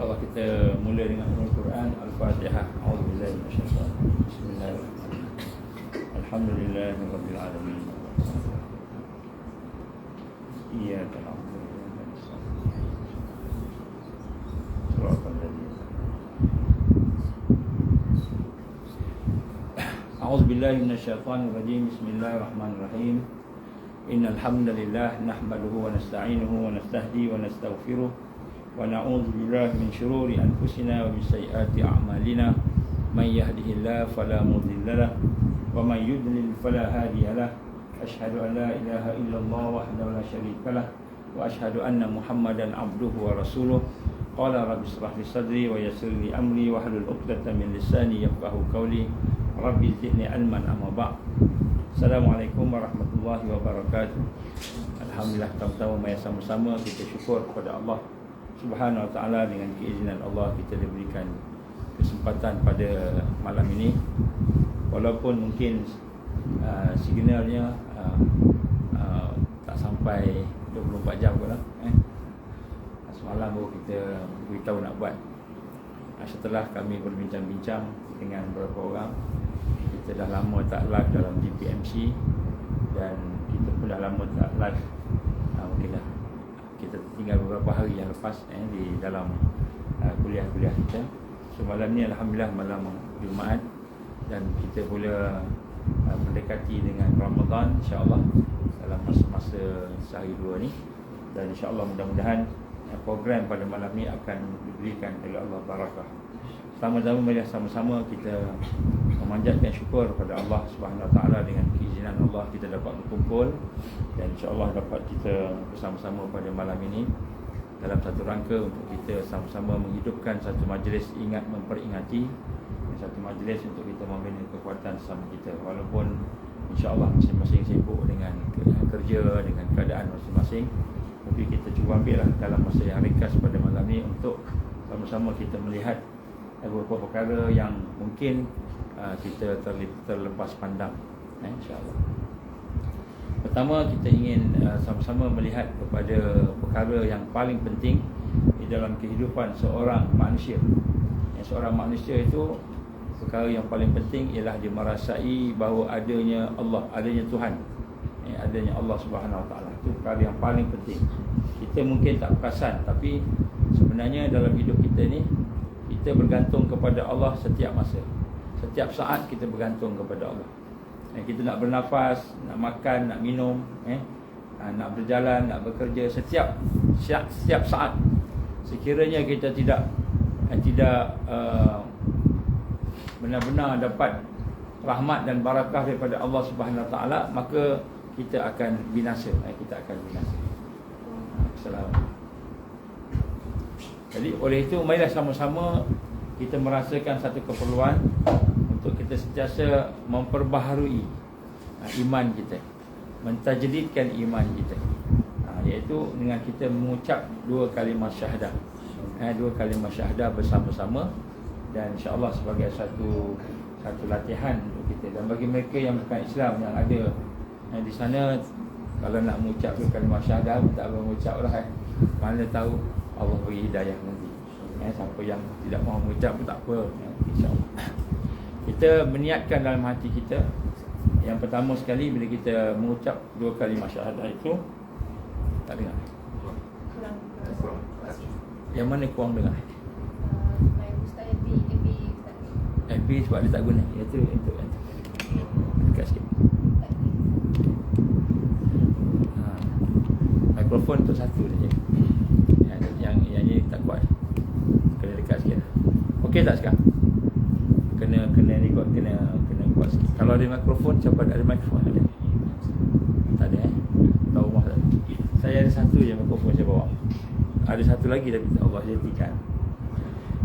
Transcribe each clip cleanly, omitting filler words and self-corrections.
InsyaAllah kita mula dengan Al-Quran Al-Fatihah. A'udzubillahi minasyaitanir rajim. Bismillahirrahmanirrahim. Alhamdulillahirabbil alamin. Iyyaka na'budu wa iyyaka nasta'in. Shiratal ladzina A'udzubillahi minasyaitanir rajim. Bismillahirrahmanirrahim. Innal hamdalillah nahmaduhu wa nasta'inuhu wa nastahdi wa nastaghfiruh wa na'udzu billahi min shururi anfusina wa min sayyiati a'malina may yahdihillahu fala mudilla lahu wa may yudlil fala hadiya lahu asyhadu an la ilaha illallah wahdahu la syarika lahu wa asyhadu anna muhammadan abduhu wa rasuluh qala rabbi ishrah li sadri wa yassir li amri wa hlul 'uqdatam min lisani yafqahu qawli rabbi zidni ilman amma ba'd. Assalamualaikum warahmatullahi wabarakatuh. Alhamdulillah, pertama-tama mari sama-sama kita syukur kepada Allah Subhanahu wa taala. Dengan keizinan Allah kita diberikan kesempatan pada malam ini, walaupun mungkin signalnya tak sampai 24 jam pun lah. Semalam baru kita beritahu nak buat. Setelah kami berbincang-bincang dengan beberapa orang, kita dah lama tak live dalam GPMC dan kita pun dah lama tak live, mungkin dah kita tinggal beberapa hari yang lepas di dalam kuliah-kuliah kita. So malam ni Alhamdulillah malam Jumaat dan kita pula mendekati dengan Ramadan, insyaAllah dalam masa-masa sehari dua ni. Dan insyaAllah mudah-mudahan program pada malam ni akan diberikan oleh Allah barakah. Sama-sama mari sama-sama kita memanjatkan syukur kepada Allah Subhanahu Wa Taala. Dengan keizinan Allah kita dapat berkumpul dan insya-Allah dapat kita bersama-sama pada malam ini dalam satu rangka untuk kita sama-sama menghidupkan satu majlis ingat memperingati, satu majlis untuk kita membina kekuatan sesama kita. Walaupun insya-Allah masing-masing sibuk dengan kerja, dengan keadaan masing-masing, tapi kita cuba ambillah dalam masa yang ringkas pada malam ini untuk sama-sama kita melihat beberapa perkara yang mungkin kita terlepas pandang, insya-Allah. Pertama, kita ingin sama-sama melihat kepada perkara yang paling penting di dalam kehidupan seorang manusia. Seorang manusia itu perkara yang paling penting ialah dia merasai bahawa adanya Allah, adanya Tuhan, adanya Allah Subhanahu Wa Taala. Itu perkara yang paling penting. Kita mungkin tak perasan, tapi sebenarnya dalam hidup kita ni kita bergantung kepada Allah setiap masa. Setiap saat kita bergantung kepada Allah. Kita nak bernafas, nak makan, nak minum, nak berjalan, nak bekerja, setiap saat. Sekiranya kita tidak benar-benar dapat rahmat dan barakah daripada Allah Subhanahu Wa Taala, maka kita akan binasa. Assalamualaikum. Jadi oleh itu marilah sama-sama kita merasakan satu keperluan untuk kita sentiasa memperbaharui iman kita, mentajdidkan iman kita, iaitu dengan kita mengucap dua kalimah syahadah, bersama-sama. Dan insya-Allah sebagai satu latihan untuk kita. Dan bagi mereka yang bukan Islam yang ada di sana, kalau nak mengucap dua kalimah syahadah tak boleh mengucap lah, mana tahu Allah beri hidayah nanti. Siapa yang tidak mahu mengucap pun tak apa, insya-Allah. Kita meniatkan dalam hati kita. Yang pertama sekali, bila kita mengucap dua kalimah syahadah itu, tak dengar. Kurang. Yang mana kurang dengar? Ustaz FB sebab dia tak guna. Itu dekat sikit. Mikrofon untuk satu saja. Yang ni tak kuat. Kena dekat sikit. Okey tak sekarang? Kena record, kena kuat sikit. Kalau ada mikrofon, siapa ada mikrofon? Ada? Tak ada tahu rumah tak? Saya ada satu je mikrofon saya bawa. Ada satu lagi tapi Allah jadikan.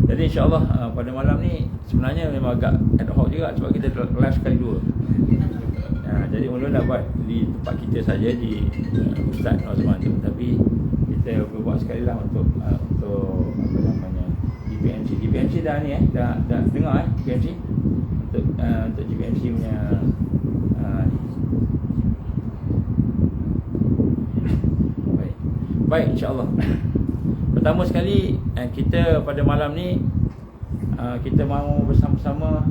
Jadi insya-Allah pada malam ni sebenarnya memang agak ad hoc juga sebab kita live sekali dua. Jadi mula nak buat di tempat kita saja di Ustaz Osman tu, tapi kita buat sekali lah untuk apa namanya GPMC dah ni dah dengar GPMC untuk GPMC punya baik insya-Allah. Pertama sekali kita pada malam ni kita mahu bersama-sama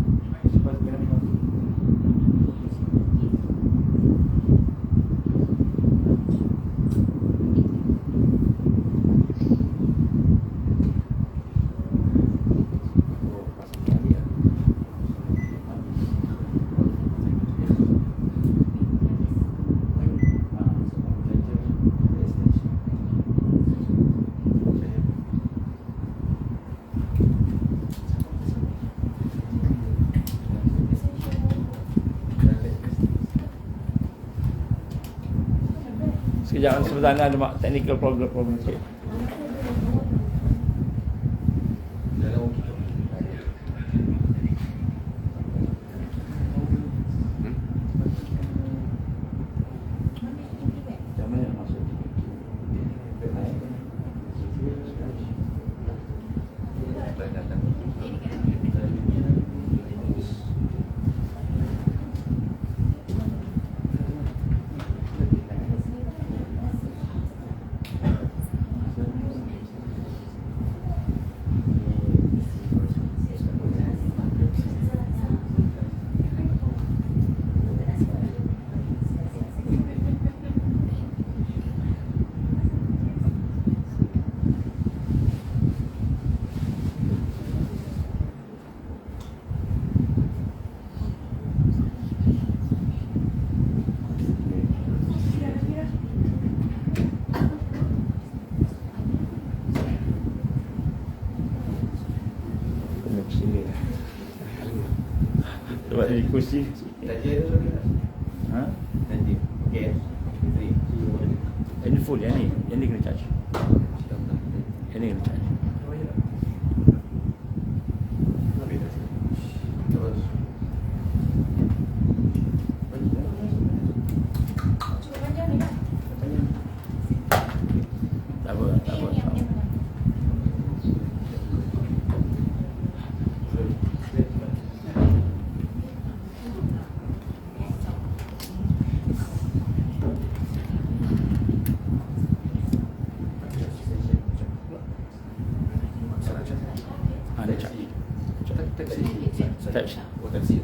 sekejap, sebentar ada technical problem sikit. Sebab di kursi. Ha? Okay. Ini full yang ni kena charge. Yang ni kena charge. Tak apa. Ada charge. Taxi.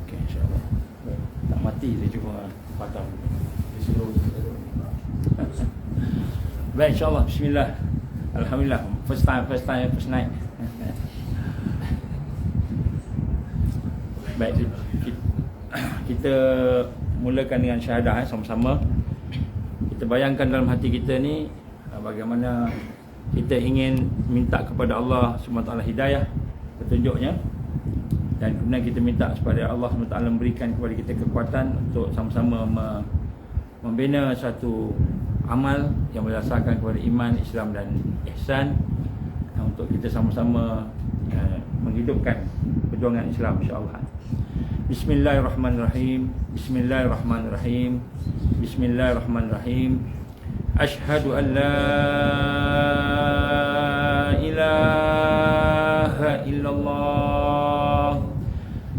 Okey, insya-Allah. Tak mati dia cuma padam. Baik, insya-Allah. Bismillah. Alhamdulillah. First night. Baik, kita mulakan dengan syahadah sama-sama. Kita bayangkan dalam hati kita ni bagaimana kita ingin minta kepada Allah SWT hidayah, petunjuknya, dan kemudian kita minta kepada Allah SWT memberikan kepada kita kekuatan untuk sama-sama membina satu amal yang berdasarkan kepada iman, Islam dan ihsan, untuk kita sama-sama menghidupkan perjuangan Islam, insya-Allah. Bismillahirrahmanirrahim. Bismillahirrahmanirrahim. Bismillahirrahmanirrahim. Asyhadu an la ilaha illallah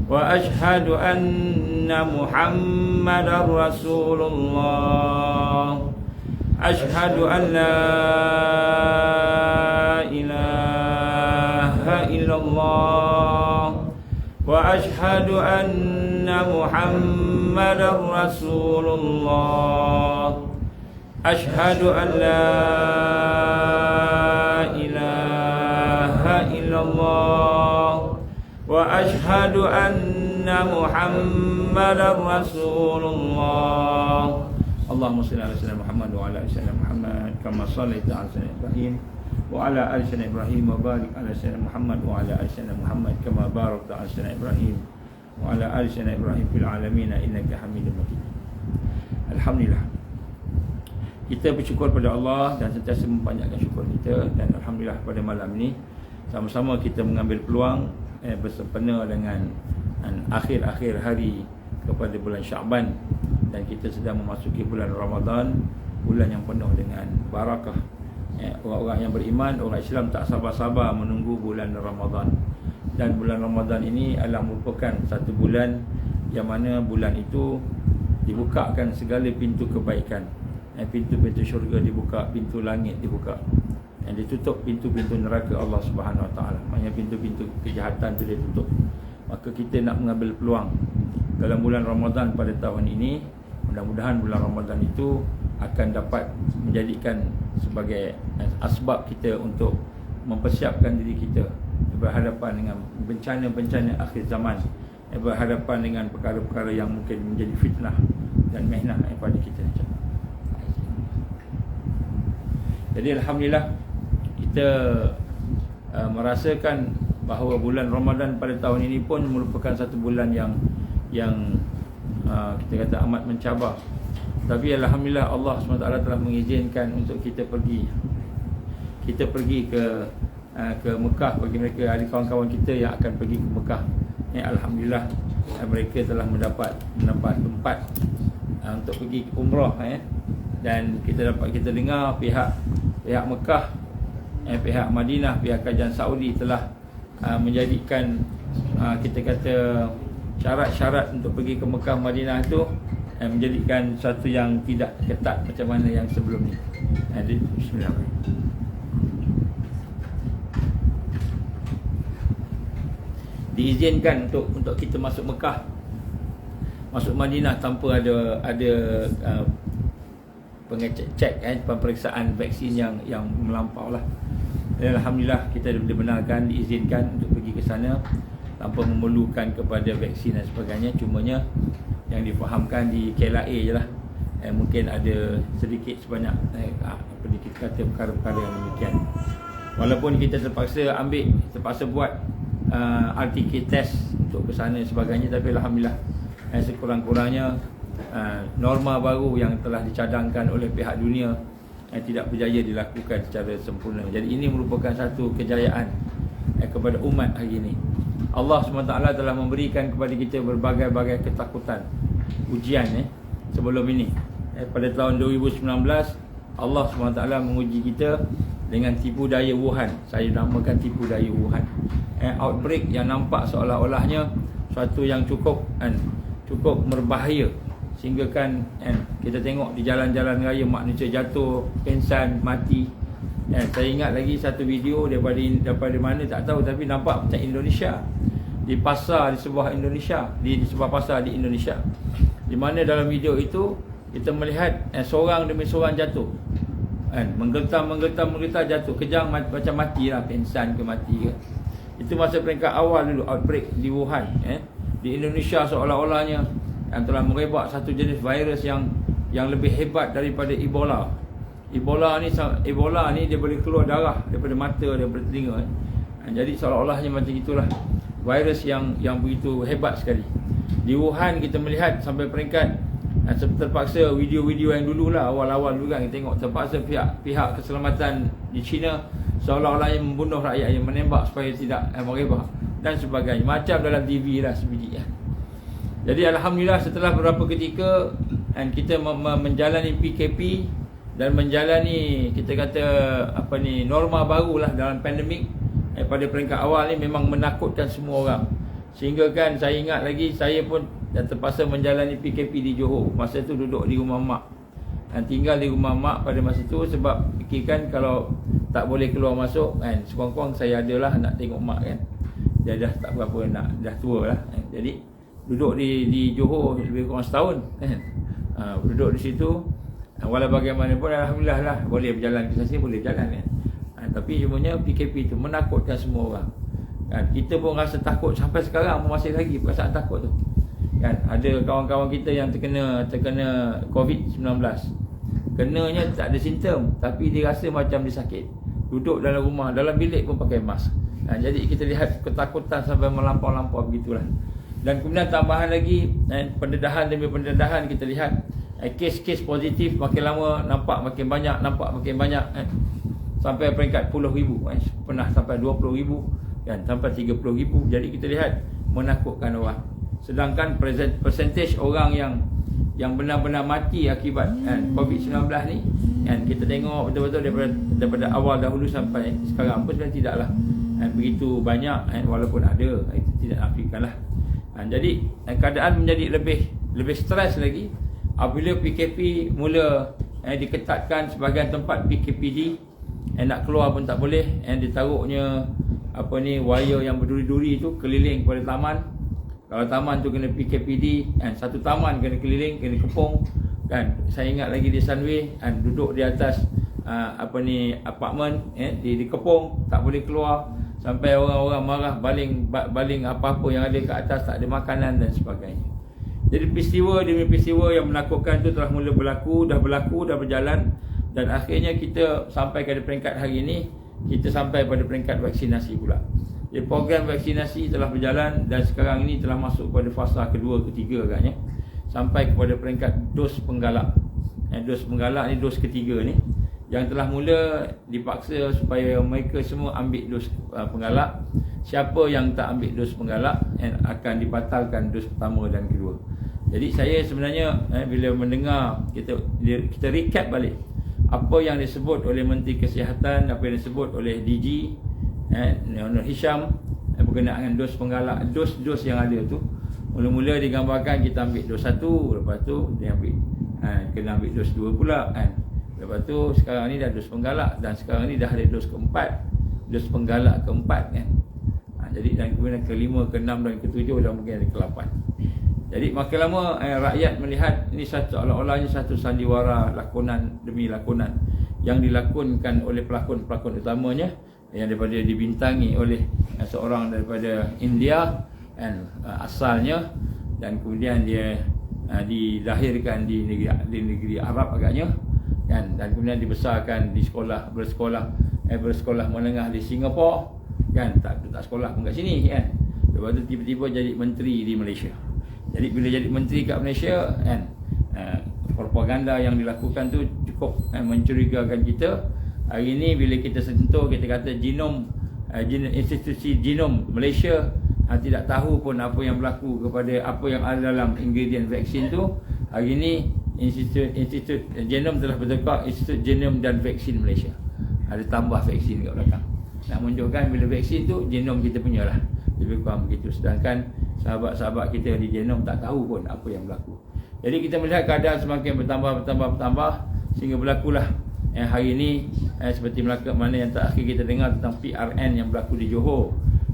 wa asyhadu anna Muhammadar Rasulullah. Asyhadu an la ilaha illallah wa asyhadu anna Muhammadar Rasulullah. Asyhadu an la ilaha illallah wa asyhadu anna Muhammadar Rasulullah. Allahumma salli ala sayyidina Muhammad wa ala ali sayyidina Muhammad kama shallaita ala sayyidina Ibrahim wa ala ali sayyidina Ibrahim wa barik ala sayyidina Muhammad wa ala ali sayyidina Muhammad kama barakta ala sayyidina Ibrahim wa ala ali sayyidina Ibrahim fil alamin innaka Hamidum Majid. Alhamdulillah. Kita bersyukur pada Allah dan sentiasa mempanjatkan syukur kita, dan alhamdulillah pada malam ini sama-sama kita mengambil peluang bersempena dengan akhir-akhir hari kepada bulan Syaban, dan kita sedang memasuki bulan Ramadan, bulan yang penuh dengan barakah. Orang-orang yang beriman, orang Islam tak sabar-sabar menunggu bulan Ramadan. Dan bulan Ramadan ini adalah merupakan satu bulan yang mana bulan itu dibukakan segala pintu kebaikan. Pintu-pintu syurga dibuka, pintu langit dibuka, yang ditutup pintu-pintu neraka Allah Subhanahu Wa Taala. Maksudnya pintu-pintu kejahatan itu ditutup. Maka kita nak mengambil peluang dalam bulan Ramadan pada tahun ini. Mudah-mudahan bulan Ramadan itu akan dapat menjadikan sebagai asbab kita untuk mempersiapkan diri kita berhadapan dengan bencana-bencana akhir zaman, berhadapan dengan perkara-perkara yang mungkin menjadi fitnah dan mihnah kepada kita. Jadi alhamdulillah kita merasakan bahawa bulan Ramadan pada tahun ini pun merupakan satu bulan yang kita kata amat mencabar. Tapi alhamdulillah Allah SWT telah mengizinkan untuk kita pergi ke Mekah. Bagi mereka, ada kawan-kawan kita yang akan pergi ke Mekah, alhamdulillah mereka telah mendapat tempat untuk pergi umrah, dan kita dengar pihak Mekah, pihak Madinah, pihak Kerajaan Saudi telah menjadikan kita kata syarat-syarat untuk pergi ke Mekah Madinah itu menjadikan satu yang tidak ketat macam mana yang sebelum ni. Jadi bismillahirrahmanirrahim. Diizinkan untuk kita masuk Mekah, masuk Madinah tanpa ada pengecek pemeriksaan vaksin yang melampau lah. Dan alhamdulillah kita dibenarkan, diizinkan untuk pergi ke sana tanpa memerlukan kepada vaksin dan sebagainya. Cumanya yang difahamkan di KLIA je lah, mungkin ada sedikit sebanyak kita kata perkara-perkara yang demikian. Walaupun kita terpaksa buat RTK test untuk ke sana sebagainya, tapi alhamdulillah sekurang-kurangnya norma baru yang telah dicadangkan oleh pihak dunia tidak berjaya dilakukan secara sempurna. Jadi ini merupakan satu kejayaan kepada umat hari ini. Allah SWT telah memberikan kepada kita berbagai-bagai ketakutan, ujian sebelum ini. Pada tahun 2019 Allah SWT menguji kita dengan tipu daya Wuhan. Saya namakan tipu daya Wuhan. Outbreak yang nampak seolah-olahnya suatu yang cukup berbahaya, sehingga kita tengok di jalan-jalan raya manusia jatuh, pingsan, mati. Saya ingat lagi satu video daripada mana tak tahu, tapi nampak macam Indonesia, di pasar, di sebuah pasar di Indonesia, di mana dalam video itu kita melihat seorang demi seorang jatuh, menggetar jatuh, kejang macam mati lah, pingsan ke mati ke. Itu masa peringkat awal dulu outbreak di Wuhan. Di Indonesia seolah-olahnya yang telah merebak satu jenis virus yang lebih hebat daripada Ebola. Ebola ni dia boleh keluar darah daripada mata, daripada telinga. Jadi seolah-olahnya macam itulah virus yang begitu hebat sekali. Di Wuhan kita melihat sampai peringkat terpaksa video-video yang dululah awal-awal dulu kan kita tengok, terpaksa pihak keselamatan di China seolah-olahnya membunuh rakyat, yang menembak supaya tidak merebak dan sebagainya, macam dalam TV lah sebiji. Jadi alhamdulillah setelah beberapa ketika kita menjalani PKP dan menjalani kita kata norma barulah dalam pandemik, pada peringkat awal ni memang menakutkan semua orang. Sehingga saya ingat lagi, saya pun terpaksa menjalani PKP di Johor. Masa tu duduk di rumah mak, dan tinggal di rumah mak pada masa tu, sebab fikirkan kalau tak boleh keluar masuk sekurang-kurang saya adalah nak tengok mak dia dah tak berapa, dah tua lah. Jadi duduk di Johor lebih kurang setahun duduk di situ. Walau bagaimanapun alhamdulillah lah boleh berjalan ke sini, boleh jalan tapi cumanya PKP itu menakutkan semua orang. Kita pun rasa takut sampai sekarang, masih lagi perasaan takut tu. Ada kawan-kawan kita yang terkena COVID-19. Kenanya tak ada simptom, tapi dia rasa macam dia sakit. Duduk dalam rumah, dalam bilik pun pakai mask. Jadi kita lihat ketakutan sampai melampau-lampau begitulah. Dan kemudian tambahan lagi, pendedahan demi pendedahan kita lihat kes-kes positif makin lama nampak makin banyak, sampai peringkat puluh ribu, pernah sampai 20 ribu sampai 30 ribu. Jadi kita lihat menakutkan orang. Sedangkan persentage orang yang benar-benar mati akibat COVID-19 ni, kita tengok betul-betul daripada awal dahulu sampai sekarang pun sebenarnya tidaklah begitu banyak, walaupun ada, itu tidak nafikanlah. Jadi keadaan menjadi lebih stres lagi apabila PKP mula diketatkan. Sebahagian tempat PKPD nak keluar pun tak boleh, ditaruhnya wire yang berduri-duri tu keliling kepada taman. Kalau taman tu kena PKPD, satu taman kena keliling, kena kepung kan. Saya ingat lagi di Sunway, duduk di atas apartmen, dikepung, tak boleh keluar, sampai orang-orang marah, baling apa-apa yang ada ke atas, tak ada makanan dan sebagainya. Jadi peristiwa demi peristiwa yang menakutkan itu telah mula berlaku, dah berjalan, dan akhirnya kita sampai pada peringkat hari ini, kita sampai pada peringkat vaksinasi pula. Jadi program vaksinasi telah berjalan dan sekarang ini telah masuk pada fasa kedua, ketiga agaknya, sampai kepada peringkat dos penggalak. Dos penggalak ni dos ketiga ni, yang telah mula dipaksa supaya mereka semua ambil dos penggalak. Siapa yang tak ambil dos penggalak akan dibatalkan dos pertama dan kedua. Jadi saya sebenarnya bila mendengar, kita recap balik apa yang disebut oleh Menteri Kesihatan, apa yang disebut oleh DG Nur Hisham berkenaan dengan dos penggalak, dos yang ada tu. Mula-mula digambarkan kita ambil dos 1, lepas tu dia ambil kena ambil dos 2 pula kan. Lepas tu sekarang ni dah dos penggalak, dan sekarang ni dah ada dos keempat, dos penggalak keempat kan. Jadi dan kemudian ke-5, ke-6 dan ke-7 dan mungkin ada ke-8. Jadi makin lama rakyat melihat ini seolah-olahnya satu sandiwara lakonan demi lakonan yang dilakonkan oleh pelakon-pelakon utamanya, yang daripada dibintangi oleh seorang daripada India asalnya, dan kemudian dia dilahirkan di negeri Arab agaknya kan, dan kemudian dibesarkan di bersekolah menengah di Singapura kan, tak sekolah pun kat sini kan. Lepas tu tiba-tiba jadi menteri di Malaysia. Jadi bila jadi menteri kat Malaysia kan, propaganda yang dilakukan tu cukup mencurigakan kita. Hari ini bila kita sentuh, kita kata institusi genom Malaysia tidak tahu pun apa yang berlaku kepada apa yang ada dalam ingredient vaksin tu. Hari ini Institut Genom telah bertukar Institut Genom dan Vaksin Malaysia. Ada tambah vaksin kat belakang. Nak menunjukkan bila vaksin tu genom kita punya lah. Lebih kurang begitu. Sedangkan sahabat-sahabat kita di genom tak tahu pun apa yang berlaku. Jadi kita melihat keadaan semakin bertambah sehingga berlakulah hari ini seperti mana yang terakhir kita dengar tentang PRN yang berlaku di Johor.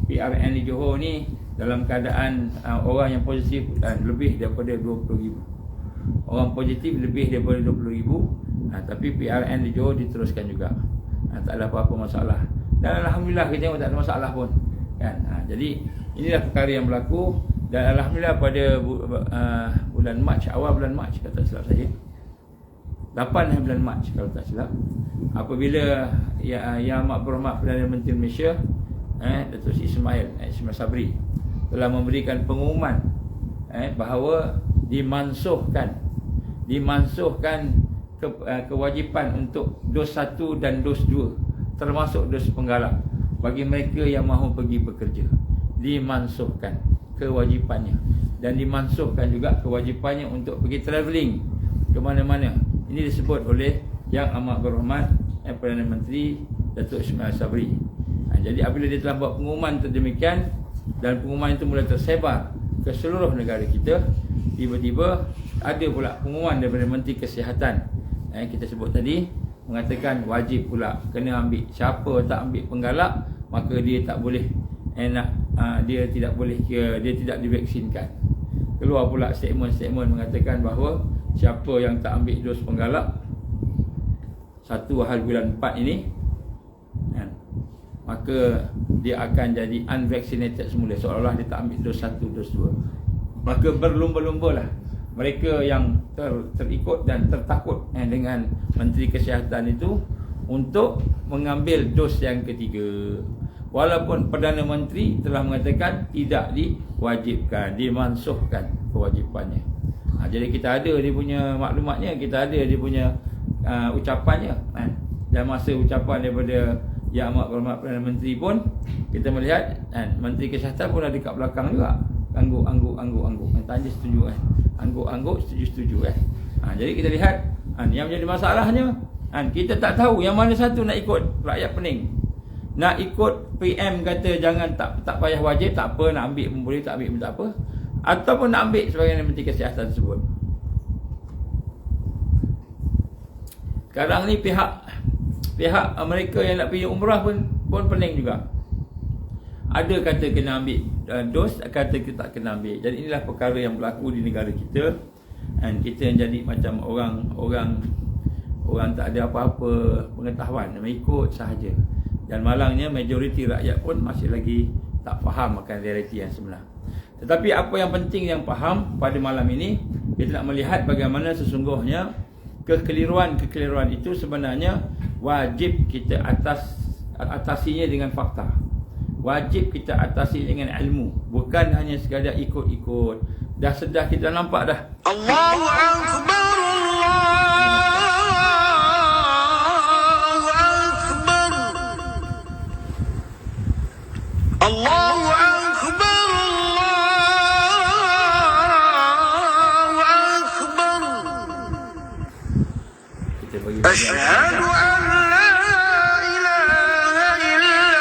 PRN di Johor ni dalam keadaan orang yang positif lebih daripada 20,000. Orang positif lebih daripada 20,000. Tapi PRN di Johor diteruskan juga. Tak ada apa-apa masalah. Dan alhamdulillah kita tengok tak ada masalah pun kan. Jadi inilah perkara yang berlaku, dan alhamdulillah pada bulan Mac, awal bulan Mac kalau tak silap saya, 8 bulan Mac kalau tak silap, apabila Yang Amat Berhormat Perdana Menteri Malaysia Datuk Seri Ismail Sabri telah memberikan pengumuman bahawa dimansuhkan kewajipan untuk dos 1 dan dos 2 termasuk dos penggalak bagi mereka yang mahu pergi bekerja. Dimansuhkan kewajipannya, dan dimansuhkan juga kewajipannya untuk pergi travelling ke mana-mana. Ini disebut oleh Yang Amat Berhormat Perdana Menteri Datuk Ismail Sabri. Jadi apabila dia telah buat pengumuman demikian, dan pengumuman itu mula tersebar ke seluruh negara kita, tiba-tiba ada pula pengumuman daripada Menteri Kesihatan kita sebut tadi, mengatakan wajib pula kena ambil. Siapa tak ambil penggalak, maka dia tak boleh dia tidak divaksinkan. Keluar pula statement mengatakan bahawa siapa yang tak ambil dos penggalak 1 hari bulan 4 ini, maka dia akan jadi unvaccinated semula, seolah-olah dia tak ambil dos 1, dos 2. Maka berlumba-lumbalah mereka yang terikut dan tertakut dengan Menteri Kesihatan itu untuk mengambil dos yang ketiga, walaupun Perdana Menteri telah mengatakan tidak diwajibkan, dimansuhkan kewajipannya. Jadi kita ada dia punya maklumatnya, kita ada dia punya ucapannya, dan masa ucapan daripada Yang Amat Berhormat Perdana Menteri pun kita melihat Menteri Kesihatan pun ada dekat belakang juga, angguk. Tanya setuju Angguk-angguk, setuju-setuju jadi kita lihat yang menjadi masalahnya kita tak tahu yang mana satu nak ikut rakyat pening. Nak ikut PM kata jangan tak payah wajib, tak apa, nak ambil pun boleh, tak ambil pun tak apa. Ataupun nak ambil sebagai Menteri Kesihatan tersebut. Sekarang ni pihak Amerika yang nak pergi umrah pun pening juga. Ada kata kena ambil dos, kata kita tak kena ambil. Jadi inilah perkara yang berlaku di negara kita. Dan kita yang jadi macam orang tak ada apa-apa pengetahuan, mengikut sahaja. Dan malangnya majoriti rakyat pun masih lagi tak faham akan realiti yang sebenar. Tetapi apa yang penting yang faham pada malam ini, kita nak melihat bagaimana sesungguhnya kekeliruan itu sebenarnya wajib kita atasinya dengan fakta. Wajib kita atasi dengan ilmu, bukan hanya sekadar ikut-ikut. Dah sedah kita nampak dah. Allahu Akbar, Allahu Akbar, Allahu Akbar. Kita bagi asyhadu an la ilaha illallah,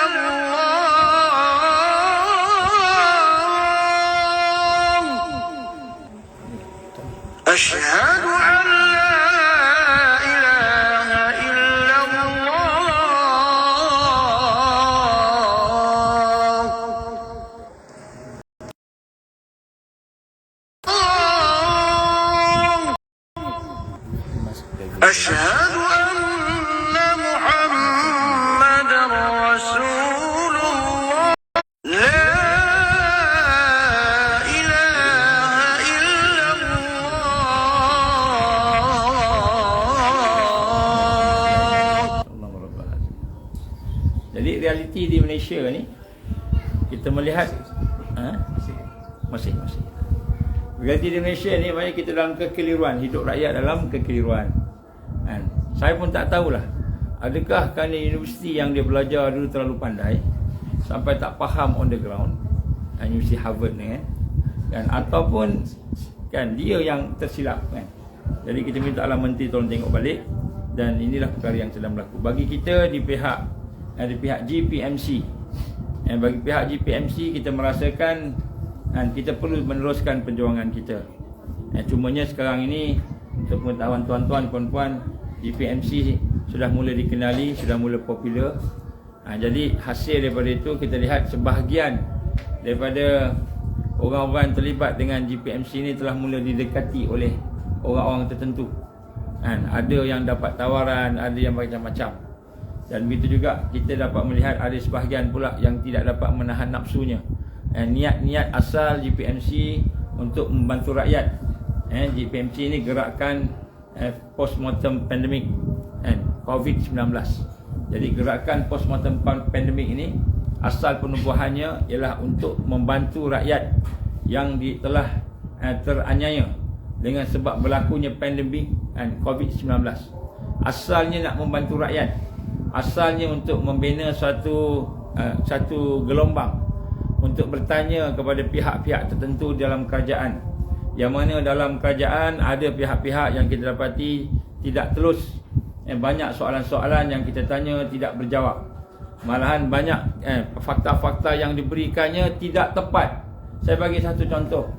asyhadu an la ilaha أشهد أن محمدا رسول الله لا إله إلا الله. Jadi realiti di Malaysia ni kita melihat masih realiti di Malaysia ni banyak kita dalam kekeliruan, hidup rakyat dalam kekeliruan. Saya pun tak tahulah, adakah kerana universiti yang dia belajar dulu terlalu pandai sampai tak faham on the ground, Universiti Harvard ni kan, ataupun kan dia yang tersilap kan. Jadi kita minta Allah Menteri tolong tengok balik. Dan inilah perkara yang sedang berlaku bagi kita di pihak GPMC. Bagi pihak GPMC kita merasakan kita perlu meneruskan perjuangan kita. Cumanya sekarang ini untuk pengetahuan tuan-tuan, puan-puan, GPMC sudah mula dikenali, sudah mula popular. Jadi hasil daripada itu kita lihat sebahagian daripada orang-orang yang terlibat dengan GPMC ini telah mula didekati oleh orang-orang tertentu. Ada yang dapat tawaran, ada yang macam-macam. Dan begitu juga kita dapat melihat ada sebahagian pula yang tidak dapat menahan nafsunya. Niat asal GPMC untuk membantu rakyat. GPMC ini gerakan postmortem pandemic COVID-19. Jadi gerakan postmortem pandemic ini asal penubuhannya ialah untuk membantu rakyat yang telah teraniaya dengan sebab berlakunya pandemik COVID-19. Asalnya nak membantu rakyat, asalnya untuk membina satu gelombang untuk bertanya kepada pihak-pihak tertentu dalam kerajaan, yang mana dalam kerajaan ada pihak-pihak yang kita dapati tidak telus. Banyak soalan-soalan yang kita tanya tidak berjawab. Malahan banyak fakta-fakta yang diberikannya tidak tepat. Saya bagi satu contoh.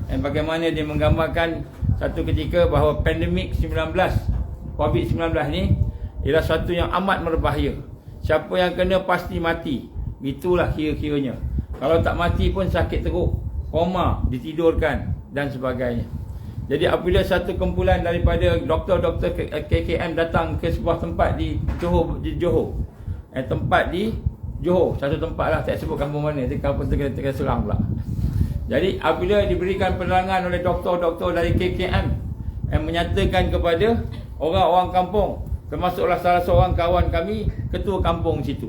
Bagaimana dia menggambarkan satu ketika bahawa pandemik COVID-19 ni ialah satu yang amat berbahaya. Siapa yang kena pasti mati. Itulah kira-kiranya. Kalau tak mati pun sakit teruk, koma, ditidurkan dan sebagainya. Jadi apabila satu kumpulan daripada doktor-doktor KKM datang ke sebuah tempat di Johor, tempat di Johor, satu tempat lah, tak sebut kampung mana, itu kampung Tengah Serang pula. Jadi apabila diberikan penerangan oleh doktor-doktor dari KKM yang menyatakan kepada orang-orang kampung, termasuklah salah seorang kawan kami, ketua kampung situ,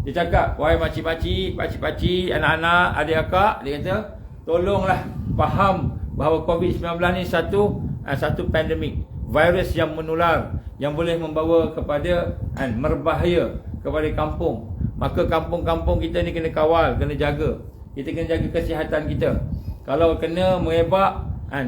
dia cakap, wahai pakcik-pakcik, anak-anak, adik-akak, dia kata, tolonglah faham bahawa COVID-19 ni satu pandemik, virus yang menular, yang boleh membawa kepada berbahaya kepada kampung. Maka kampung-kampung kita ni kena kawal, kena jaga. Kita kena jaga kesihatan kita. Kalau kena merebak,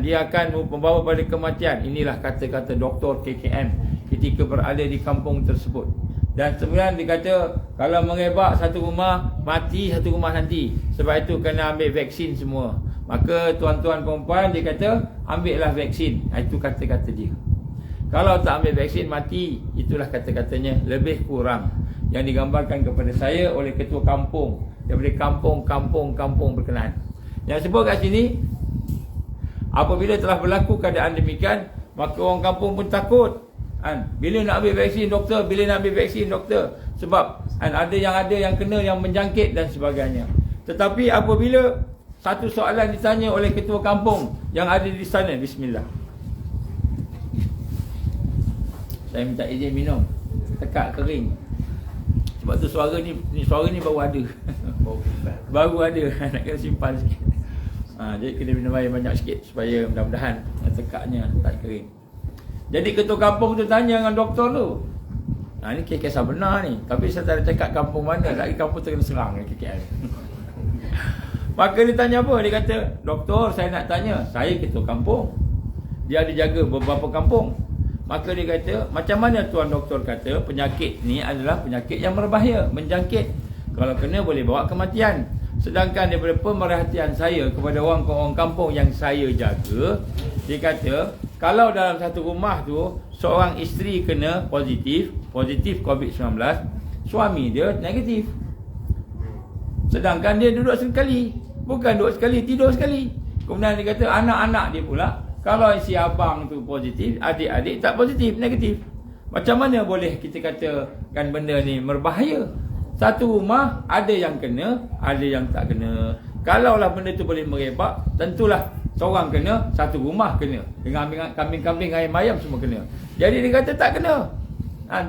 dia akan membawa pada kematian. Inilah kata-kata Dr. KKM ketika berada di kampung tersebut. Dan kemudian dia kata, kalau mengebak satu rumah, mati satu rumah nanti. Sebab itu kena ambil vaksin semua. Maka tuan-tuan perempuan, dia kata, ambillah vaksin. Itu kata-kata dia. Kalau tak ambil vaksin, mati. Itulah kata-katanya, lebih kurang yang digambarkan kepada saya oleh ketua kampung daripada kampung berkenaan. Yang sebut kat sini, apabila telah berlaku keadaan demikian, maka orang kampung pun takut. Bila nak ambil vaksin doktor, bila nak ambil vaksin doktor. Sebab ada yang kena, yang menjangkit dan sebagainya. Tetapi apabila satu soalan ditanya oleh ketua kampung yang ada di sana, bismillah. Saya minta izin minum, tekak kering. Sebab tu suara ni baru ada. Baru ada. Nak kena simpan sikit. Jadi kena minum air banyak sikit supaya mudah-mudahan tekaknya tak kering. Jadi ketua kampung tu tanya dengan doktor tu. Ni kisah benar ni. Tapi saya tak ada cakap kampung mana. Lagi kampung terkena serang dengan KKL. Maka dia tanya apa? Dia kata, doktor, saya nak tanya. Saya ketua kampung. Dia ada jaga beberapa kampung. Maka dia kata, macam mana tuan doktor kata penyakit ni adalah penyakit yang berbahaya, menjangkit. Kalau kena boleh bawa kematian. Sedangkan daripada pemerhatian saya kepada orang kampung yang saya jaga, dia kata, kalau dalam satu rumah tu seorang isteri kena positif COVID-19, suami dia negatif. Sedangkan dia duduk sekali, bukan duduk sekali, tidur sekali. Kemudian dia kata anak-anak dia pula, kalau si abang tu positif, adik-adik tak positif, negatif. Macam mana boleh kita katakan benda ni berbahaya? Satu rumah ada yang kena, ada yang tak kena. Kalaulah benda tu boleh merebak, tentulah seorang kena, satu rumah kena. Dengan kambing-kambing, ayam-ayam semua kena. Jadi dia kata tak kena.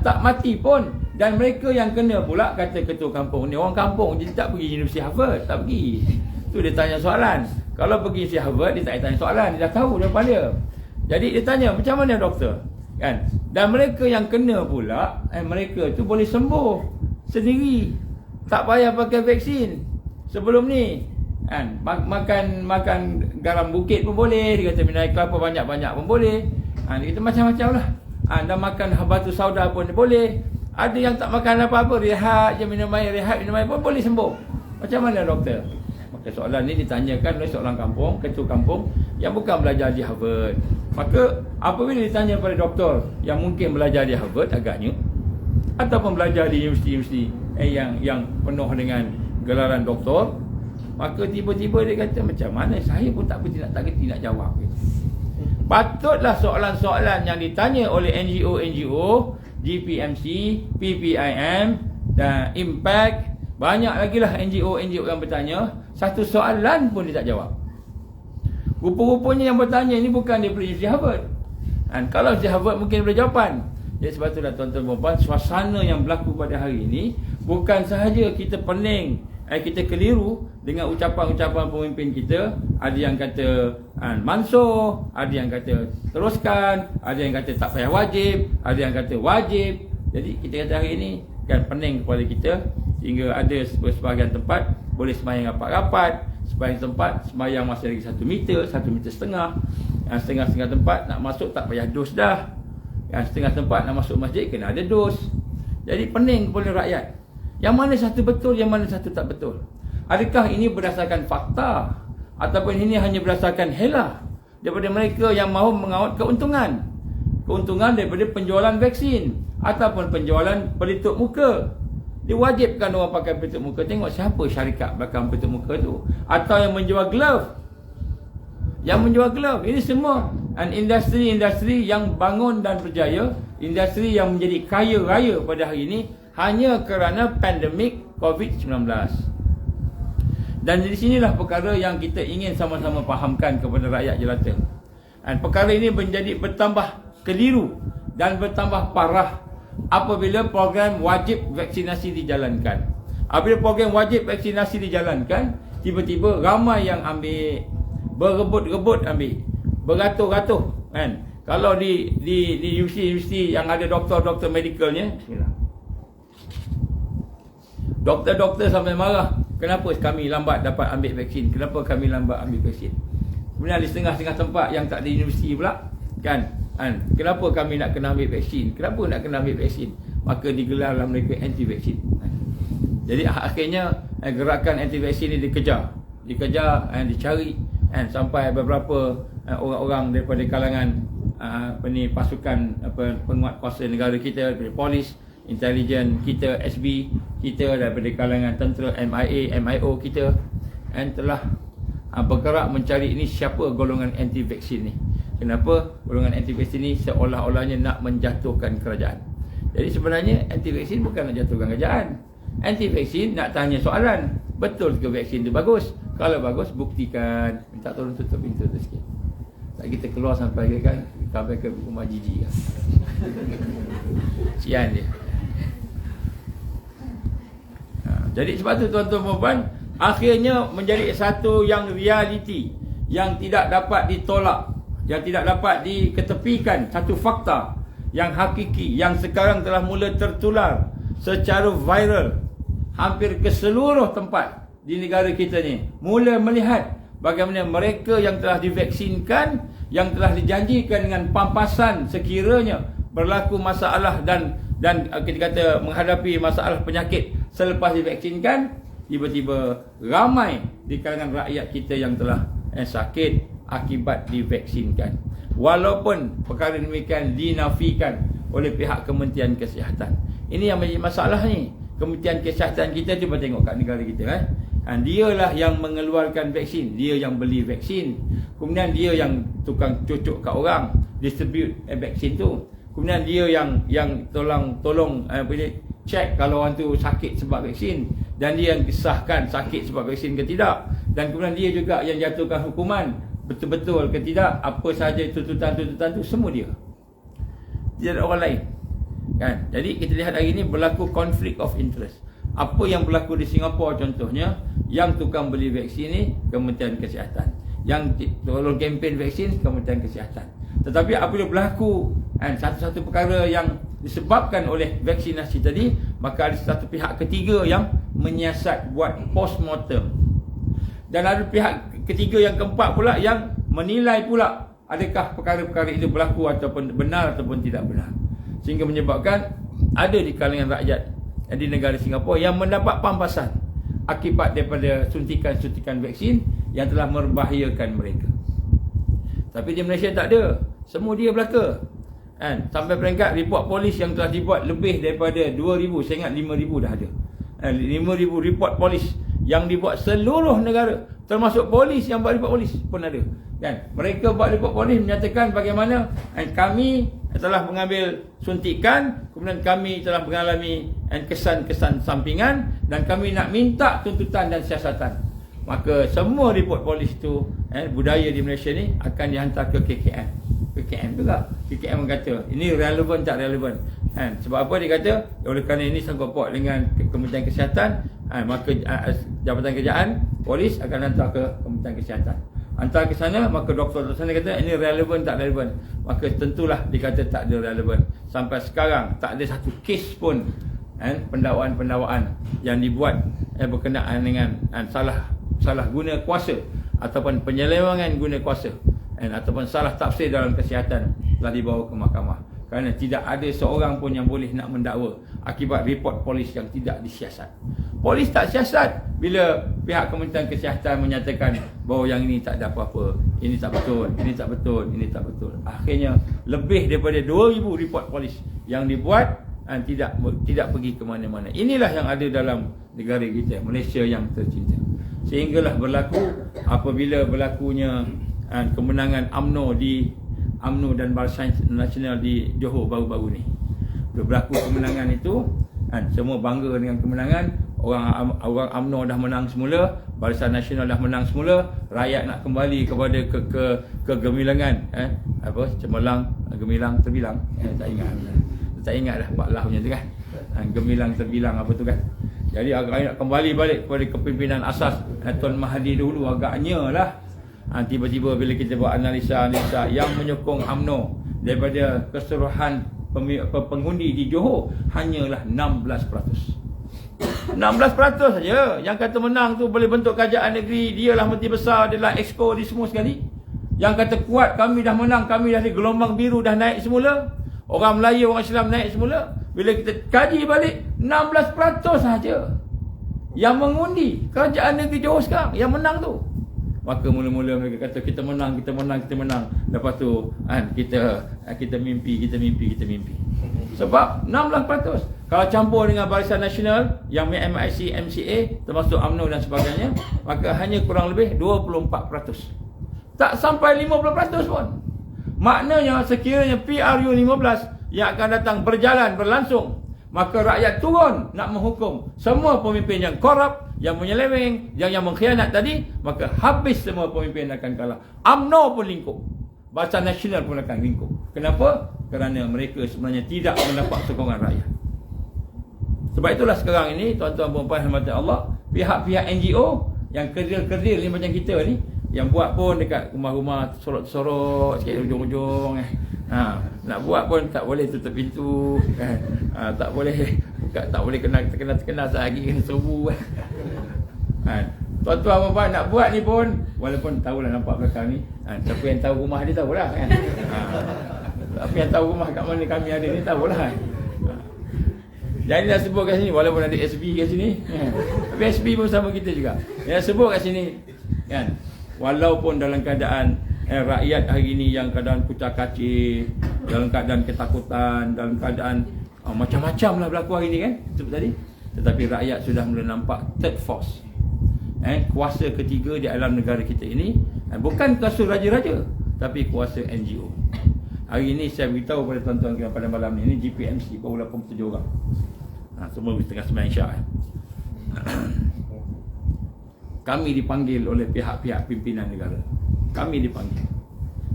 Tak mati pun. Dan mereka yang kena pula, kata ketua kampung ni, orang kampung, dia tak pergi Universiti Harvard, tak pergi. Tu dia tanya soalan. Kalau pergi Universiti Harvard, dia tak tanya soalan, dia dah tahu depan dia. Jadi dia tanya, macam mana doktor? Dan mereka yang kena pula, mereka tu boleh sembuh sendiri, tak payah pakai vaksin. Sebelum ni makan garam bukit pun boleh. Dia kata minum air kelapa banyak-banyak pun boleh. Dia kata macam-macam lah. Dan makan batu sauda pun boleh. Ada yang tak makan apa-apa, rehat je, minum air pun boleh sembuh. Macam mana doktor? Maka soalan ni ditanyakan oleh seorang kampung, ketua kampung yang bukan belajar di Harvard. Maka apabila ditanya pada doktor yang mungkin belajar di Harvard agaknya, ataupun belajar di universiti-universiti yang penuh dengan gelaran doktor, maka tiba-tiba dia kata, macam mana saya pun tak kerti nak jawab. Patutlah soalan-soalan yang ditanya oleh NGO, GPMC, PPIM dan Impact, banyak lagi lah NGO yang bertanya, satu soalan pun dia tak jawab. Rupa-rupanya yang bertanya ni bukan daripada Universiti Harvard. Kalau Universiti Harvard mungkin boleh jawapan. Jadi sebab itulah tuan-tuan dan puan, suasana yang berlaku pada hari ini bukan sahaja kita pening, kita keliru dengan ucapan-ucapan pemimpin kita. Ada yang kata mansuh, ada yang kata teruskan, ada yang kata tak payah wajib, ada yang kata wajib. Jadi kita kata hari ini kan pening kepada kita, sehingga ada sebahagian tempat boleh sembahyang rapat-rapat, sebahagian tempat sembahyang masih lagi 1 meter, 1,5 meter. Setengah-setengah tempat nak masuk tak payah dos dah. Setengah tempat nak masuk masjid kena ada dos. Jadi pening kepada rakyat. Yang mana satu betul, yang mana satu tak betul? Adakah ini berdasarkan fakta, ataupun ini hanya berdasarkan helah daripada mereka yang mahu mengawal keuntungan? Keuntungan daripada penjualan vaksin ataupun penjualan pelitup muka. Diwajibkan orang pakai pelitup muka. Tengok siapa syarikat belakang pelitup muka tu. Atau yang menjual glove. Yang menjual glove. Ini semua industri-industri yang bangun dan berjaya, industri yang menjadi kaya raya pada hari ini hanya kerana pandemik COVID-19. Dan di sinilah perkara yang kita ingin sama-sama fahamkan kepada rakyat jelata. Dan perkara ini menjadi bertambah keliru dan bertambah parah apabila program wajib vaksinasi dijalankan. Apabila program wajib vaksinasi dijalankan, tiba-tiba ramai yang ambil, berebut-rebut ambil, beratus-ratus kan. Kalau di universiti yang ada doktor-doktor medikalnya, doktor-doktor sampai marah, kenapa kami lambat dapat ambil vaksin, kenapa kami lambat ambil vaksin. Kemudian di setengah-setengah tempat yang tak ada universiti pula, kan? Kenapa kami nak kena ambil vaksin? Kenapa nak kena ambil vaksin? Maka digelarlah mereka anti-vaksin. Jadi akhirnya gerakan anti-vaksin ni dikejar, dicari, sampai beberapa orang-orang daripada kalangan pasukan penguat kuasa negara kita, daripada polis, intelijen kita, SB kita, daripada kalangan tentera, MIA, MIO kita, telah bergerak mencari ini siapa golongan anti-vaksin ni. Kenapa golongan anti-vaksin ni seolah-olahnya nak menjatuhkan kerajaan? Jadi sebenarnya anti-vaksin bukan nak jatuhkan kerajaan. Anti-vaksin nak tanya soalan, betul ke vaksin tu bagus? Kalau bagus, buktikan. Minta tolong tutup pintu tu sikit. Tak kita keluar sampai ke rumah Gigi kan. Sian dia. Jadi sebab tu tuan-tuan dan puan, akhirnya menjadi satu yang realiti, yang tidak dapat ditolak, yang tidak dapat diketepikan, satu fakta yang hakiki, yang sekarang telah mula tertular secara viral hampir ke seluruh tempat di negara kita ni. Mula melihat bagaimana mereka yang telah divaksinkan, yang telah dijanjikan dengan pampasan sekiranya berlaku masalah dan kita kata menghadapi masalah penyakit selepas divaksinkan, tiba-tiba ramai di kalangan rakyat kita yang telah sakit akibat divaksinkan. Walaupun perkara demikian dinafikan oleh pihak Kementerian Kesihatan. Ini yang menjadi masalah ni. Kementerian Kesihatan kita, cuba tengok kat negara kita dialah yang mengeluarkan vaksin, dia yang beli vaksin, kemudian dia yang tukang cucuk kat orang, distribute vaksin tu, kemudian dia yang tolong check kalau orang tu sakit sebab vaksin, dan dia yang kisahkan sakit sebab vaksin ke tidak, dan kemudian dia juga yang jatuhkan hukuman betul-betul ke tidak, apa sahaja tuntutan-tuntutan tu semua dia. Tidak ada orang lain. Kan? Jadi kita lihat hari ini berlaku conflict of interest. Apa yang berlaku di Singapura contohnya, yang tukang beli vaksin ni Kementerian Kesihatan, yang tolong kempen vaksin Kementerian Kesihatan. Tetapi apabila berlaku satu-satu perkara yang disebabkan oleh vaksinasi tadi, maka ada satu pihak ketiga yang menyiasat buat postmortem. Dan ada pihak ketiga yang keempat pula yang menilai pula adakah perkara-perkara itu berlaku ataupun benar ataupun tidak benar. Sehingga menyebabkan ada di kalangan rakyat di negara Singapura yang mendapat pampasan akibat daripada suntikan-suntikan vaksin yang telah membahayakan mereka. Tapi di Malaysia tak ada. Semua dia belaka. Sampai peringkat report polis yang telah dibuat lebih daripada 2,000, saya ingat 5,000 dah ada. 5,000 report polis yang dibuat seluruh negara, termasuk polis yang buat report polis pun ada. Mereka buat report polis menyatakan bagaimana kami telah mengambil suntikan, kemudian kami telah mengalami kesan-kesan sampingan, dan kami nak minta tuntutan dan siasatan. Maka semua report polis itu budaya di Malaysia ni akan dihantar ke KKM. KKM juga. KKM berkata ini relevan tak relevan. Sebab apa dia kata? Oleh kerana ini sangkut paut dengan Kementerian Kesihatan, maka Jabatan Kerajaan Polis akan hantar ke Kementerian Kesihatan. Hantar ke sana, maka doktor di sana kata ini relevan tak relevan. Maka tentulah dikata tak ada relevan. Sampai sekarang tak ada satu kes pun pendakwaan-pendakwaan yang dibuat berkenaan dengan salah guna kuasa ataupun penyelewengan guna kuasa ataupun salah tafsir dalam kesihatan telah dibawa ke mahkamah. Kerana tidak ada seorang pun yang boleh nak mendakwa akibat report polis yang tidak disiasat. Polis tak siasat bila pihak Kementerian Kesihatan menyatakan bahawa yang ini tak ada apa-apa, ini tak betul, ini tak betul, ini tak betul. Akhirnya lebih daripada 2,000 report polis yang dibuat tidak pergi ke mana-mana. Inilah yang ada dalam negara kita, Malaysia yang tercinta. Sehinggalah berlaku apabila berlakunya kemenangan UMNO dan Barisan Nasional di Johor baru-baru ni. Bila berlaku kemenangan itu, semua bangga dengan kemenangan. Orang UMNO dah menang semula, Barisan Nasional dah menang semula, rakyat nak kembali kepada kegemilangan cemerlang, gemilang, terbilang. Tak ingat dah Pak Lah punya tu kan. Gemilang, terbilang apa tu kan. Jadi agaknya nak kembali balik kepada kepimpinan asas Tuan Mahathir dulu, agaknya lah. Tiba-tiba bila kita buat analisa yang menyokong UMNO daripada keseluruhan pengundi di Johor hanyalah 16%. 16% saja yang kata menang tu boleh bentuk kerajaan negeri, dialah menteri besar, dia lah exco di semua sekali. Yang kata kuat, kami dah menang, kami dah di gelombang biru dah naik semula. Orang Melayu, orang Islam naik semula. Bila kita kaji balik, 16% saja yang mengundi kerajaan negeri Johor sekarang, yang menang tu. Maka mula-mula mereka kata kita menang. Lepas tu kita mimpi. Sebab 16%. Kalau campur dengan Barisan Nasional yang MIC, MCA, termasuk UMNO dan sebagainya, maka hanya kurang lebih 24%. Tak sampai 50% pun. Maknanya sekiranya PRU 15 yang akan datang berlangsung, maka rakyat turun nak menghukum semua pemimpin yang korup, yang menyeleweng, yang mengkhianat tadi, maka habis semua pemimpin akan kalah. UMNO pun lingkup, Barisan Nasional pun akan lingkup. Kenapa? Kerana mereka sebenarnya tidak mendapat sokongan rakyat. Sebab itulah sekarang ini, tuan-tuan dan puan rahmati Allah, pihak-pihak NGO yang kerdil-kerdil ni macam kita ni, yang buat pun dekat rumah-rumah sorot-sorot sikit ujung-ujung. Nak buat pun tak boleh tutup pintu, tak boleh terkenal sehari kena serbu. Tuan-tuan dan puan nak buat ni pun, walaupun tahulah nampak belakang ni, siapa yang tahu rumah dia tahulah kan. Siapa yang tahu rumah kat mana kami ada ni tahulah. Jadi dah sebut kat sini, walaupun ada SB kat sini, tapi SB pun sama kita juga. Yang sebut kat sini kan, walaupun dalam keadaan rakyat hari ini yang keadaan kucak-kacir, dalam keadaan ketakutan, dalam keadaan macam-macam lah berlaku hari ini kan, seperti tadi. Tetapi rakyat sudah mula nampak third force, kuasa ketiga di alam negara kita ini, bukan kuasa raja-raja, tapi kuasa NGO. Hari ini saya beritahu pada tuan-tuan pada malam ini GPMC baru 87 orang. Semua tengah sembahyang Isyak. Kami dipanggil oleh pihak-pihak pimpinan negara. Kami dipanggil.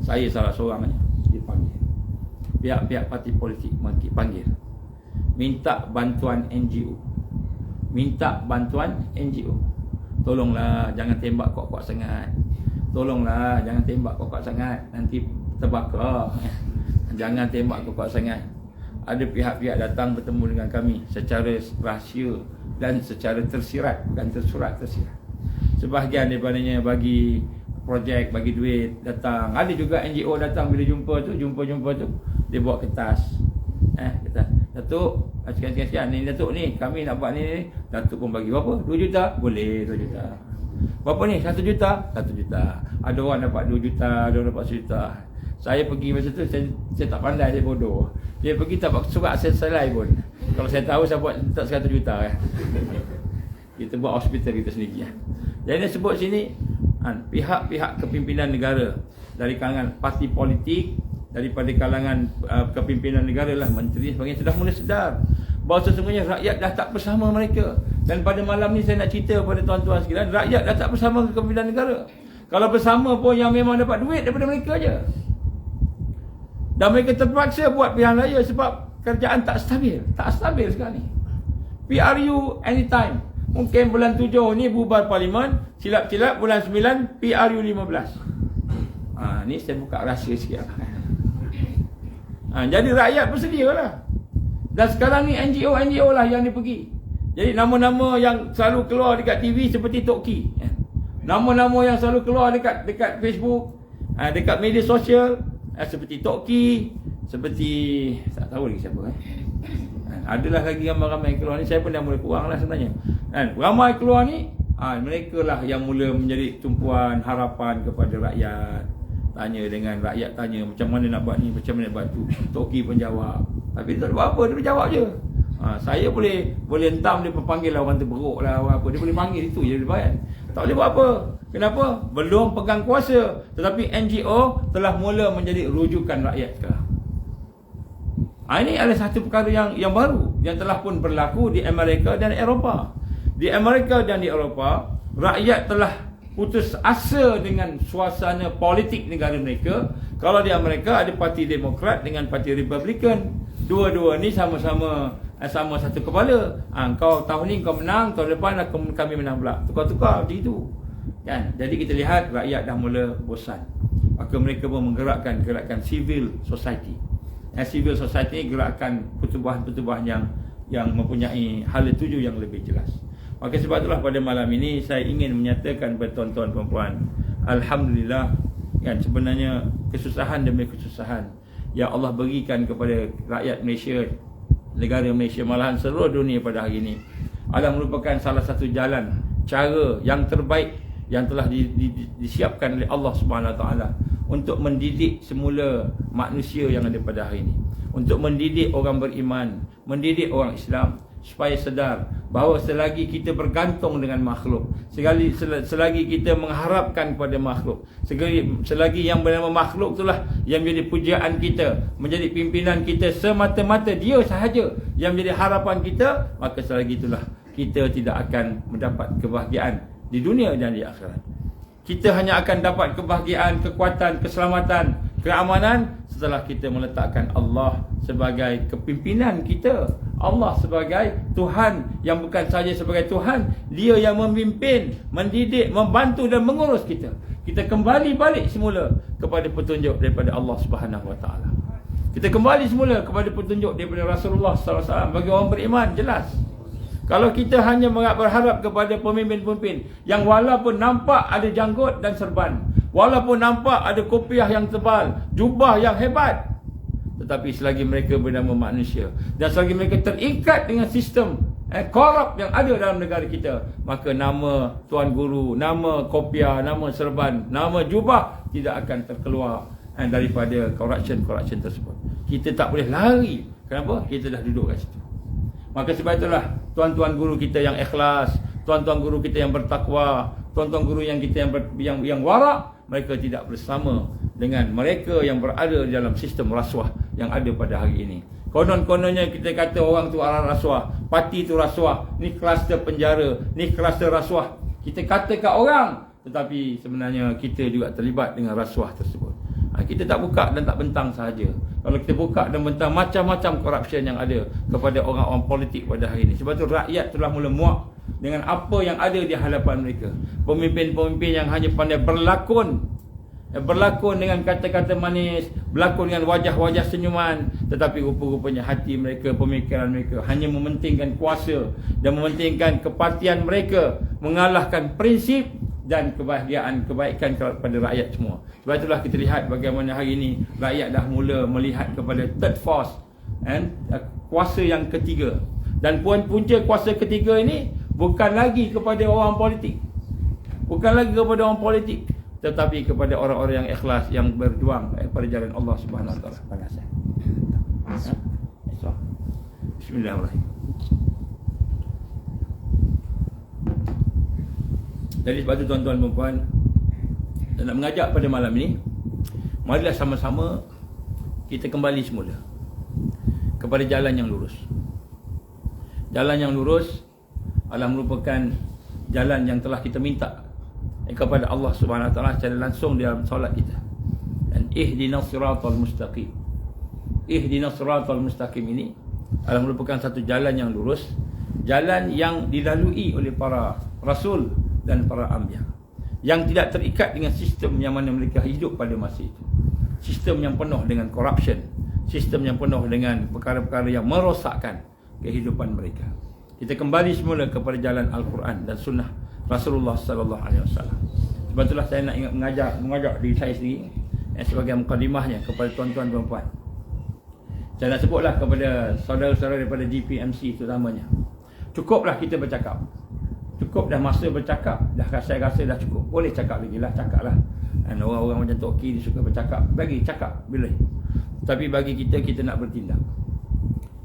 Saya salah seorang dipanggil. Pihak-pihak parti politik panggil. Minta bantuan NGO. Tolonglah jangan tembak kuat-kuat sangat. Tolonglah jangan tembak kuat-kuat sangat, nanti terbakar. Jangan tembak kuat-kuat sangat. Ada pihak-pihak datang bertemu dengan kami secara rahsia dan secara tersirat dan tersurat. Sebahagian daripadanya bagi projek, bagi duit, datang. Ada juga NGO datang bila jumpa tu, dia bawa kertas. Kertas. Datuk, sekian-sekian ni Datuk ni, kami nak buat ni. Datuk pun bagi berapa? 2 juta? Boleh 2 juta. Berapa ni? 1 juta? 1 juta. Ada orang dapat 2 juta, ada orang dapat 1 juta. Saya pergi masa tu, saya tak pandai, saya bodoh. Dia pergi tak surat selai pun. Kalau saya tahu, saya buat tak 100 juta. Kita buat hospital kita sendiri. Jadi dia sebut sini, pihak-pihak kepimpinan negara, dari kalangan parti politik, daripada kalangan kepimpinan negara lah, menteri sebagainya, sudah mula sedar bahawa sesungguhnya rakyat dah tak bersama mereka. Dan pada malam ni saya nak cerita pada tuan-tuan sekalian, rakyat dah tak bersama kepimpinan negara. Kalau bersama pun yang memang dapat duit daripada mereka je. Dan mereka terpaksa buat pilihan raya sebab kerjaan tak stabil sekarang ni. PRU anytime. Mungkin bulan 7 ni bubar parlimen, silap-silap bulan 9 PRU 15. Ni saya buka rahsia sikit. Jadi rakyat bersedia lah. Dan sekarang ni NGO lah yang dia pergi. Jadi nama-nama yang selalu keluar dekat TV seperti Tok Ki. Nama-nama yang selalu keluar dekat Facebook, dekat media sosial, seperti Tok Ki, seperti tak tahu lagi siapa. Adalah lagi ramai-ramai keluar ni. Saya pun dah mula kurang lah sebenarnya. Ramai keluar ni, mereka lah yang mula menjadi tumpuan harapan kepada rakyat. Rakyat tanya macam mana nak buat ni, macam mana nak buat tu. Tok Ki pun jawab. Tapi dia tak buat apa, dia jawab je. Saya boleh entam dia panggil lah orang terberuk lah, orang apa. Dia boleh panggil itu je dia bayar. Tak boleh buat apa. Kenapa? Belum pegang kuasa. Tetapi NGO telah mula menjadi rujukan rakyat sekarang. Ini adalah satu perkara yang baru, yang telah pun berlaku di Amerika dan Eropah. Di Amerika dan di Eropah, rakyat telah putus asa dengan suasana politik negara mereka. Kalau di Amerika ada parti Demokrat dengan parti Republikan. Dua-dua ni sama-sama satu kepala. Kau tahun ni kau menang, tahun depan kami menang pula. Tukar-tukar macam itu. Kan? Jadi kita lihat rakyat dah mula bosan. Maka mereka pun menggerakkan gerakan civil society. Civil society gerakan pertubuhan-pertubuhan yang mempunyai hala tuju yang lebih jelas. Maka sebab itulah pada malam ini saya ingin menyatakan kepada tuan-tuan dan puan, alhamdulillah kan, sebenarnya kesusahan demi kesusahan yang Allah berikan kepada rakyat Malaysia, negara Malaysia, malahan seluruh dunia pada hari ini adalah merupakan salah satu jalan, cara yang terbaik yang telah disiapkan oleh Allah Subhanahu Wa Taala untuk mendidik semula manusia yang ada pada hari ini, untuk mendidik orang beriman, mendidik orang Islam supaya sedar bahawa selagi kita bergantung dengan makhluk, selagi kita mengharapkan kepada makhluk, selagi yang bernama makhluk itulah yang menjadi pujaan kita, menjadi pimpinan kita, semata-mata dia sahaja yang menjadi harapan kita, maka selagi itulah kita tidak akan mendapat kebahagiaan di dunia dan di akhirat. Kita hanya akan dapat kebahagiaan, kekuatan, keselamatan, keamanan setelah kita meletakkan Allah sebagai kepimpinan kita, Allah sebagai Tuhan yang bukan sahaja sebagai Tuhan, dia yang memimpin, mendidik, membantu dan mengurus kita. Kita kembali balik semula kepada petunjuk daripada Allah Subhanahu Wa Taala. Kita kembali semula kepada petunjuk daripada Rasulullah sallallahu alaihi wasallam. Bagi orang beriman jelas. Kalau kita hanya berharap kepada pemimpin-pemimpin yang walaupun nampak ada janggut dan serban, walaupun nampak ada kopiah yang tebal, jubah yang hebat, tetapi selagi mereka bernama manusia dan selagi mereka terikat dengan sistem korup yang ada dalam negara kita, maka nama tuan guru, nama kopiah, nama serban, nama jubah tidak akan terkeluar daripada corruption tersebut. Kita tak boleh lari. Kenapa? Kita dah duduk kat situ. Maka sebab itulah tuan-tuan guru kita yang ikhlas, tuan-tuan guru kita yang bertakwa, tuan-tuan guru yang kita yang warak, mereka tidak bersama dengan mereka yang berada dalam sistem rasuah yang ada pada hari ini. Konon-kononnya kita kata orang tu arah rasuah, parti tu rasuah, ni kluster penjara, ni kluster rasuah. Kita kata kat orang, tetapi sebenarnya kita juga terlibat dengan rasuah tersebut. Kita tak buka dan tak bentang sahaja. Kalau kita buka dan bentang macam-macam corruption yang ada kepada orang-orang politik pada hari ini. Sebab tu rakyat telah mula muak dengan apa yang ada di hadapan mereka. Pemimpin-pemimpin yang hanya pandai berlakon dengan kata-kata manis, berlakon dengan wajah-wajah senyuman, tetapi rupa-rupanya hati mereka, pemikiran mereka hanya mementingkan kuasa dan mementingkan kepartian mereka, mengalahkan prinsip dan kebahagiaan, kebaikan kepada rakyat semua. Sebab itulah kita lihat bagaimana hari ini rakyat dah mula melihat kepada third force, kuasa yang ketiga. Dan punca kuasa ketiga ini bukan lagi kepada orang politik, bukan lagi kepada orang politik, tetapi kepada orang-orang yang ikhlas, yang berjuang pada jalan Allah Subhanahu Wa Taala. Panas. Bismillahirrahmanirrahim. Jadi sebab itu tuan-tuan dan puan, nak mengajak pada malam ini, marilah sama-sama kita kembali semula kepada jalan yang lurus. Jalan yang lurus adalah merupakan jalan yang telah kita minta kepada Allah Subhanahu Wa Taala secara langsung dalam solat kita. Dan ihdinas siratal mustaqim. Ihdinas siratal mustaqim ini adalah merupakan satu jalan yang lurus, jalan yang dilalui oleh para rasul dan para anbiya, yang tidak terikat dengan sistem yang mana mereka hidup pada masa itu. Sistem yang penuh dengan corruption, sistem yang penuh dengan perkara-perkara yang merosakkan kehidupan mereka. Kita kembali semula kepada jalan Al-Quran dan sunnah Rasulullah sallallahu alaihi wasallam. Sebab itulah saya nak mengajak diri saya sendiri sebagai mukadimahnya kepada tuan-tuan dan puan. Saya nak sebutlah kepada saudara-saudara daripada GPMC terutamanya. Cukuplah kita bercakap. Cukup dah masa bercakap, saya rasa dah cukup. Boleh cakap lagi lah, cakap lah. Dan orang-orang macam Tok Ki, dia suka bercakap. Bagi cakap, boleh. Tapi bagi kita nak bertindak.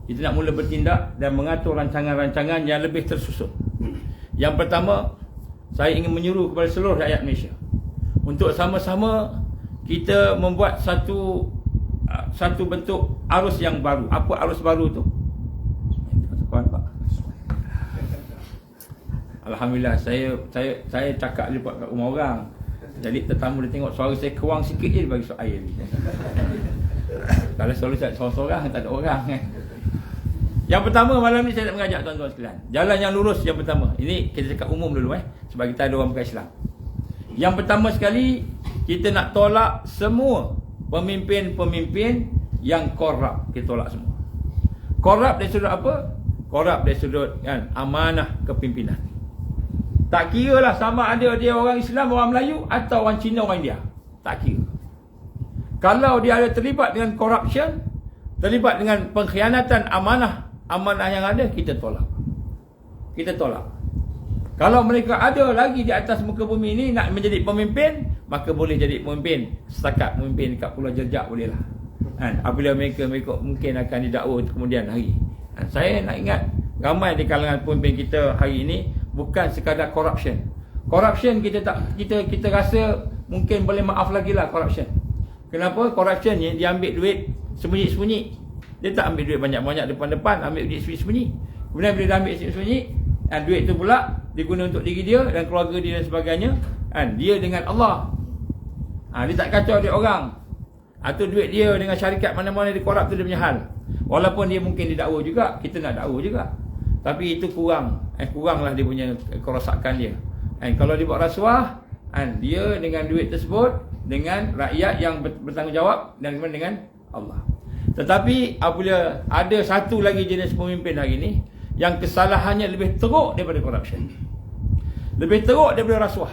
Kita nak mula bertindak dan mengatur rancangan-rancangan yang lebih tersusun. Yang pertama, saya ingin menyuruh kepada seluruh rakyat Malaysia untuk sama-sama kita membuat satu bentuk arus yang baru. Apa arus baru tu? Alhamdulillah, saya cakap lepas kat rumah orang. Jadi tetamu dia tengok suara saya kewang sikit je, dia bagi suap air. Kalau selalu saya seorang-seorang, tak ada orang. Yang pertama malam ni saya nak mengajak tuan-tuan sekalian, jalan yang lurus yang pertama. Ini kita cakap umum dulu sebab kita ada orang bukan Islam. Yang pertama sekali, kita nak tolak semua pemimpin-pemimpin yang korup. Kita tolak semua. Korup dari sudut apa? Korup dari sudut amanah kepimpinan. Tak kira lah sama ada dia orang Islam, orang Melayu atau orang Cina, orang India. Tak kira. Kalau dia ada terlibat dengan corruption, terlibat dengan pengkhianatan amanah yang ada, kita tolak. Kita tolak. Kalau mereka ada lagi di atas muka bumi ini nak menjadi pemimpin, maka boleh jadi pemimpin. Setakat memimpin dekat Pulau Jerjak bolehlah. Apabila mereka mungkin akan didakwa kemudian hari. Saya nak ingat, ramai di kalangan pemimpin kita hari ini bukan sekadar corruption. Corruption kita rasa mungkin boleh maaf lagi lah corruption. Kenapa? Corruption ni dia ambil duit sembunyi-sembunyi. Dia tak ambil duit banyak-banyak depan-depan, ambil duit sembunyi-sembunyi. Kemudian bila dia ambil sembunyi-sembunyi, duit tu pula diguna untuk diri dia dan keluarga dia dan sebagainya. Dia dengan Allah. Dia tak kacau duit orang. Atau duit dia dengan syarikat mana-mana dia korap tu dia punya hal. Walaupun dia mungkin didakwa juga, kita nak dakwa juga. Tapi itu kuranglah dia punya kerosakan dia. Kalau dia buat rasuah, dia dengan duit tersebut, dengan rakyat yang bertanggungjawab dan dengan Allah. Tetapi apabila ada satu lagi jenis pemimpin hari ini yang kesalahannya lebih teruk daripada corruption, lebih teruk daripada rasuah,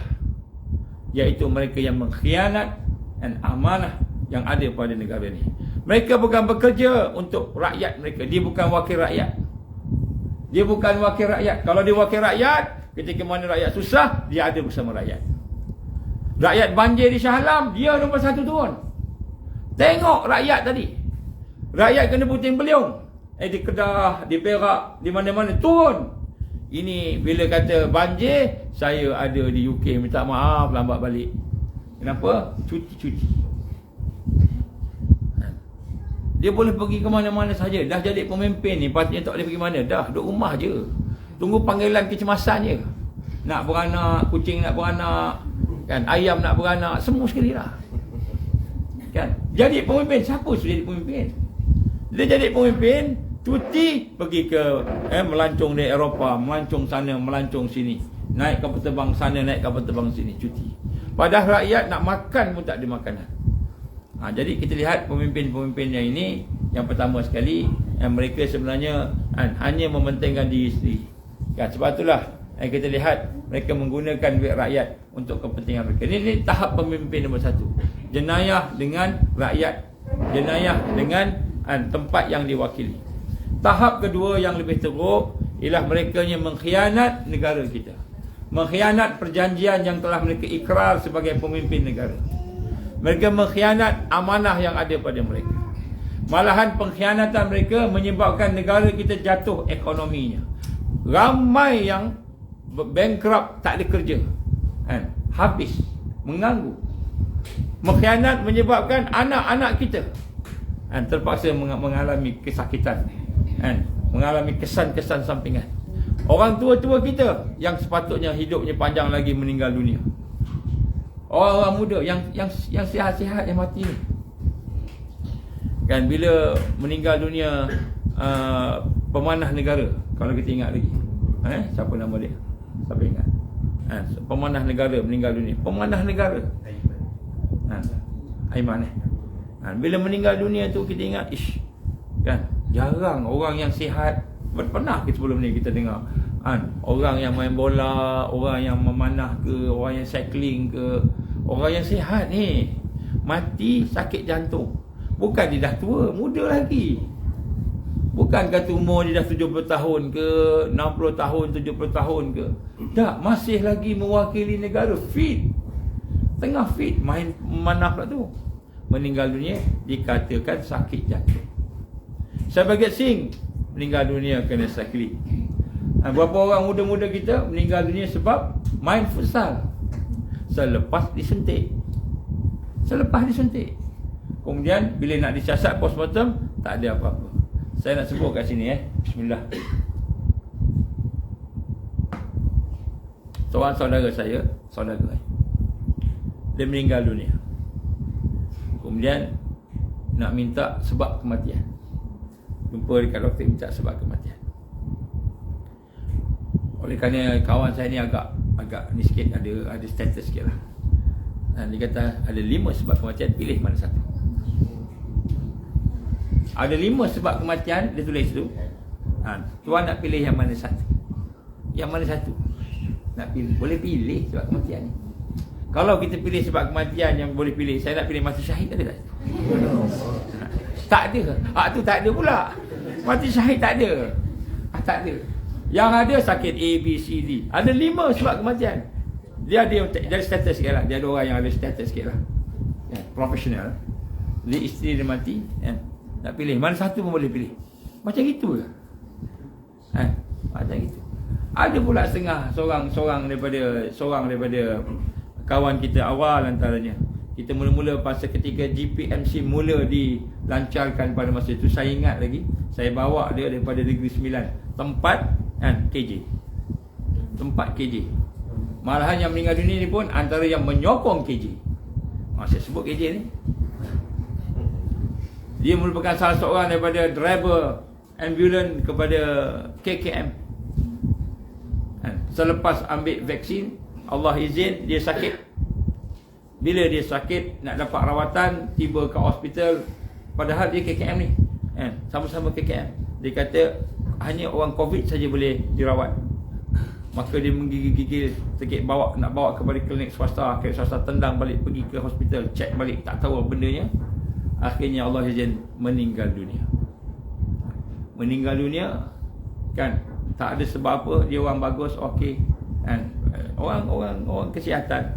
iaitu mereka yang mengkhianat dan amanah yang ada pada negara ini. Mereka bukan bekerja untuk rakyat mereka. Dia bukan wakil rakyat. Dia bukan wakil rakyat. Kalau dia wakil rakyat, ketika mana rakyat susah, dia ada bersama rakyat. Rakyat banjir di Shah Alam, dia nombor satu turun. Tengok rakyat tadi. Rakyat kena puting beliung. Di Kedah, di Perak, di mana-mana turun. Ini bila kata banjir, saya ada di UK, minta maaf lambat balik. Kenapa? Cuti. Dia boleh pergi ke mana-mana saja. Dah jadi pemimpin ni, patutnya tak boleh pergi mana. Dah, duduk rumah je. Tunggu panggilan kecemasan je. Nak beranak, kucing nak beranak, kan, ayam nak beranak, semua sekali lah. Kan? Jadi pemimpin, siapa sudah jadi pemimpin? Dia jadi pemimpin, cuti, pergi ke melancong di Eropah, melancong sana, melancong sini. Naik kapal terbang sana, naik kapal terbang sini, cuti. Padahal rakyat nak makan pun tak ada makanan. Jadi kita lihat pemimpin-pemimpin yang ini, yang pertama sekali, mereka sebenarnya hanya mementingkan diri sendiri. Kan, sebab itulah kita lihat mereka menggunakan duit rakyat untuk kepentingan mereka. Ini tahap pemimpin nombor satu. Jenayah dengan rakyat, jenayah dengan tempat yang diwakili. Tahap kedua yang lebih teruk ialah mereka yang mengkhianat negara kita, mengkhianat perjanjian yang telah mereka ikrar sebagai pemimpin negara. Mereka mengkhianat amanah yang ada pada mereka. Malahan pengkhianatan mereka menyebabkan negara kita jatuh ekonominya. Ramai yang bankrupt, tak ada kerja, habis, menganggur. Mengkhianat menyebabkan anak-anak kita terpaksa mengalami kesakitan, mengalami kesan-kesan sampingan. Orang tua-tua kita yang sepatutnya hidupnya panjang lagi meninggal dunia. Orang-orang muda yang sihat-sihat yang mati ni, kan, bila meninggal dunia pemanah negara, kalau kita ingat lagi, siapa nama dia? Siapa ingat? Pemanah negara meninggal dunia. Pemanah negara Aiman. Bila meninggal dunia tu kita ingat, kan, jarang orang yang sihat. Pernah sebelum ni kita dengar orang yang main bola, orang yang memanah ke, orang yang cycling ke, orang yang sihat ni mati sakit jantung. Bukan dia dah tua, muda lagi. Bukan kata umur dia dah 70 tahun ke, 60 tahun, 70 tahun ke. Tak, masih lagi mewakili negara, fit. Tengah fit, main memanah pula tu. Meninggal dunia dikatakan sakit jantung. Syabaghat Singh meninggal dunia kena sakit. Berapa orang muda-muda kita meninggal dunia sebab main futsal selepas disuntik. Kemudian bila nak disiasat postmortem, tak ada apa-apa. Saya nak sebut kat sini, bismillah. Seorang saudara saya, dia meninggal dunia. Kemudian nak minta sebab kematian. Jumpa dekat doktor, minta sebab kematian. Oleh kerana kawan saya ni agak ni sikit, ada status sikit lah. Dia kata ada 5 sebab kematian, pilih mana satu. Ada 5 sebab kematian, dia tulis tu. Tuan nak pilih yang mana satu? Yang mana satu? Nak pilih, boleh pilih sebab kematian ni. Kalau kita pilih sebab kematian yang boleh pilih, saya nak pilih mati syahid, ada tak? Tak ada. Tu tak ada pula. Mati syahid tak ada. Tak ada. Yang ada sakit A, B, C, D. Ada 5 sebab kematian. Dia ada dari status sikit lah. Dia ada orang yang ada status sikit lah. Profesional. Dia isteri dia mati. Nak pilih. Mana satu pun boleh pilih. Macam gitu lah. Macam gitu. Ada pula setengah seorang daripada kawan kita awal antaranya. Kita mula-mula pasal ketika GPMC mula dilancarkan pada masa itu, saya ingat lagi, saya bawa dia daripada Negeri Sembilan, tempat KJ. Tempat KJ. Malahan yang meninggal dunia ni pun antara yang menyokong KJ. Saya sebut KJ ni. Dia merupakan salah seorang daripada driver ambulans kepada KKM. Selepas ambil vaksin, Allah izin dia sakit. Bila dia sakit, nak dapat rawatan, tiba ke hospital, padahal dia KKM ni, sama-sama KKM. Dia kata hanya orang COVID saja boleh dirawat. Maka dia menggigil-gigil sikit, nak bawa kepada klinik swasta. Klinik swasta tendang balik, pergi ke hospital, cek balik, tak tahu bendanya. Akhirnya Allah izin meninggal dunia. Meninggal dunia kan, tak ada sebab apa, dia orang bagus, okey kan, orang kesihatan.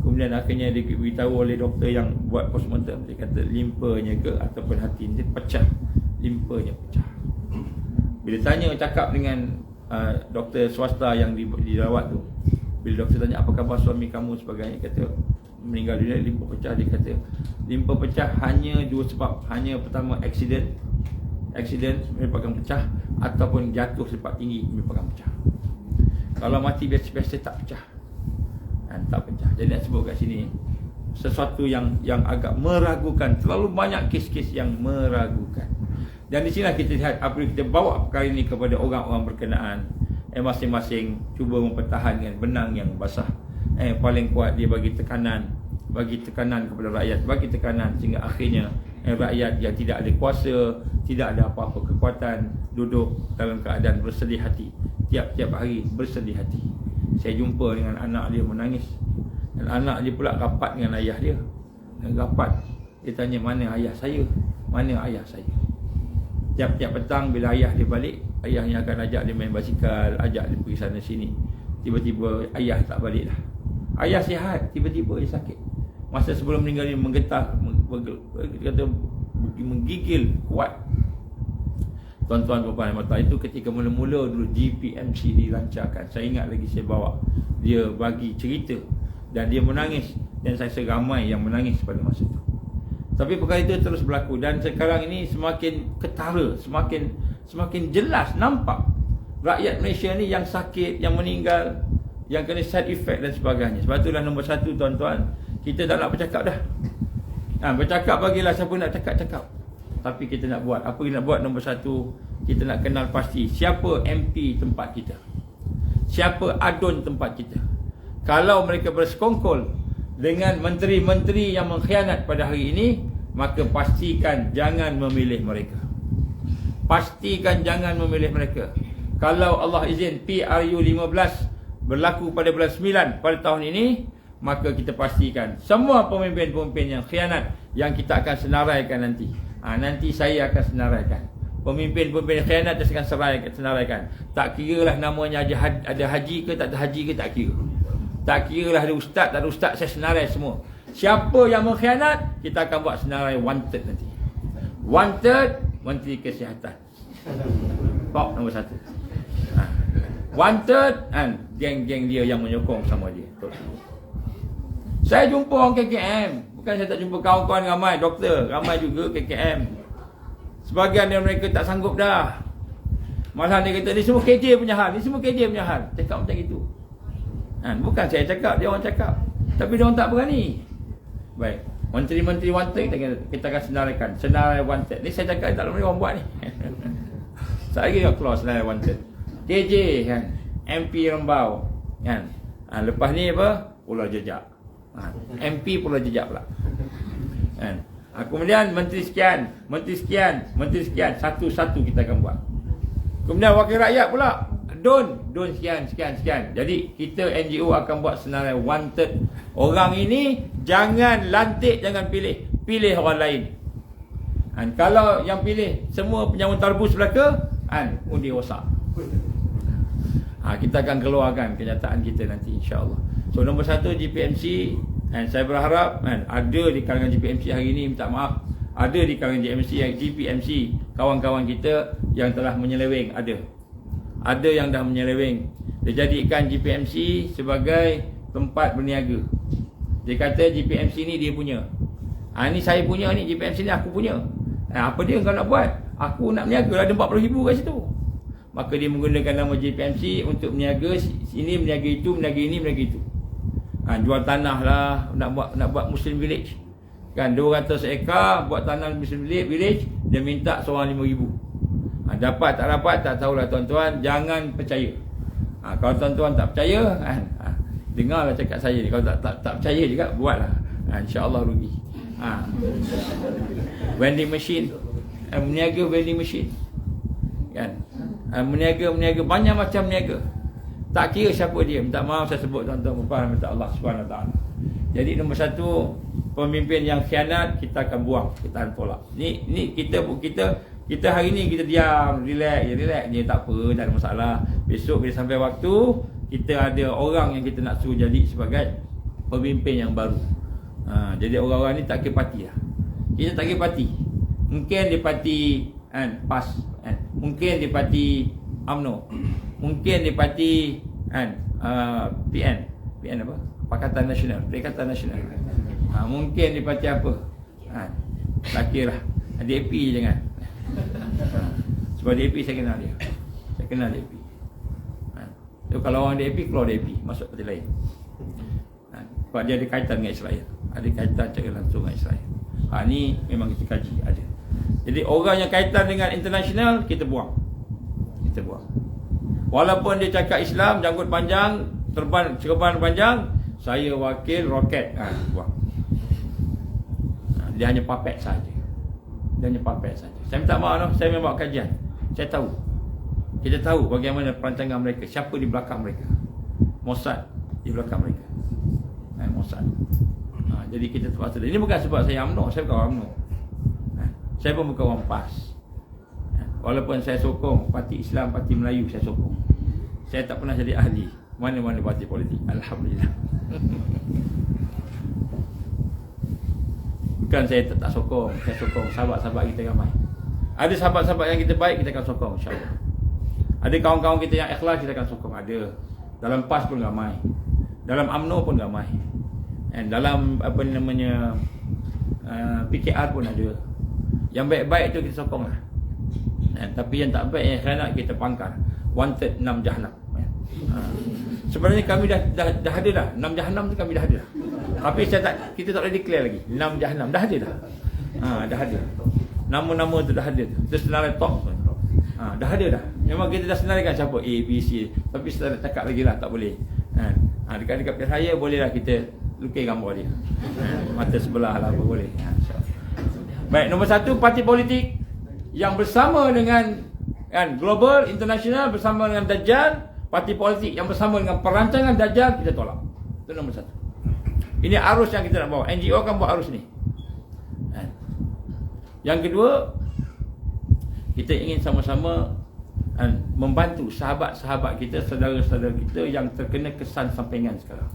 Kemudian akhirnya diberitahu oleh doktor yang buat postmortem, dia kata limpanya ke ataupun hati dia pecah. Limpanya pecah. Bila cakap dengan doktor swasta yang dirawat tu, bila doktor tanya apa khabar suami kamu sebagainya, kata meninggal dunia, limpa pecah. Dia kata limpa pecah hanya 2 sebab. Hanya pertama accident menyebabkan pecah, ataupun jatuh selepas tinggi menyebabkan pecah. Kalau mati biasa-biasa tak pecah. Tak pecah. Jadi nak sebut kat sini sesuatu yang agak meragukan. Terlalu banyak kes-kes yang meragukan. Dan di sinilah kita lihat apabila kita bawa perkara ini kepada orang-orang berkenaan, masing-masing cuba mempertahankan benang yang basah. Paling kuat dia bagi tekanan kepada rakyat, bagi tekanan sehingga akhirnya rakyat yang tidak ada kuasa, tidak ada apa-apa kekuatan, duduk dalam keadaan bersedih hati. Tiap-tiap hari bersedih hati. Saya jumpa dengan anak dia menangis. Dan anak dia pula rapat dengan ayah dia. Rapat. Dia tanya, mana ayah saya? Mana ayah saya? Tiap-tiap petang bila ayah dia balik, ayahnya akan ajak dia main basikal, ajak dia pergi sana sini. Tiba-tiba ayah tak balik dah. Ayah sihat, tiba-tiba dia sakit. Masa sebelum meninggal dia menggetar, kata menggigil kuat. Tuan-tuan puan mata itu ketika mula-mula dulu GPMC dilancarkan. Saya ingat lagi saya bawa dia bagi cerita dan dia menangis, dan saya rasa ramai yang menangis pada masa itu. Tapi perkara itu terus berlaku dan sekarang ini semakin ketara, semakin jelas nampak rakyat Malaysia ni yang sakit, yang meninggal, yang kena side effect dan sebagainya. Sebab itulah nombor 1 tuan-tuan, kita tak nak bercakap dah. Bercakap bagilah siapa nak cakap. Tapi kita nak buat. Apa kita nak buat? Nombor 1, kita nak kenal pasti siapa MP tempat kita, siapa adun tempat kita. Kalau mereka bersekongkol dengan menteri-menteri yang mengkhianat pada hari ini, maka pastikan jangan memilih mereka. Pastikan jangan memilih mereka. Kalau Allah izin PRU 15 berlaku pada bulan 9 pada tahun ini, maka kita pastikan semua pemimpin-pemimpin yang khianat yang kita akan senaraikan nanti. Nanti saya akan senaraikan. Pemimpin-pemimpin khianat saya akan senaraikan. Tak kira lah namanya ada haji ke tak ada haji ke, tak kira. Tak kira lah ada ustaz tak ada ustaz, saya senarai semua. Siapa yang mengkhianat, kita akan buat senarai wanted nanti. Wanted Menteri Kesihatan. Top nombor 1. Wanted geng-geng dia yang menyokong sama dia. Saya jumpa orang KKM. Bukan saya tak jumpa kawan-kawan ramai, doktor ramai juga KKM. Sebahagian dari mereka tak sanggup dah. Malah dia kata, ni semua KJ punya hal, ni semua KJ punya hal. Cakap macam itu. Bukan saya cakap, dia orang cakap. Tapi dia orang tak berani. Baik, menteri-menteri wanted kita akan senaraikan. Senarai wanted. Ni saya cakap tak boleh orang buat ni. Saya lagi nak keluar senarai wanted. KJ kan, MP Rembau kan. Lepas ni apa? Pulau Jejak. MP Pulau Jejak pula. Kan. Kemudian menteri sekian, satu-satu kita akan buat. Kemudian wakil rakyat pula, don sekian. Jadi kita NGO akan buat senarai wanted. Orang ini jangan lantik, jangan pilih. pilih orang lain. Kalau yang pilih semua penyamun tarbus belaka, undi rosak. Kita akan keluarkan kenyataan kita nanti, insya-Allah. So nombor 1 GPMC, saya berharap ada di kalangan GPMC hari ini, minta maaf, ada di kalangan GPMC kawan-kawan kita yang telah menyeleweng, ada yang dah menyeleweng. Dia jadikan GPMC sebagai tempat berniaga. Dia kata GPMC ni dia punya. Ni saya punya ni, GPMC ni aku punya. Apa dia kau nak buat? Aku nak berniaga, ada 40,000 kat situ. Maka dia menggunakan nama GPMC untuk berniaga sini, berniaga itu, berniaga ini, berniaga itu. Jual tanah lah, nak buat Muslim Village. 200 ekar buat tanah Muslim Village, dia minta seorang 5,000. Dapat tak dapat tak tahulah tuan-tuan, jangan percaya. Kalau tuan-tuan tak percaya, dengarlah cakap saya ni. Kalau tak percaya juga, buatlah. InsyaAllah rugi. Vending machine, meniaga vending machine, meniaga banyak macam meniaga. Tak kira siapa dia. Minta maaf saya sebut tuan-tuan puan, minta Allah Subhanahu Wa Taala. Jadi nombor 1, pemimpin yang khianat kita akan buang, kita akan tolak. Ni kita hari ni kita diam, relax je, tak apa, tak ada masalah. Besok bila sampai waktu, kita ada orang yang kita nak suruh jadi sebagai pemimpin yang baru. Jadi orang-orang ni tak kira parti lah. Kita tak kira parti. Mungkin dia parti PAS, mungkin dia parti UMNO, mungkin dia parti PN apa? Pakatan Nasional, Perikatan Nasional. Mungkin dia parti apa? Tak kira lah. DAP je jangan. Sebab DAP saya kenal dia. Saya kenal DAP. So, kalau orang DAP, keluar DAP, masuk parti lain. Sebab dia ada kaitan dengan Israel, ada kaitan secara langsung dengan Israel. Ni memang kita kaji, ada. Jadi orang yang kaitan dengan internasional, kita buang. Walaupun dia cakap Islam, janggut panjang, serban panjang, saya wakil roket, buang. Dia hanya puppet saja. Saya minta maaf, saya memang buat kajian. Kita tahu bagaimana perancangan mereka, siapa di belakang mereka. Mossad di belakang mereka. Mossad. Jadi kita terpaksa. Ini bukan sebab saya UMNO, saya bukan orang UMNO. Saya pun bukan orang PAS. Walaupun saya sokong Parti Islam, Parti Melayu, saya sokong. Saya tak pernah jadi ahli mana-mana parti politik, alhamdulillah. Bukan saya tak sokong, saya sokong sahabat-sahabat kita ramai. Ada sahabat-sahabat yang kita baik, kita akan sokong, insya-Allah. Ada kawan-kawan kita yang ikhlas, kita akan sokong. Ada. Dalam PAS pun ramai, dalam UMNO pun ramai, dalam PKR pun ada. Yang baik-baik tu kita sokong lah. Tapi yang tak baik, yang khianat, kita pangkar. Wanted 6 Jahannam. Sebenarnya kami dah ada dah 6 Jahannam tu, kami dah ada dah. Tapi kita tak boleh declare lagi 6 Jahannam. Dah ada dah. Dah ada. Nama-nama tu dah ada. Itu senarai top. Dah ada dah. Memang kita dah senaraikan siapa A, B, C. Tapi saya tak cakap lagi lah, tak boleh. Dekat pihak saya bolehlah kita lukis gambar dia. Mata sebelah lah apa boleh. Baik, nombor 1, parti politik yang bersama dengan global, international, bersama dengan Dajjal. Parti politik yang bersama dengan perancangan Dajjal, kita tolak. Itu nombor 1. Ini arus yang kita nak bawa. NGO akan buat arus ni. Yang kedua, kita ingin sama-sama membantu sahabat-sahabat kita, saudara-saudara kita yang terkena kesan sampingan sekarang.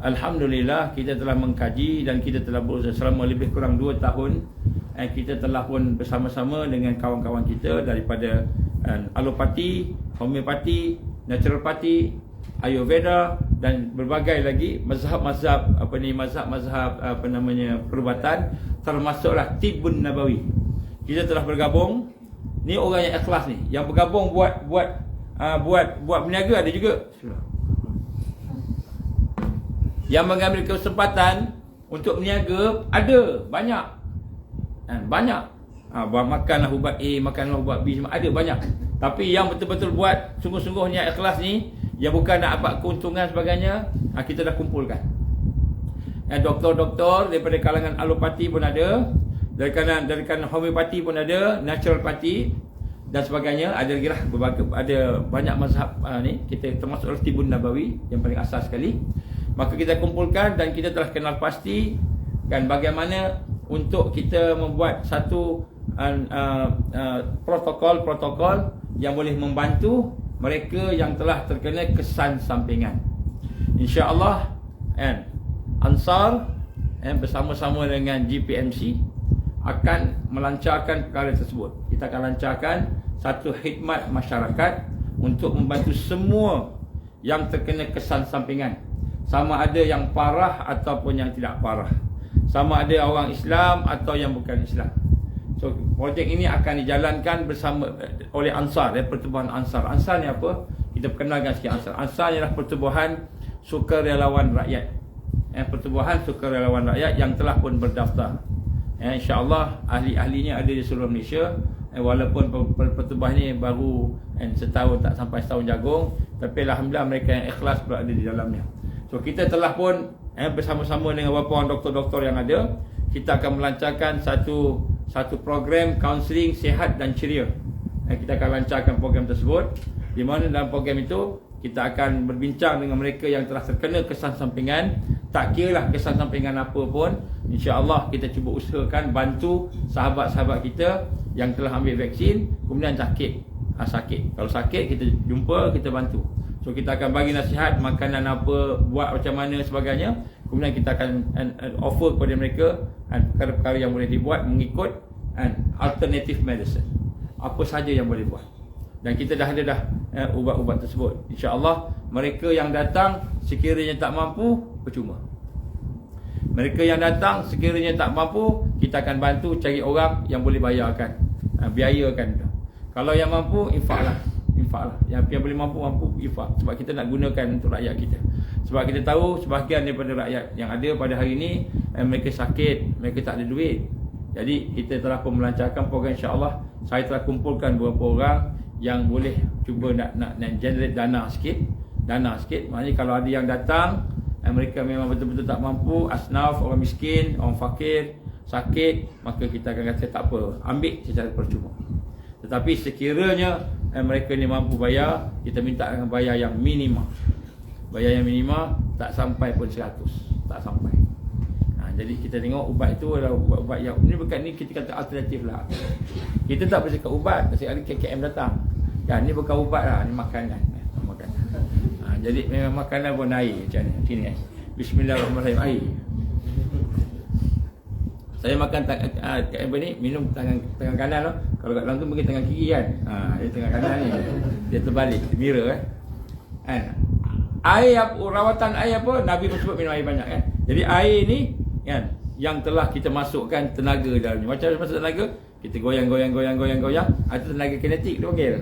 Alhamdulillah, kita telah mengkaji dan kita telah berusaha selama lebih kurang 2 tahun. Kita telah pun bersama-sama dengan kawan-kawan kita daripada alopati, homeopati, naturopati, ayurveda dan berbagai lagi mazhab-mazhab perubatan, termasuklah Tibbun Nabawi. Kita telah bergabung. Ni orang yang ikhlas ni, yang bergabung buat berniaga ada juga. Yang mengambil kesempatan untuk berniaga ada banyak. Banyak. Makanlah ubat A, makanlah ubat B, semua ada banyak. Tapi yang betul-betul buat sungguh-sungguhnya ikhlas ni, yang bukan nak dapat keuntungan sebagainya, kita dah kumpulkan. Doktor-doktor daripada kalangan alopati pun ada, dari kalangan homeopati pun ada, naturopati dan sebagainya. Ada lagi lah, ada banyak mazhab ni. Kita termasuk Tibbun Nabawi yang paling asas sekali. Maka kita kumpulkan dan kita telah kenal pasti kan bagaimana untuk kita membuat satu protokol-protokol yang boleh membantu mereka yang telah terkena kesan sampingan. InsyaAllah Ansar bersama-sama dengan GPMC akan melancarkan perkara tersebut. Kita akan lancarkan satu khidmat masyarakat untuk membantu semua yang terkena kesan sampingan, sama ada yang parah ataupun yang tidak parah, sama ada orang Islam atau yang bukan Islam. So projek ini akan dijalankan bersama oleh Ansar, pertubuhan Ansar. Ansar ni apa? Kita perkenalkan sikit Ansar. Ansar ialah pertubuhan sukarelawan rakyat. Pertubuhan sukarelawan rakyat yang telah pun berdaftar. InsyaAllah ahli-ahlinya ada di seluruh Malaysia. Walaupun pertubuhan ini baru setahun, tak sampai setahun jagung, tapi alhamdulillah mereka yang ikhlas berada di dalamnya. So kita telah pun bersama-sama dengan beberapa orang doktor-doktor yang ada, kita akan melancarkan satu program kaunseling sihat dan ceria. Kita akan lancarkan program tersebut, di mana dalam program itu kita akan berbincang dengan mereka yang telah terkena kesan sampingan. Tak kiralah kesan sampingan apa pun, insya-Allah kita cuba usahakan bantu sahabat-sahabat kita yang telah ambil vaksin kemudian sakit. Kalau sakit kita jumpa, kita bantu. So kita akan bagi nasihat makanan apa, buat macam mana sebagainya. Kemudian kita akan offer kepada mereka perkara-perkara yang boleh dibuat mengikut alternative medicine. Apa saja yang boleh buat. Dan kita dah ada ubat-ubat tersebut. InsyaAllah mereka yang datang sekiranya tak mampu, percuma. Mereka yang datang sekiranya tak mampu, kita akan bantu cari orang yang boleh bayarkan, biayakan. Kalau yang mampu, infaklah. Yang boleh mampu, infak. Sebab kita nak gunakan untuk rakyat kita. Sebab kita tahu sebahagian daripada rakyat yang ada pada hari ini, mereka sakit, mereka tak ada duit. Jadi kita telah pun melancarkan program, insyaAllah. Saya telah kumpulkan beberapa orang yang boleh cuba nak generate dana sikit. Maknanya kalau ada yang datang, mereka memang betul-betul tak mampu, asnaf, orang miskin, orang fakir, sakit, maka kita akan kata tak apa, ambil secara percuma. Tetapi sekiranya mereka ni mampu bayar, kita minta akan bayar yang minima. Bayar yang minima tak sampai pun 100, tak sampai. Jadi kita tengok ubat itu adalah ubat yang ini, bukan ni kita kata alternatif lah. Kita tak boleh cakap ubat, kasi ada KKM datang. Kan ni bukan ubat lah, ni makanan. Jadi memang makanan pun air macam ni. Sini Bismillahirrahmanirrahim, air. Saya makan minum tangan kanan lah. Kalau kat dalam tu mungkin tangan kiri kan. Dia tangan kanan ni. Dia terbalik, mirror Air rawatan air apa? Nabi pun sebut minum air banyak kan. Jadi air ni kan yang telah kita masukkan tenaga dalamnya. Macam masuk tenaga, kita goyang. Ada tenaga kinetik dia panggil.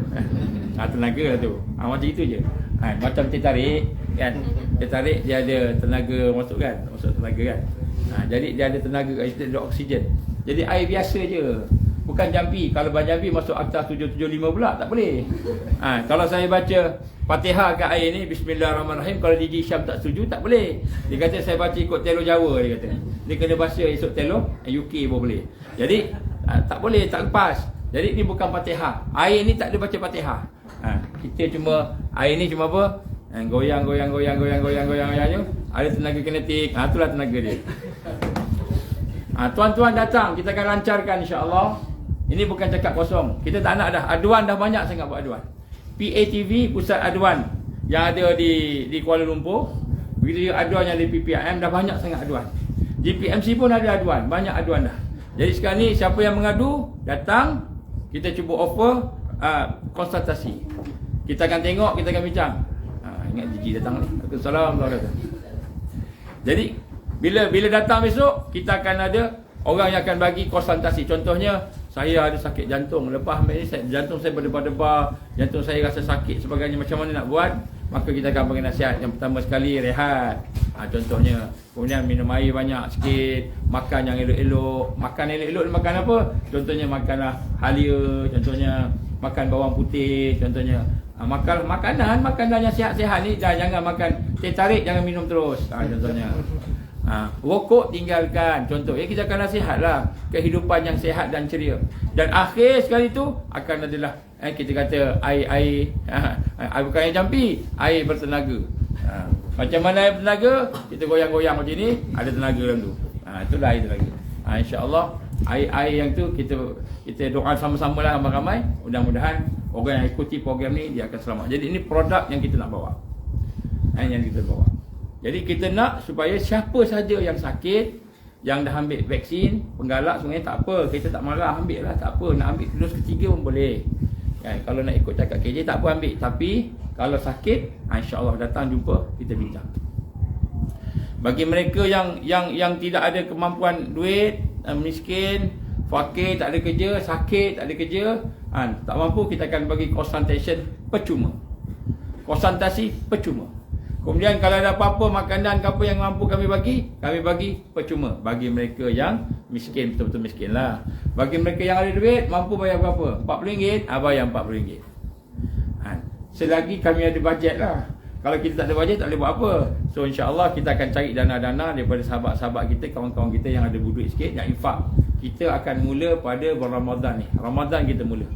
Tenaga lah tu. Macam itu je. Macam teh tarik kan. Teh tarik dia ada tenaga masuk tenaga kan. Jadi dia ada tenaga, dia ada oksigen. Jadi air biasa je. Bukan jampi. Kalau jampi masuk akta 775 pula, tak boleh. Kalau saya baca Fatihah kat air ni, Bismillahirrahmanirrahim, kalau DJ Syam tak setuju, tak boleh. Dia kata saya baca ikut telo Jawa, dia kata. Dia kena bahasa esok telo UK pun boleh. Jadi tak boleh, tak lepas. Jadi ni bukan Fatihah. Air ni tak ada baca Fatihah. Kita cuma air ni cuma apa? Goyang. Ada tenaga kinetik. Itulah tenaga dia. Tuan-tuan datang, kita akan lancarkan insya-Allah. Ini bukan cakap kosong. Kita tak nak dah. Aduan dah banyak sangat buat aduan. PATV, pusat aduan yang ada di Kuala Lumpur. Begitu aduan yang di PPIM, dah banyak sangat aduan. GPMC pun ada aduan, banyak aduan dah. Jadi sekarang ni siapa yang mengadu, datang, kita cuba offer konsultasi. Kita akan tengok, kita akan bincang. Ingat Gigi datang ni. Assalamualaikum. Jadi bila datang besok, kita akan ada orang yang akan bagi konsultasi. Contohnya, saya ada sakit jantung. Lepas ni jantung saya berdebar-debar, jantung saya rasa sakit sebagainya, macam mana nak buat? Maka kita akan bagi nasihat. Yang pertama sekali, rehat. Contohnya, kemudian minum air banyak sikit, makan yang elok-elok. Makan elok-elok ni makan apa? Contohnya makanlah halia, contohnya makan bawang putih, contohnya makanan yang sihat-sihat ni, jangan makan teh tarik, jangan minum terus. Contohnya rokok tinggalkan. Contoh, kita akan nasihatlah kehidupan yang sihat dan ceria. Dan akhir sekali tu akan adalah kita kata air bukan air jampi, air bertenaga. Macam mana air bertenaga? Kita goyang-goyang macam ni, ada tenaga dalam tu. Itulah itu lagi. InsyaAllah air yang tu kita doa sama-sama lah ramai-ramai. Mudah-mudahan orang yang ikuti program ni dia akan selamat. Jadi ini produk yang kita nak bawa. Yang kita bawa. Jadi kita nak supaya siapa saja yang sakit, yang dah ambil vaksin, penggalak sebenarnya tak apa, kita tak marah, ambil lah, tak apa. Nak ambil dos ketiga pun boleh. Kalau nak ikut cakap KJ tak apa ambil. Tapi kalau sakit, insya-Allah datang jumpa, kita bincang. Bagi mereka yang tidak ada kemampuan duit, miskin, fakir, tak ada kerja, sakit, tak ada kerja, tak mampu, kita akan bagi consultation percuma. Konsultasi percuma. Kemudian kalau ada apa-apa makanan apa yang mampu kami bagi percuma. Bagi mereka yang miskin, betul-betul miskin lah. Bagi mereka yang ada duit, mampu bayar berapa? RM40, bayar RM40. Selagi kami ada bajet lah. Kalau kita tak ada bajet, tak boleh buat apa. So insya-Allah kita akan cari dana-dana daripada sahabat-sahabat kita, kawan-kawan kita yang ada duit sikit, yang infak. Kita akan mula pada bulan Ramadan ni. Ramadan kita mula.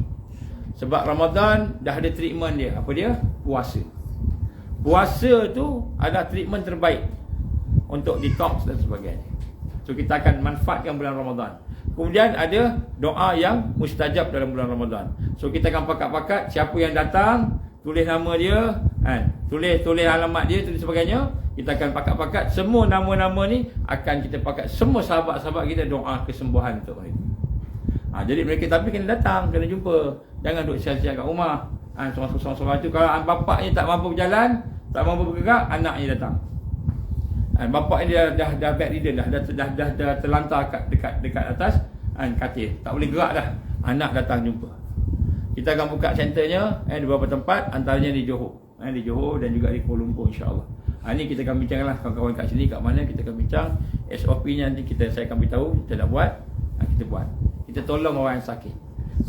Sebab Ramadan dah ada treatment dia. Apa dia? Puasa. Puasa tu adalah treatment terbaik untuk detox dan sebagainya. So kita akan manfaatkan bulan Ramadan. Kemudian ada doa yang mustajab dalam bulan Ramadan. So kita akan pakat-pakat siapa yang datang, tulis nama dia, tulis alamat dia, tulis sebagainya. Kita akan pakat-pakat semua nama-nama ni, akan kita pakat semua sahabat-sahabat kita doa kesembuhan untuk mereka. Jadi mereka tapi kena datang, kena jumpa. Jangan duduk siang-siang kat rumah. Seorang-seorang tu kalau bapaknya tak mampu berjalan, tak mampu bergerak, anaknya datang. Bapak ni dah bedridden dah terlantar dekat atas katil, tak boleh gerak dah. Anak datang jumpa. Kita akan buka centernya di beberapa tempat, antaranya di Johor. Di Johor dan juga di Kuala Lumpur insya-Allah. Ini kita akan bincanglah kawan-kawan kat sini kat mana kita akan bincang. SOP-nya nanti saya akan beritahu, kita nak buat, kita buat. Kita tolong orang yang sakit.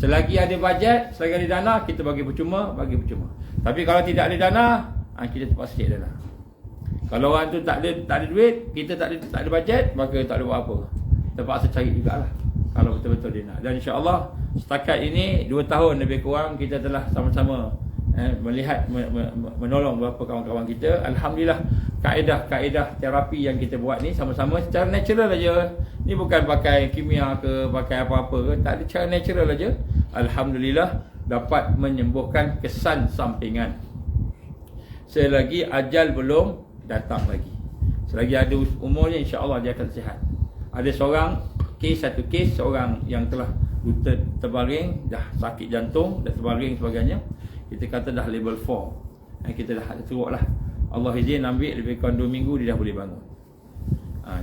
Selagi ada bajet, selagi ada dana, kita bagi percuma. Tapi kalau tidak ada dana, kita terpaksa cek dana. Kalau orang tu tak ada duit, kita tak ada bajet, maka tak ada buat apa. Terpaksa cari jugalah. Kalau betul-betul dia nak. Dan insya-Allah setakat ini 2 tahun lebih kurang kita telah sama-sama melihat menolong beberapa kawan-kawan kita. Alhamdulillah kaedah terapi yang kita buat ni sama-sama secara natural aja. Ni bukan pakai kimia ke pakai apa-apa ke, tak ada, cara natural aja. Alhamdulillah dapat menyembuhkan kesan sampingan. Selagi ajal belum datang lagi. Selagi ada umurnya insya-Allah dia akan sihat. Ada satu kes seorang yang telah terbaring, dah sakit jantung, dah terbaring sebagainya. Kita kata dah level 4. Kita dah teruk lah. Allah izin ambil lebih kurang 2 minggu dia dah boleh bangun.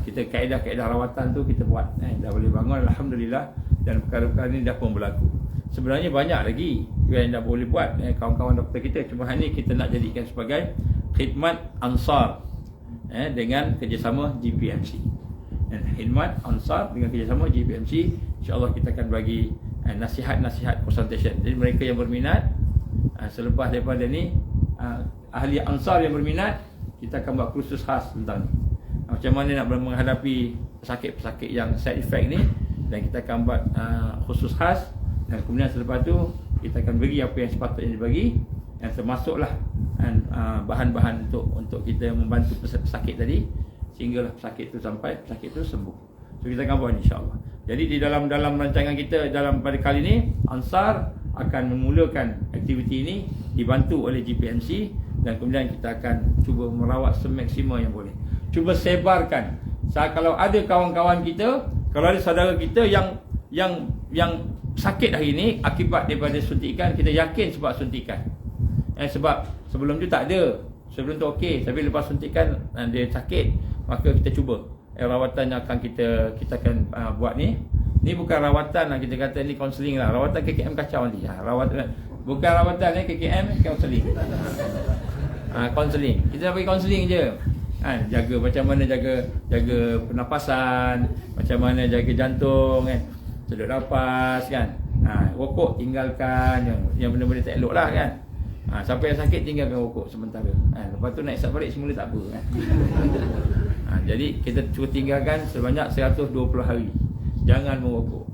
Kita kaedah rawatan tu kita buat, dah boleh bangun alhamdulillah. Dan perkara-perkara ni dah pun berlaku. Sebenarnya banyak lagi yang dah boleh buat kawan-kawan doktor kita. Cuma hari ni kita nak jadikan sebagai khidmat ansar dengan kerjasama GPMC. Khidmat ansar dengan kerjasama GPMC. InsyaAllah kita akan bagi nasihat-nasihat consultation. Jadi mereka yang berminat, selepas daripada ni ahli ansar yang berminat, kita akan buat kursus khas tentang ni, macam mana nak menghadapi pesakit-pesakit yang side effect ni. Dan kita akan buat khusus khas. Dan kemudian selepas tu kita akan bagi apa yang sepatutnya dibagi, yang termasuklah bahan-bahan untuk kita membantu pesakit tadi, sehinggalah pesakit tu sampai pesakit tu sembuh. So kita akan buat insya-Allah. Jadi di dalam rancangan kita pada kali ini, Ansar akan memulakan aktiviti ini dibantu oleh GPMC. Dan kemudian kita akan cuba merawat semaksimal yang boleh. Cuba sebarkan. Kalau ada kawan-kawan kita, kalau ada saudara kita yang sakit hari ini akibat daripada suntikan, kita yakin sebab suntikan. Sebab sebelum tu tak ada. Sebelum tu okey, tapi lepas suntikan dia sakit, maka kita cuba. Rawatan yang akan kita akan buat ni. Ni bukan rawatan lah, kita kata ni kaunseling lah. Rawatan KKM kacau nanti. Rawatan bukan rawatan ni KKM kaunseling. Kaunseling. Kita nak bagi kaunseling je. Jaga macam mana jaga pernafasan, macam mana jaga jantung sedut nafas kan. Rokok tinggalkan, yang benda-benda tak elok lah kan. Siapa yang sakit tinggalkan rokok sementara. Lepas tu nak isap balik semula tak apa kan. Jadi kita cuba tinggalkan sebanyak 120 hari. Jangan merokok.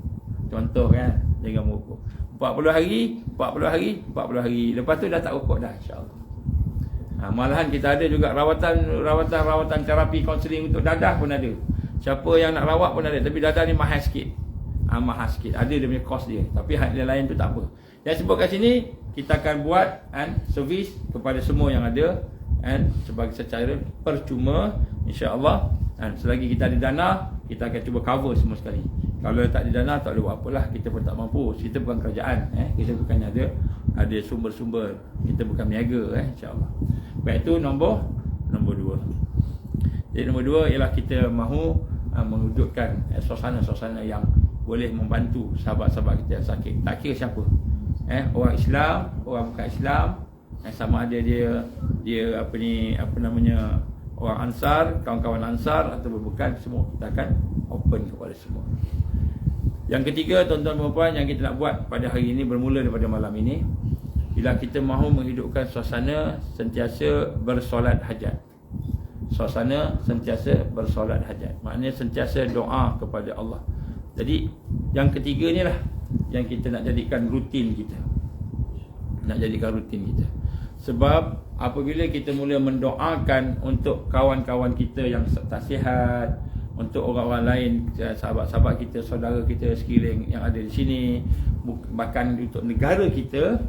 Contoh kan, jangan merokok. 40 hari. Lepas tu dah tak rokok dah insya-Allah. Malahan kita ada juga rawatan terapi kaunseling untuk dadah pun ada. Siapa yang nak rawat pun ada, tapi dada ni mahal sikit. Mahal sikit. Ada dia punya kos dia. Tapi yang lain tu tak apa. Yang sebut kat sini, kita akan buat servis kepada semua yang ada sebagai secara percuma, insya-Allah. Selagi kita ada dana, kita akan cuba cover semua sekali. Kalau tak ada dana, tak boleh buat apalah. Kita pun tak mampu. Kita bukan kerajaan. Kita bukannya ada sumber-sumber. Kita bukan niaga, insya-Allah. Baik, itu nombor 2. Jadi nombor 2 ialah kita mahu mewujudkan suasana-suasana yang boleh membantu sahabat-sahabat kita yang sakit. Tak kira siapa. Orang Islam, orang bukan Islam, sama ada dia orang Ansar, kawan-kawan Ansar atau bukan, semua kita akan open kepada semua. Yang ketiga, tuan-tuan dan puan, yang kita nak buat pada hari ini bermula daripada malam ini, bila kita mahu menghidupkan suasana sentiasa bersolat hajat. Suasana sentiasa bersolat hajat. Maknanya sentiasa doa kepada Allah. Jadi yang ketiga ni lah yang kita nak jadikan rutin kita. Sebab apabila kita mula mendoakan untuk kawan-kawan kita yang tak sihat, untuk orang-orang lain, sahabat-sahabat kita, saudara kita sekeliling yang ada di sini, bahkan untuk negara kita,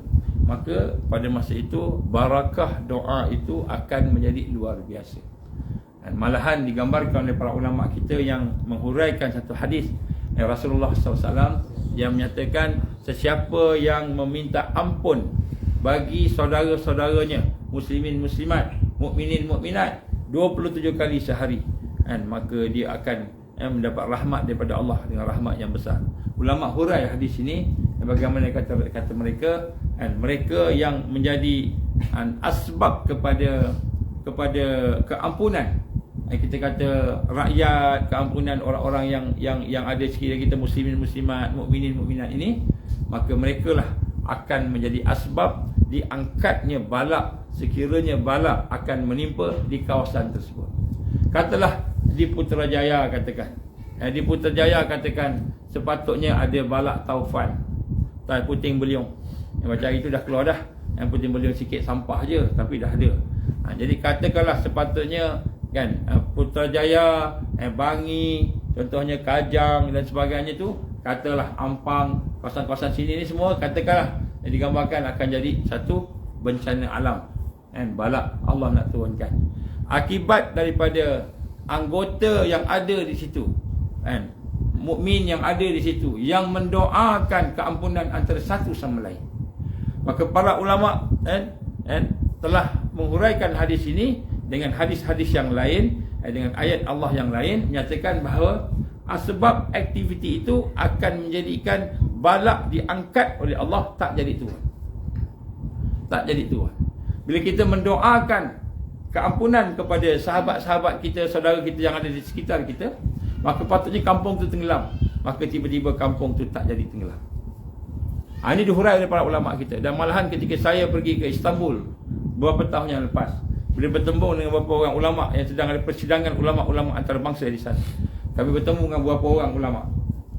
maka pada masa itu barakah doa itu akan menjadi luar biasa. Dan malahan digambarkan oleh para ulama kita yang menghuraikan satu hadis Rasulullah SAW yang menyatakan, sesiapa yang meminta ampun bagi saudara-saudaranya muslimin muslimat, mukminin mukminat 27 kali sehari, maka dia akan mendapat rahmat daripada Allah dengan rahmat yang besar. Ulama hurai hadis ini, bagaimana kata mereka, mereka yang menjadi asbab kepada keampunan, kita kata rakyat, keampunan orang-orang yang ada sekitar kita, muslimin muslimat, mukminin mukminat ini, maka mereka lah akan menjadi asbab diangkatnya balak, sekiranya balak akan menimpa di kawasan tersebut. Katalah di Putrajaya, di Putrajaya sepatutnya ada balak taufan, tai puting beliung. Macam hari itu dah keluar dah, yang puting beliung sikit sampah je, tapi dah ada. Jadi katakanlah sepatutnya Putrajaya, Bangi, contohnya Kajang dan sebagainya tu, katalah Ampang, kawasan-kawasan sini ni semua, katakanlah digambarkan akan jadi satu bencana alam, balak Allah nak turunkan akibat daripada anggota yang ada di situ, mukmin yang ada di situ, yang mendoakan keampunan antara satu sama lain. Maka para ulama telah menghuraikan hadis ini dengan hadis-hadis yang lain, dengan ayat Allah yang lain, menyatakan bahawa sebab aktiviti itu akan menjadikan balak diangkat oleh Allah, tak jadi turun. Bila kita mendoakan keampunan kepada sahabat-sahabat kita, saudara kita yang ada di sekitar kita, maka patutnya kampung tu tenggelam, maka tiba-tiba kampung tu tak jadi tenggelam. Ini dihurai oleh para ulama kita. Dan malahan ketika saya pergi ke Istanbul beberapa tahun yang lepas, bila bertemu dengan beberapa orang ulama yang sedang ada persidangan ulama-ulama antarabangsa di sana, kami bertemu dengan beberapa orang ulama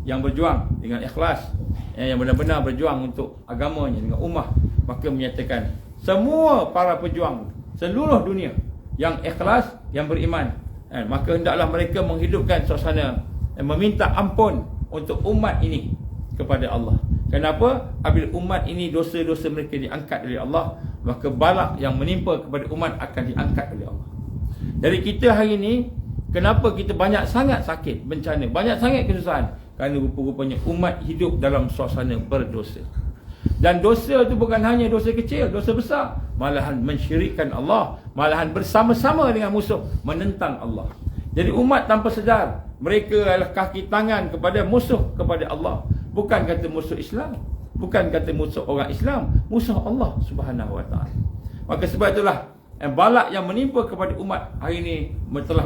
yang berjuang dengan ikhlas, yang benar-benar berjuang untuk agamanya, dengan ummah. Maka menyatakan semua para pejuang seluruh dunia yang ikhlas, yang beriman, maka hendaklah mereka menghidupkan suasana meminta ampun untuk umat ini kepada Allah. Kenapa? Apabila umat ini dosa-dosa mereka diangkat oleh Allah, maka balak yang menimpa kepada umat akan diangkat oleh Allah. Dari kita hari ini, kenapa kita banyak sangat sakit, bencana, banyak sangat kesusahan? Kerana rupa-rupanya umat hidup dalam suasana berdosa. Dan dosa itu bukan hanya dosa kecil, dosa besar, malahan mensyirikkan Allah, malahan bersama-sama dengan musuh menentang Allah. Jadi umat tanpa sedar, mereka adalah kaki tangan kepada musuh kepada Allah. Bukan kata musuh Islam, bukan kata musuh orang Islam, musuh Allah Subhanahu Wa Taala. Maka sebab itulah balak yang menimpa kepada umat hari ini telah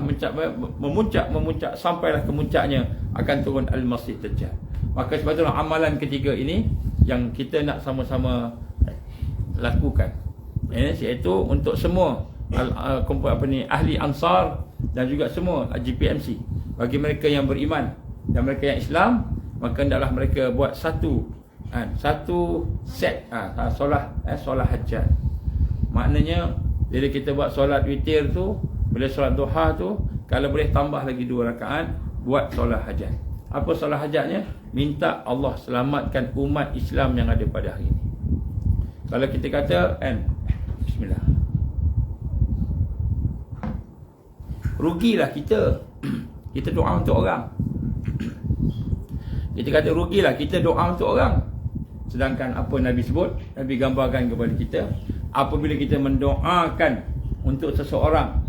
memuncak sampailah ke muncaknya akan turun Al-Masih Dajjal. Maka sebab itulah amalan ketiga ini yang kita nak sama-sama lakukan, iaitu untuk semua ahli Ansar dan juga semua GPMC, bagi mereka yang beriman dan mereka yang Islam, maka hendaklah mereka buat satu set solat hajat. Maknanya bila kita buat solat witir tu, bila solat duha tu, kalau boleh tambah lagi 2 rakaat, buat solat hajat. Apa solat hajatnya? Minta Allah selamatkan umat Islam yang ada pada hari ini. Kalau kita kata bismillah, rugilah kita. Kita doa untuk orang. Kita kata rugilah kita doa untuk orang. Sedangkan apa Nabi sebut, Nabi gambarkan kepada kita, apabila kita mendoakan untuk seseorang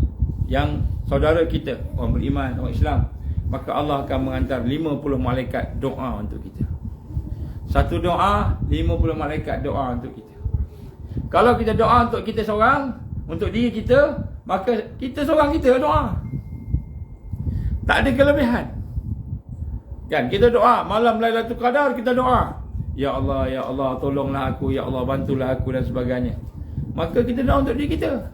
yang saudara kita, orang beriman, orang Islam, maka Allah akan menghantar 50 malaikat doa untuk kita. Satu doa, 50 malaikat doa untuk kita. Kalau kita doa untuk kita seorang, untuk diri kita, maka kita seorang kita doa. Tak ada kelebihan. Kan, kita doa malam Lailatul Qadar, kita doa, ya Allah, tolonglah aku, ya Allah, bantulah aku dan sebagainya. Maka kita doa untuk diri kita,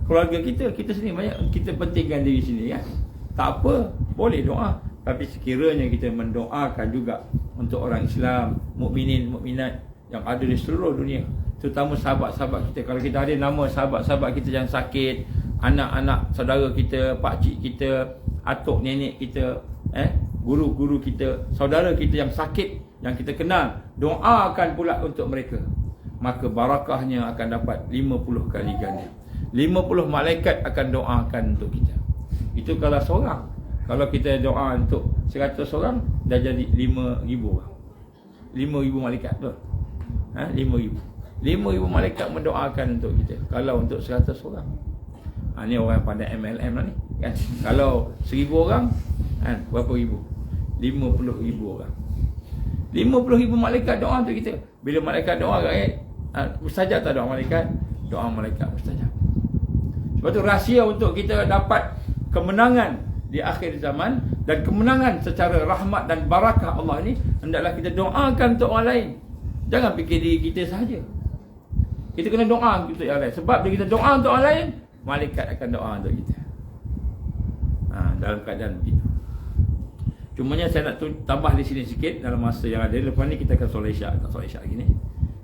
keluarga kita, kita sendiri. Banyak kita pentingkan diri sendiri, kan. Tak apa, boleh doa. Tapi sekiranya kita mendoakan juga untuk orang Islam, mukminin, mukminat yang ada di seluruh dunia, terutama sahabat-sahabat kita. Kalau kita ada nama sahabat-sahabat kita yang sakit, anak-anak saudara kita, pakcik kita, atuk nenek kita, guru-guru kita, saudara kita yang sakit, yang kita kenal, doakan pula untuk mereka. Maka barakahnya akan dapat 50 kali ganda. 50 malaikat akan doakan untuk kita. Itu kalau seorang. Kalau kita doa untuk 100 orang, dah jadi 5,000 orang. 5,000 malaikat tu. 5,000. 5,000 malaikat mendoakan untuk kita. Kalau untuk 100 orang. Ni orang pandai MLM lah ni, kan. Kalau 1,000 orang, berapa ribu? 50,000 orang. 50,000 malaikat doa untuk kita. Bila malaikat doa, mustajab tak doa malaikat? Doa malaikat mustajab. Sebab tu rahsia untuk kita dapat kemenangan di akhir zaman dan kemenangan secara rahmat dan barakah Allah ni, hendaklah kita doakan untuk orang lain. Jangan fikir diri kita sahaja. Kita kena doa untuk yang lain. Sebab bila kita doa untuk orang lain, malaikat akan doa untuk kita. Dalam keadaan begitu. Cumanya saya nak tambah di sini sikit dalam masa yang ada. Lepas ni kita akan solat Isyak. Tak solat Isyak lagi ni,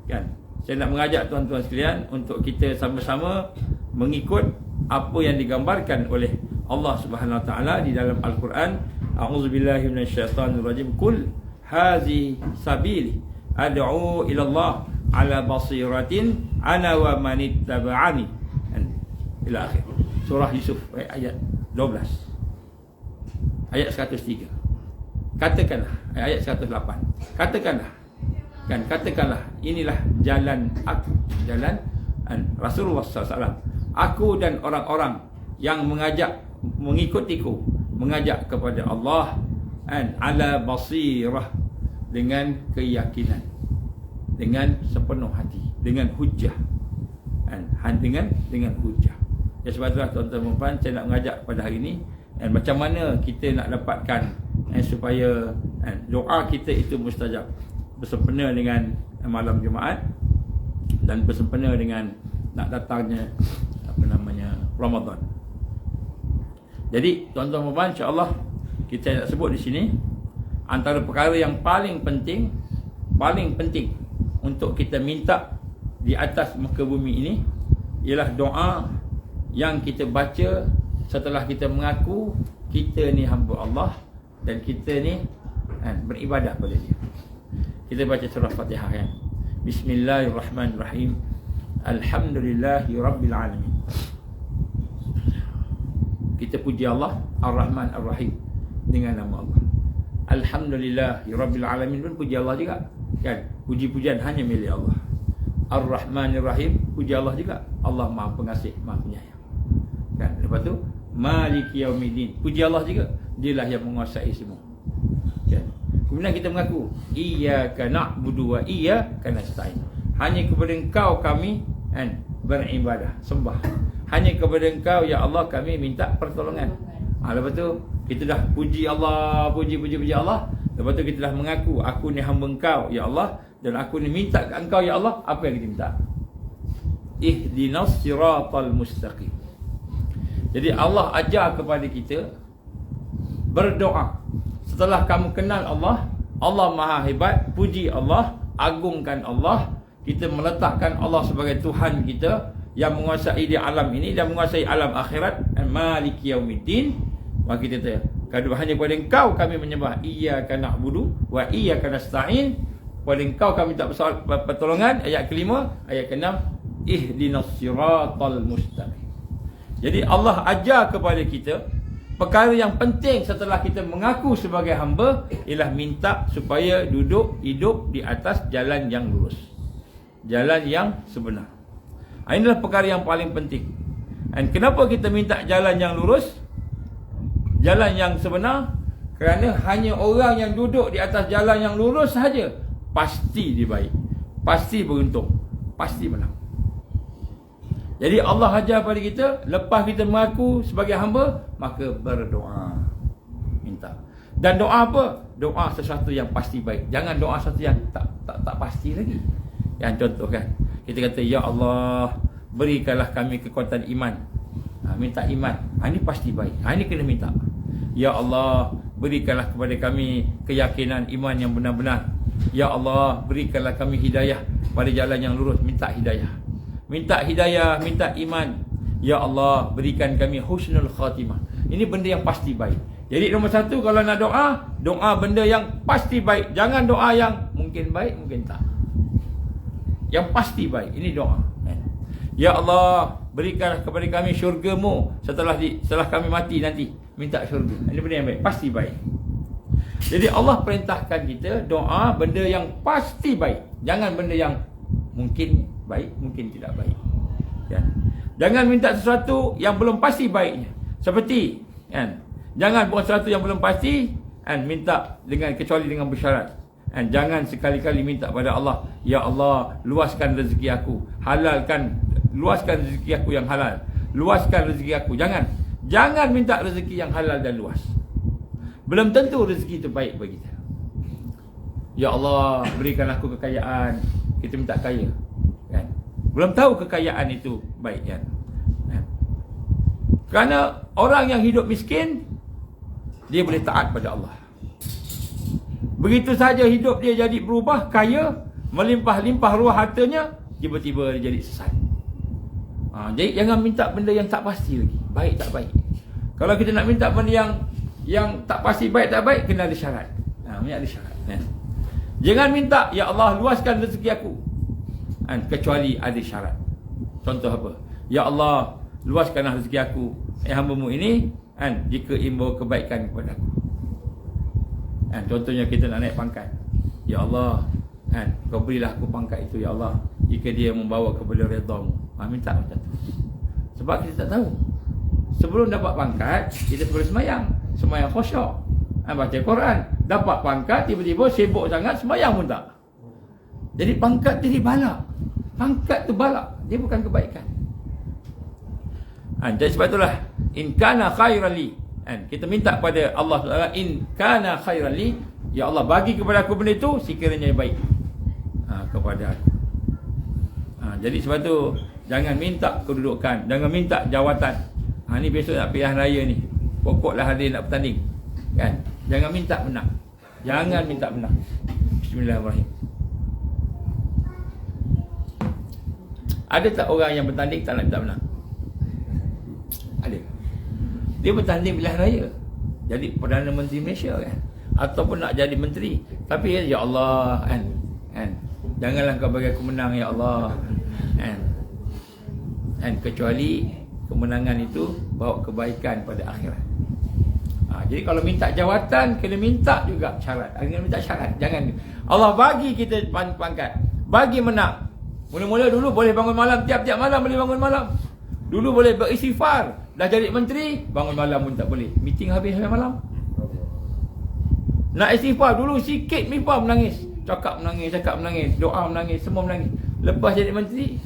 kan. Saya nak mengajak tuan-tuan sekalian untuk kita sama-sama mengikut apa yang digambarkan oleh Allah Subhanahu Wa Taala di dalam Al-Quran. A'udzubillahi minasyaitanirrajim. Qul hazi sabili ad'u ila Allah ala basiratin ana wa man ittaba'ani. Ila akhir. Surah Yusuf ayat 12. Ayat 103. Katakanlah, ayat 108. Katakanlah, kan, katakanlah, inilah jalan aku, jalan Rasulullah SAW. Aku dan orang-orang yang mengikutiku, mengajak kepada Allah, ala basirah, dengan keyakinan, dengan sepenuh hati, dengan hujah, dengan hujah. Ya, sebab itulah tuan-tuan dan puan, saya nak mengajak pada hari ini, macam mana kita nak dapatkan supaya doa kita itu mustajab, bersempena dengan malam Jumaat dan bersempena dengan nak datangnya Ramadan. Jadi tuan-tuan dan puan, insya-Allah kita nak sebut di sini antara perkara yang paling penting untuk kita minta di atas muka bumi ini ialah doa yang kita baca setelah kita mengaku kita ni hamba Allah dan kita ni beribadat pada Dia. Kita baca surah Fatihah, kan. Bismillahirrahmanirrahim. Alhamdulillahi rabbil alamin. Kita puji Allah Ar-Rahman Ar-Rahim dengan nama Allah. Alhamdulillahi rabbil alamin pun puji Allah juga, kan. Puji-pujian hanya milik Allah. Ar-Rahman Ar-Rahim, puji Allah juga. Allah Maha Pengasih, Maha Penyayang, kan. Lepas tu Maliki Yaumiddin, puji Allah juga. Dialah yang menguasai semua, kan. Kemudian kita mengaku iyyaka na'budu wa iyyaka nasta'in. Hanya kepada Engkau kami beribadah, sembah. Hanya kepada Engkau ya Allah kami minta pertolongan. Lepas tu kita dah puji Allah, puji Allah. Lepas tu kita dah mengaku aku ni hamba Engkau ya Allah, dan aku ni minta ke Engkau ya Allah. Apa yang kita minta? Ihdinas siratal mustaqim. Jadi Allah ajar kepada kita berdoa. Setelah kamu kenal Allah, Allah Maha Hebat, puji Allah, agungkan Allah, kita meletakkan Allah sebagai Tuhan kita yang menguasai di alam ini dan menguasai alam akhirat, Maliki Yaumiddin. Maka kita hanya kepada Engkau kami menyembah. Iyyaka na'budu wa iyyaka nasta'in. Kepada Engkau kami tak pertolongan. Ayat kelima. Ayat keenam, ihdinas siratal mustaqim. Jadi Allah ajar kepada kita perkara yang penting setelah kita mengaku sebagai hamba ialah minta supaya hidup di atas jalan yang lurus, jalan yang sebenar. Inilah perkara yang paling penting. Dan kenapa kita minta jalan yang lurus, jalan yang sebenar? Kerana hanya orang yang duduk di atas jalan yang lurus sahaja pasti dia baik, pasti beruntung, pasti menang. Jadi Allah ajar pada kita, lepas kita mengaku sebagai hamba, maka berdoa, minta. Dan doa apa? Doa sesuatu yang pasti baik. Jangan doa sesuatu yang tak pasti lagi. Yang contoh kan, kita kata, ya Allah, berikanlah kami kekuatan iman. Minta iman. Ini pasti baik. Ini kena minta. Ya Allah, berikanlah kepada kami keyakinan iman yang benar-benar. Ya Allah, berikanlah kami hidayah pada jalan yang lurus. Minta hidayah. Minta hidayah, minta iman. Ya Allah, berikan kami husnul khatimah. Ini benda yang pasti baik. Jadi nombor satu, kalau nak doa, doa benda yang pasti baik. Jangan doa yang mungkin baik, mungkin tak. Yang pasti baik. Ini doa. Ya Allah, berikanlah kepada kami syurga-Mu setelah kami mati nanti. Minta syurga. Ini benda yang baik, pasti baik. Jadi Allah perintahkan kita doa benda yang pasti baik. Jangan benda yang mungkin baik, mungkin tidak baik. Kan? Jangan minta sesuatu yang belum pasti baiknya. Seperti kan? Jangan buat sesuatu yang belum pasti kan? Minta kecuali dengan bersyarat. Dan jangan sekali-kali minta pada Allah, ya Allah, luaskan rezeki aku, halalkan, luaskan rezeki aku yang halal, luaskan rezeki aku. Jangan minta rezeki yang halal dan luas. Belum tentu rezeki itu baik bagi kita. Ya Allah, berikan aku kekayaan. Kita minta kaya kan? Belum tahu kekayaan itu baik kan? Kerana orang yang hidup miskin, dia boleh taat pada Allah. Begitu saja hidup dia jadi berubah, kaya, melimpah-limpah ruah hartanya, tiba-tiba dia jadi sesat. Jadi jangan minta benda yang tak pasti lagi, baik tak baik. Kalau kita nak minta benda yang tak pasti baik tak baik, kena ada syarat. Ada syarat kan? Jangan minta, ya Allah, luaskan rezeki aku kecuali ada syarat. Contoh apa? Ya Allah, luaskanlah rezeki aku, hamba-Mu ini jika imbaw kebaikan kepada aku. Contohnya kita nak naik pangkat. Ya Allah, Kau berilah aku pangkat itu, ya Allah, jika dia membawa kepada redha-Mu. Minta macam tu. Sebab kita tak tahu. Sebelum dapat pangkat, kita perlu semayang khusyuk, baca Quran. Dapat pangkat, tiba-tiba sibuk sangat, semayang pun tak. Jadi pangkat jadi balak. Pangkat tu balak, dia bukan kebaikan. Jadi sebab itulah, in kana khairan li, kita minta pada Allah Taala, in kana khairan li, ya Allah, bagi kepada aku benda itu sekiranya baik kepada aku. Jadi sebab tu jangan minta kedudukan, jangan minta jawatan. Ni besok nak pilihan raya ni, pokoklah hadir nak bertanding kan. Jangan minta menang. Jangan minta menang. Bismillahirrahmanirrahim. Ada tak orang yang bertanding tak nak minta menang? Ada. Dia bertanding pilihan raya, jadi Perdana Menteri Malaysia kan, ataupun nak jadi menteri, tapi ya Allah kan, janganlah kau bagi aku menang ya Allah kan, kecuali kemenangan itu bawa kebaikan pada akhirat. Jadi kalau minta jawatan, kena minta juga syarat. Kena minta syarat. Jangan Allah bagi kita pangkat, bagi menang. Mula-mula dulu boleh bangun malam, tiap-tiap malam boleh bangun malam. Dulu boleh beristighfar, dah jadi menteri, bangun malam pun tak boleh. Meeting habis malam. Nak istighfar dulu sikit mifah menangis. Cakap menangis, doa menangis, semua menangis. Lepas jadi menteri,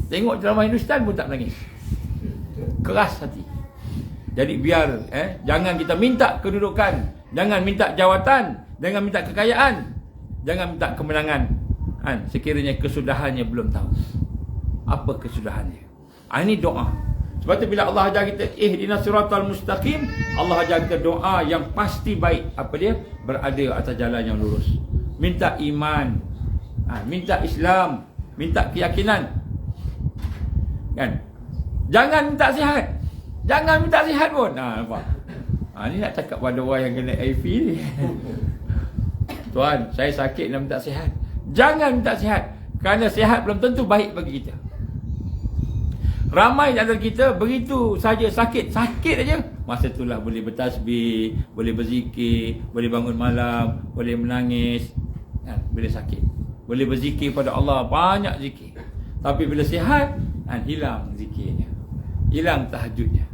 tengok drama Hindustan pun tak menangis. Keras hati. Jadi biar jangan kita minta kedudukan, jangan minta jawatan, jangan minta kekayaan, jangan minta kemenangan sekiranya kesudahannya belum tahu. Apa kesudahannya? Ini doa. Sebab tu bila Allah ajar kita ihdinas siratal mustaqim, Allah ajar kita doa yang pasti baik. Apa dia? Berada atas jalan yang lurus. Minta iman, minta Islam, minta keyakinan. Kan? Jangan minta sihat. Jangan minta sihat pun. Nampak? Ni nak cakap pada orang yang kena HIV ni. Tuan, saya sakit dan minta sihat. Jangan minta sihat, kerana sihat belum tentu baik bagi kita. Ramai antara kita begitu saja sakit aja, masa itulah boleh bertasbih, boleh berzikir, boleh bangun malam, boleh menangis, bila sakit. Boleh berzikir pada Allah, banyak zikir. Tapi bila sihat, hilang zikirnya, hilang tahajudnya,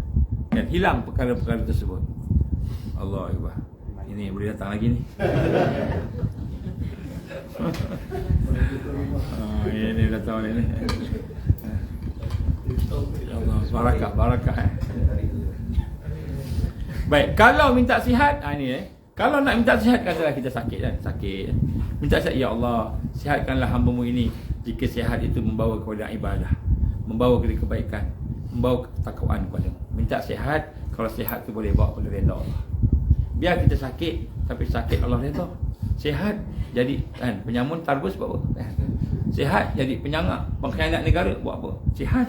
dan hilang perkara-perkara tersebut. Allah Akbar. Ini boleh datang lagi ni. Ini datang ni. Allah, barakah. Baik, kalau minta sihat, kalau nak minta sihat, katalah kita sakit kan, sakit. Minta sihat, ya Allah, sihatkanlah hamba-Mu ini. Jika sihat itu membawa kepada ibadah, membawa kepada kebaikan, membawa ketakwaan kepada-Mu. Minta sihat, kalau sihat itu boleh bawa kepada redha Allah. Biar kita sakit, tapi sakit Allah redha. Sihat jadi penyamun tarbus buat apa? Sihat jadi penyangak, pengkhianat negara buat apa? Sihat.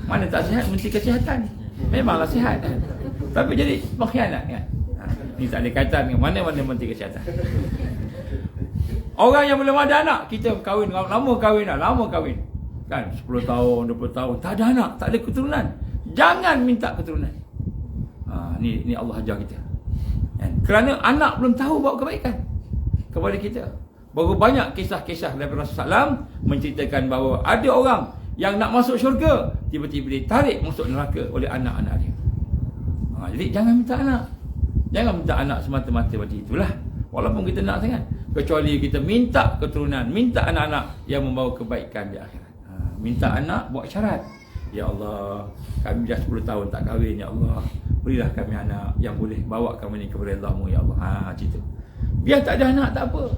Mana tak sihat, menteri kesihatan. Memanglah sihat kan? Tapi jadi pengkhianat kan? Ni tak ada kaitan dengan mana-mana menteri kesihatan. Orang yang belum ada anak, kita kahwin, lama kahwin kan, 10 tahun, 20 tahun, tak ada anak, tak ada keturunan. Jangan minta keturunan. Ni Allah ajar kita. Kerana anak belum tahu bawa kebaikan kepada kita. Baru banyak kisah-kisah daripada Rasulullah SAW menceritakan bahawa ada orang yang nak masuk syurga, tiba-tiba ditarik masuk neraka oleh anak-anak dia. Jadi jangan minta anak. Jangan minta anak semata-mata pada itulah. Walaupun kita nak sangat. Kecuali kita minta keturunan, minta anak-anak yang membawa kebaikan di akhirat. Minta anak, buat syarat. Ya Allah, kami dah 10 tahun tak kahwin, ya Allah, berilah kami anak yang boleh bawa kami ni kepada redha-Mu, ya Allah. Cerita. Biar tak ada anak tak apa.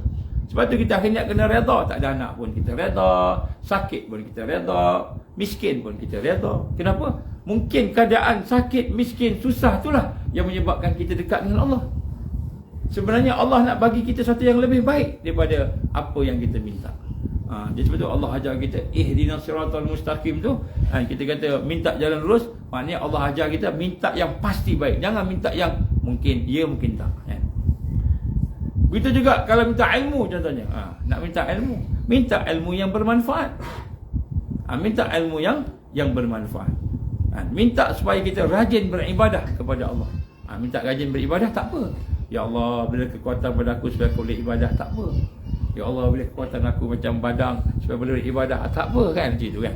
Sebab tu kita akhirnya kena redha. Tak ada anak pun kita redha, sakit pun kita redha, miskin pun kita redha. Kenapa? Mungkin keadaan sakit, miskin, susah itulah yang menyebabkan kita dekat dengan Allah. Sebenarnya Allah nak bagi kita sesuatu yang lebih baik daripada apa yang kita minta. Jadi sebab tu Allah ajar kita ihdinas siratal mustaqim tu. Kita kata minta jalan lurus, maknanya Allah ajar kita minta yang pasti baik. Jangan minta yang mungkin ya, mungkin tak. Begitu juga kalau minta ilmu contohnya. Nak minta ilmu, minta ilmu yang bermanfaat. Minta ilmu yang bermanfaat. Minta supaya kita rajin beribadah kepada Allah. Minta rajin beribadah tak apa. Ya Allah, bila kekuatan pada aku supaya aku boleh ibadah, tak apa. Ya Allah, bila kekuatan aku macam badang supaya boleh ibadah, tak apa kan, macam itu kan.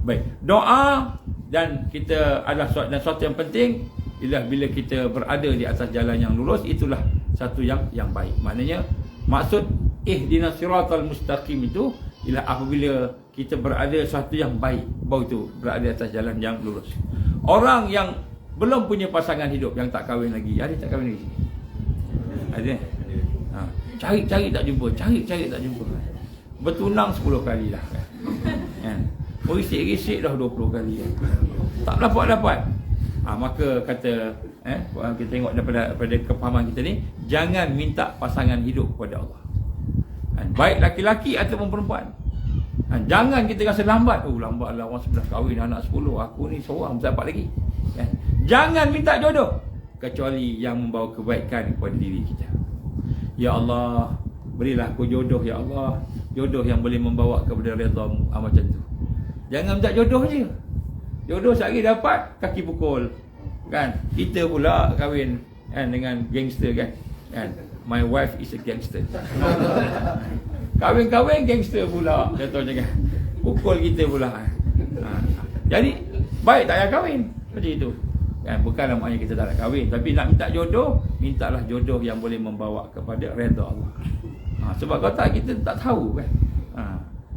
Baik, doa dan kita adalah sesuatu yang penting ialah bila kita berada di atas jalan yang lurus, itulah satu yang baik. Maknanya maksud ihdinas siratal mustaqim itu ialah apabila kita berada sesuatu yang baik, baru itu berada di atas jalan yang lurus. Orang yang belum punya pasangan hidup, yang tak kahwin lagi, ada tak kahwin lagi? Ada. Cari tak jumpa, cari tak jumpa. Bertunang 10 kali dah kan. Berisik-risik dah 20 kali kan. Tak dapat. Maka kata kita tengok daripada kefahaman kita ni, jangan minta pasangan hidup kepada Allah. Baik laki-laki ataupun perempuan. Jangan kita rasa lambat. Lambatlah, orang sudah kahwin anak 10, aku ni seorang tak dapat lagi. Jangan minta jodoh kecuali yang membawa kebaikan kepada diri kita. Ya Allah, berilah aku jodoh, ya Allah, jodoh yang boleh membawa kepada redha-Mu. Macam tu. Jangan minta jodoh je. Jodoh sehari dapat, kaki pukul kan. Kita pula kahwin dengan gangster kan. My wife is a gangster. Kahwin gangster pula, contohnya kan. Pukul kita pula. Jadi baik tak payah kahwin. Macam itu. Bukanlah maknanya kita tak nak kahwin, tapi nak minta jodoh, mintalah jodoh yang boleh membawa kepada redha Allah. Sebab kata kita tak tahu kan.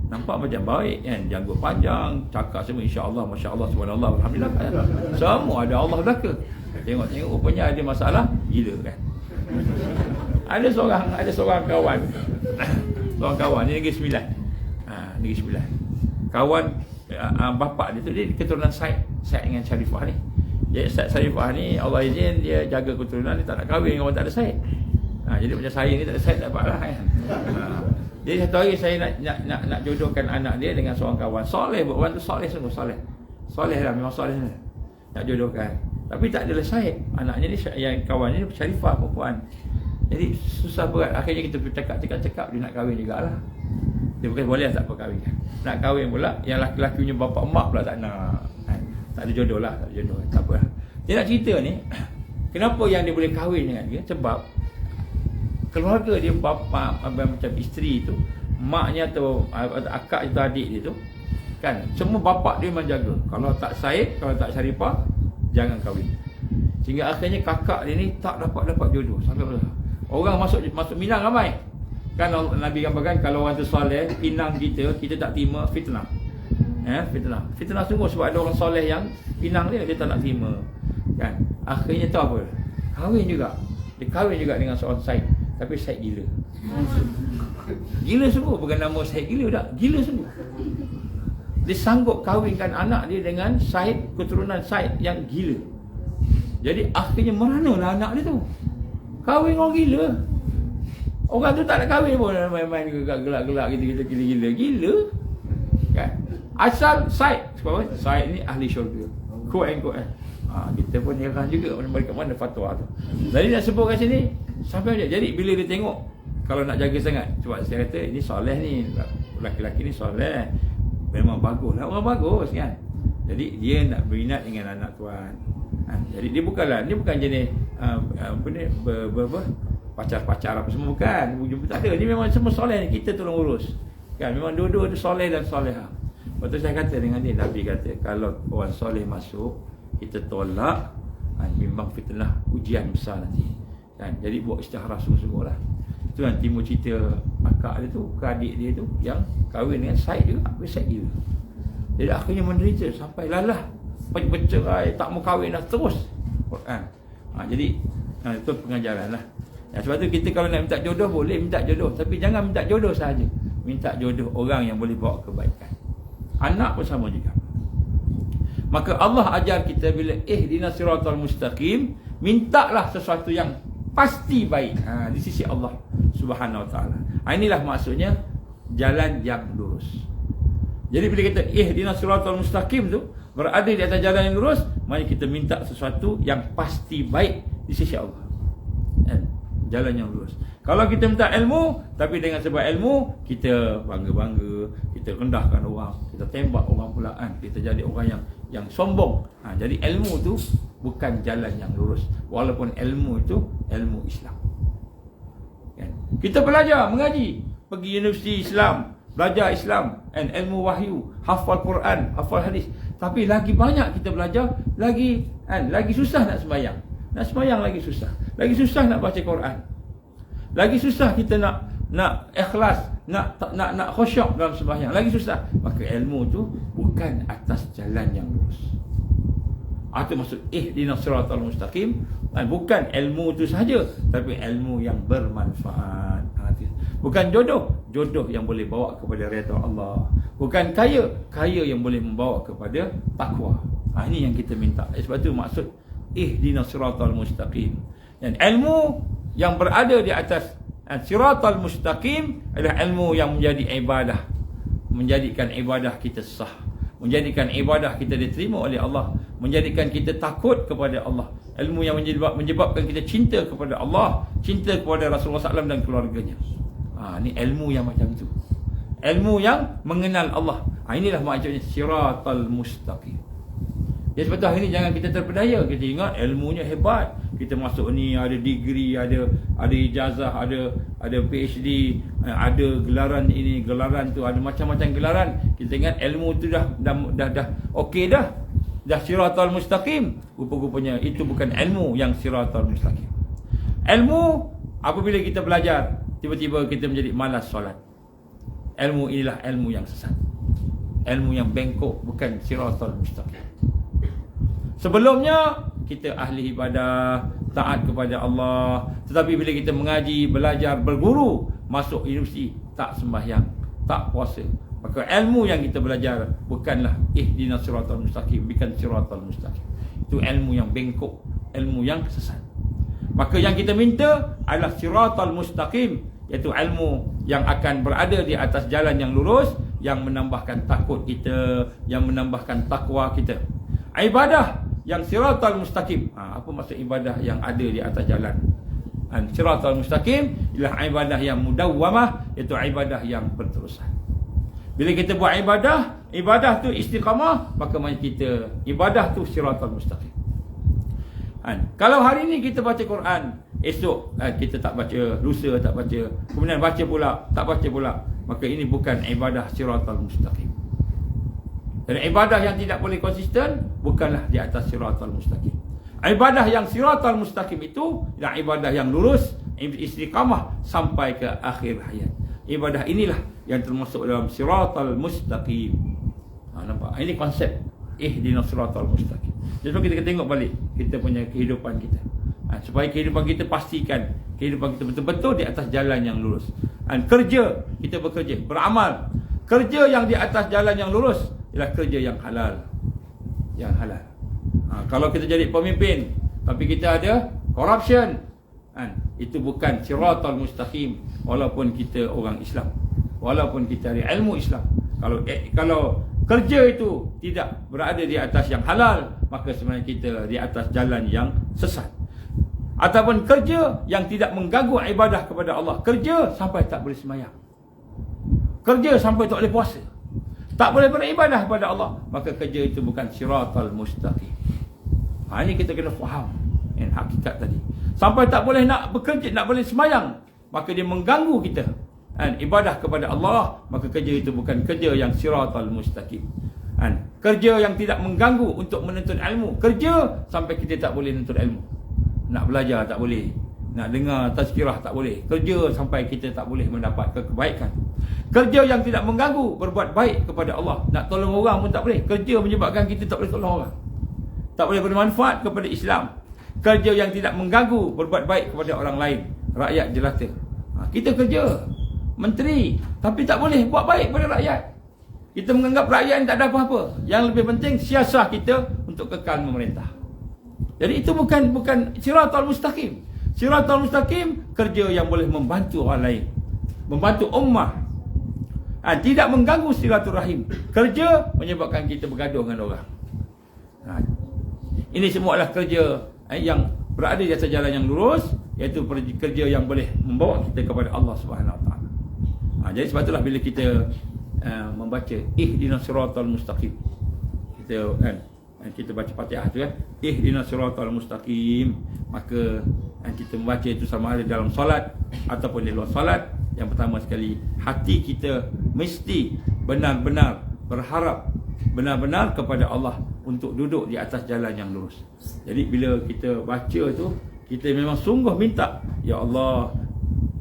Nampak macam baik kan, janggut panjang, cakap semua insya-Allah, masya-Allah, subhanallah, alhamdulillah kan. Semua ada Allah belaka. Tengok rupanya ada masalah gila kan. Ada seorang kawan. Seorang kawan ni Negeri Sembilan. Negeri Sembilan. Kawan bapak dia tu, dia keturunan Said dengan Sharifah ni. Jadi Said Sharifah ni Allah izin dia jaga keturunan, dia tak nak kahwin dengan orang tak ada Said. Jadi macam saya ni tak ada Said, tak dapat lah kan. Jadi satu hari saya nak jodohkan anak dia dengan seorang kawan soleh, orang tu soleh, sungguh soleh. Soleh lah, memang soleh lah. Nak jodohkan. Tapi tak adalah Syed. Anaknya ni yang kawannya ni Syarifah perempuan. Jadi susah berat. Akhirnya kita cakap dia nak kahwin jugalah. Dia bukan boleh tak perkahwinkan. Nak kahwin pula, yang laki-laki punya bapa emak pula tak nak. Tak ada jodoh lah, tak ada jodoh. Tak apa. Dia nak cerita ni, kenapa yang dia boleh kahwin dengan dia? Sebab keluarga dia, bapa macam isteri tu, maknya atau akak atau adik dia tu, kan, semua bapak dia memang jaga. Kalau tak Syed, kalau tak Syarifah, jangan kahwin. Sehingga akhirnya kakak dia ni tak dapat jodoh. Sampai orang masuk Minang ramai. Kan Nabi gambarkan kalau orang tu soleh, pinang kita tak terima fitnah. Fitnah sungguh sebab ada orang soleh yang pinang dia tak nak terima. Kan? Akhirnya tahu apa? Kahwin juga. Dia kahwin juga dengan seorang Syed, tapi Syed gila. Gila sungguh, bukan nama Syed gila tak. Gila sungguh. Dia sanggup kahwinkan anak dia dengan Syed, keturunan Syed yang gila. Jadi akhirnya meranalah anak dia tu. Kahwin orang gila. Orang tu tak nak kahwin pun, main-main gelak-gelak gitu gila-gila. Gila. Kan? Asal Syed, sebab apa? Syed ni ahli syurga. Quote and quote. Kita pun heran juga mereka mana fatwa tu. Jadi nak sebut kat sini sampai dia. Jadi bila dia tengok, kalau nak jaga sangat, sebab saya kata ini soleh ni, lelaki-lelaki ni soleh, memang bagus lah, orang bagus kan. Jadi dia nak berminat dengan anak tuan. Jadi dia bukan jenis pacar-pacar apa semua, bukan. Tak ada. Dia memang semua soleh ni, kita tolong urus. Kan, memang dua-dua tu soleh dan solehah. Lepas tu saya kata dengan dia, Nabi kata kalau orang soleh masuk, kita tolak, memang fitnah, ujian besar nanti. Kan, jadi buat istiharah sungguh-sungguh lah. Itu yang timur cerita akak dia tu, ke adik dia tu, yang kahwin dengan Syed juga, Syed gila. Jadi akhirnya menderita sampai lalah, bercerai, tak mau kahwin dah terus. Jadi itu pengajaran lah. Sebab tu kita kalau nak minta jodoh, boleh minta jodoh, tapi jangan minta jodoh sahaja. Minta jodoh orang yang boleh bawa kebaikan. Anak pun sama juga. Maka Allah ajar kita bila ihdinas siratal mustaqim, mintalah sesuatu yang pasti baik di sisi Allah Subhanahu wa taala. Inilah maksudnya jalan yang lurus. Jadi bila kita ihdinas siratal mustaqim tu berada di atas jalan yang lurus, mari kita minta sesuatu yang pasti baik di sisi Allah. Jalan yang lurus. Kalau kita minta ilmu, tapi dengan sebab ilmu kita bangga-bangga, kita rendahkan orang, kita tembak orang pula, kita jadi orang yang sombong. Jadi ilmu tu bukan jalan yang lurus, walaupun ilmu itu ilmu Islam. Kan? Kita belajar mengaji, pergi universiti Islam, belajar Islam, ilmu wahyu, hafal Quran, hafal hadis. Tapi lagi banyak kita belajar, lagi susah nak sembahyang. Nak sembahyang lagi susah. Lagi susah nak baca Quran. Lagi susah kita nak ikhlas, nak khusyuk dalam sembahyang. Lagi susah. Maka ilmu tu bukan atas jalan yang lurus. Itu maksud ihdinas siratal mustaqim. Bukan ilmu tu sahaja, tapi ilmu yang bermanfaat. Bukan jodoh yang boleh bawa kepada redha Allah. Bukan kaya yang boleh membawa kepada takwa. Ini yang kita minta. Sebab tu maksud ihdinas siratal mustaqim. Dan ilmu yang berada di atas siratal mustaqim adalah ilmu yang menjadi ibadah, menjadikan ibadah kita sah, menjadikan ibadah kita diterima oleh Allah, menjadikan kita takut kepada Allah, ilmu yang menyebabkan kita cinta kepada Allah, cinta kepada Rasulullah SAW dan keluarganya. Ini ilmu yang macam tu, ilmu yang mengenal Allah. Inilah maksudnya siratal mustaqim. Ya, sebab tu hari ni jangan kita terpedaya. Kita ingat ilmunya hebat, kita masuk ni ada degree, ada ijazah, ada PhD, ada gelaran ini, gelaran tu, ada macam-macam gelaran. Kita ingat ilmu tu dah okey dah siratal mustaqim. Rupa-rupanya itu bukan ilmu yang siratal mustaqim. Ilmu apabila kita belajar, tiba-tiba kita menjadi malas solat. Ilmu inilah ilmu yang sesat, ilmu yang bengkok, bukan siratal mustaqim. Sebelumnya kita ahli ibadah, taat kepada Allah, tetapi bila kita mengaji, belajar, berguru, masuk universiti, tak sembahyang, tak puasa, maka ilmu yang kita belajar bukanlah ihdinas siratal mustaqim, bukan siratal mustaqim. Itu ilmu yang bengkok, ilmu yang sesat. Maka yang kita minta adalah siratal mustaqim, iaitu ilmu yang akan berada di atas jalan yang lurus, yang menambahkan takut kita, yang menambahkan takwa kita. Ibadah yang siratal mustaqim. Apa maksud ibadah yang ada di atas jalan? Siratal mustaqim ialah ibadah yang mudawwamah, iaitu ibadah yang berterusan. Bila kita buat ibadah tu istiqamah, maka kita ibadah tu siratal mustaqim. Kalau hari ni kita baca Quran, esok kita tak baca, lusa tak baca, kemudian baca pula, tak baca pula, maka ini bukan ibadah siratal mustaqim. Dan ibadah yang tidak boleh konsisten bukanlah di atas siratal mustaqim. Ibadah yang siratal mustaqim itu adalah ibadah yang lurus, istiqamah sampai ke akhir hayat. Ibadah inilah yang termasuk dalam siratal mustaqim. Nampak? Ini konsep ihdinas siratal mustaqim. Jadi kita tengok balik kita punya kehidupan kita. Supaya kehidupan kita pastikan kehidupan kita betul-betul di atas jalan yang lurus. Kerja, kita bekerja, beramal. Kerja yang di atas jalan yang lurus ialah kerja yang halal. Yang halal. Kalau kita jadi pemimpin tapi kita ada corruption, itu bukan siratal mustaqim. Walaupun kita orang Islam, walaupun kita ada ilmu Islam, kalau kerja itu tidak berada di atas yang halal, maka sebenarnya kita di atas jalan yang sesat. Ataupun kerja yang tidak mengganggu ibadah kepada Allah. Kerja sampai tak boleh sembahyang, kerja sampai tak boleh puasa, tak boleh beribadah kepada Allah, maka kerja itu bukan siratal mustaqim. Ini kita kena faham hakikat tadi. Sampai tak boleh nak bekerja, nak boleh sembahyang, maka dia mengganggu kita ibadah kepada Allah, maka kerja itu bukan kerja yang siratal mustaqim. Kerja yang tidak mengganggu untuk menuntut ilmu. Kerja sampai kita tak boleh menuntut ilmu. Nak belajar tak boleh, nak dengar tazkirah tak boleh. Kerja sampai kita tak boleh mendapat kebaikan. Kerja yang tidak mengganggu berbuat baik kepada Allah. Nak tolong orang pun tak boleh. Kerja menyebabkan kita tak boleh tolong orang, tak boleh bermanfaat kepada Islam. Kerja yang tidak mengganggu berbuat baik kepada orang lain, rakyat jelata. Kita kerja menteri tapi tak boleh buat baik pada rakyat. Kita menganggap rakyat tak ada apa-apa. Yang lebih penting siasah kita untuk kekal memerintah. Jadi itu bukan siratal mustaqim. Siratal mustaqim kerja yang boleh membantu orang lain, membantu ummah, tidak mengganggu silaturahim. Kerja menyebabkan kita bergaduh dengan orang. Ini semua adalah kerja yang berada di atas jalan yang lurus, iaitu kerja yang boleh membawa kita kepada Allah Subhanahu Wa Taala. Jadi sebab itulah bila kita membaca ihdinas siratal mustaqim, kita baca Fatihah tu ihdinas siratal mustaqim, maka kita membaca itu sama ada dalam solat ataupun di luar solat. Yang pertama sekali, hati kita mesti benar-benar berharap benar-benar kepada Allah untuk duduk di atas jalan yang lurus. Jadi bila kita baca tu, kita memang sungguh minta, ya Allah,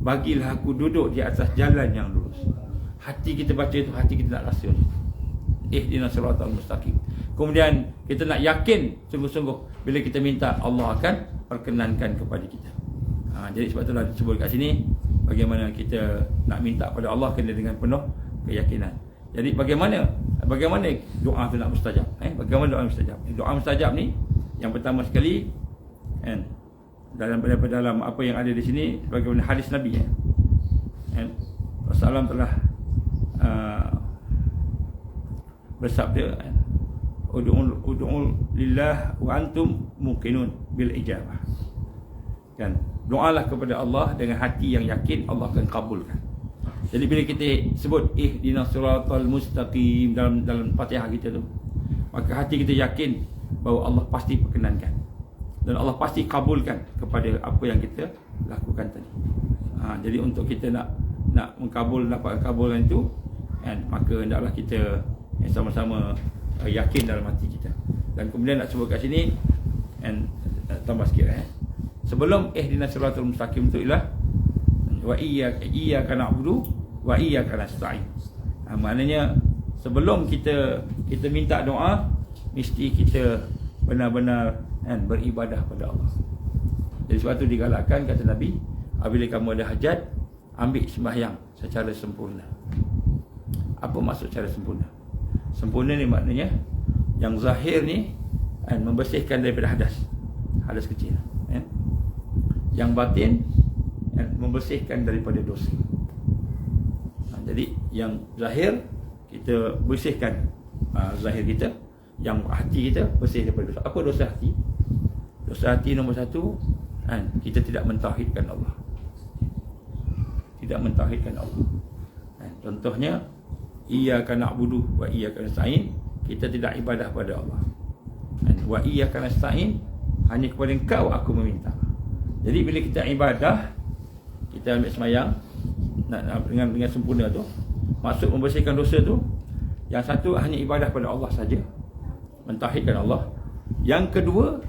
bagilah aku duduk di atas jalan yang lurus. Hati kita baca itu, hati kita nak rasa ihdinas siratal mustaqim. Kemudian kita nak yakin sungguh-sungguh bila kita minta, Allah akan perkenankan kepada kita. Jadi sebab itulah disebut kat sini bagaimana kita nak minta pada Allah kena dengan penuh keyakinan. Jadi bagaimana doa tu nak mustajab? Bagaimana doa mustajab? Doa mustajab ni yang pertama sekali dalam apa yang ada di sini, bagaimana hadis Nabi Rasulullah telah bersabda, ud'u lillah wa antum muqinun bil ijabah. Doalah kepada Allah dengan hati yang yakin Allah akan kabulkan. Jadi bila kita sebut ihdinas siratal mustaqim dalam Fatihah kita tu, maka hati kita yakin bahawa Allah pasti perkenankan dan Allah pasti kabulkan kepada apa yang kita lakukan tadi. Jadi untuk kita nak dapat kabulkan itu, maka hendaklah kita sama-sama yakin dalam hati kita. Dan kemudian nak sebut kat sini tambah sikit sebelum ihdinas siratal mustaqim itu ialah wa iyyaka na'budu wa iyyaka nasta'in. Maknanya sebelum kita minta doa, mesti kita benar-benar beribadah pada Allah. Jadi sebab tu digalakkan, kata Nabi, apabila kamu ada hajat, ambil sembahyang secara sempurna. Apa maksud secara sempurna? Sempurna ni maknanya yang zahir ni membersihkan daripada hadas kecil. Yang batin membersihkan daripada dosa. Jadi yang zahir kita bersihkan zahir kita, yang hati kita bersih daripada dosa. Apa dosa hati? Dosa hati nombor satu, kita tidak mentauhidkan Allah. Tidak mentauhidkan Allah. Contohnya, iyyaka na'budu wa iyyaka nasta'in, kita tidak ibadah pada Allah. Wa iyyaka nasta'in, hanya kepada Engkau aku meminta. Jadi bila kita ibadah, kita ambil semayang dengan sempurna tu, maksud membersihkan dosa tu, yang satu hanya ibadah pada Allah saja, mentauhidkan Allah. Yang kedua,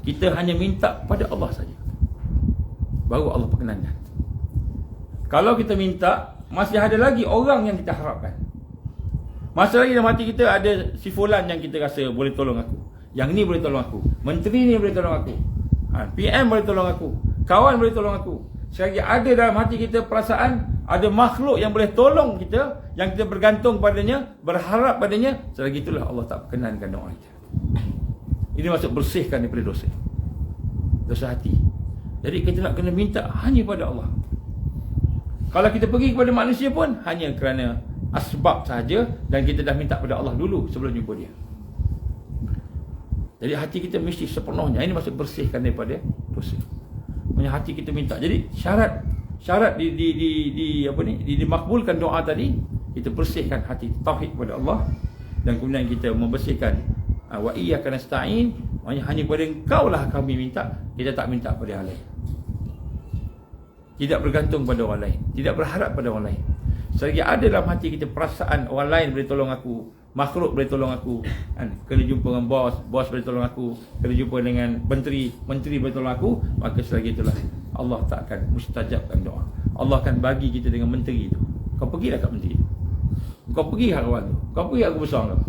kita hanya minta pada Allah saja, baru Allah perkenankan. Kalau kita minta, masih ada lagi orang yang kita harapkan. Masih lagi dalam hati kita ada si fulan yang kita rasa boleh tolong aku, yang ni boleh tolong aku, menteri ni boleh tolong aku, PM boleh tolong aku, kawan boleh tolong aku. Sekali ada dalam hati kita perasaan ada makhluk yang boleh tolong kita, yang kita bergantung padanya, berharap padanya, selagi itulah Allah tak perkenankan doa kita. Ini maksud bersihkan daripada dosa, dosa hati. Jadi kita nak kena minta hanya pada Allah. Kalau kita pergi kepada manusia pun hanya kerana asbab saja, dan kita dah minta pada Allah dulu sebelum jumpa dia. Jadi hati kita mesti sepenuhnya, ini maksud bersihkan daripada dosa. Punya hati kita minta. Jadi syarat dimakbulkan doa tadi, kita bersihkan hati, tauhid kepada Allah, dan kemudian kita membersihkan wa iyyaka nasta'in, hanya kepada Engkau lah kami minta, kita tak minta pada hal lain. Tidak bergantung pada orang lain, tidak berharap pada orang lain. Selagi ada dalam hati kita perasaan orang lain boleh tolong aku, makhluk boleh tolong aku, kena jumpa dengan bos boleh tolong aku, kena jumpa dengan menteri boleh tolong aku, maka selagi itulah Allah tak akan mustajabkan doa. Allah akan bagi kita dengan menteri itu. Kau pergilah kat menteri itu, kau pergi hak kawan tu, kau pergi hak guru besar kau.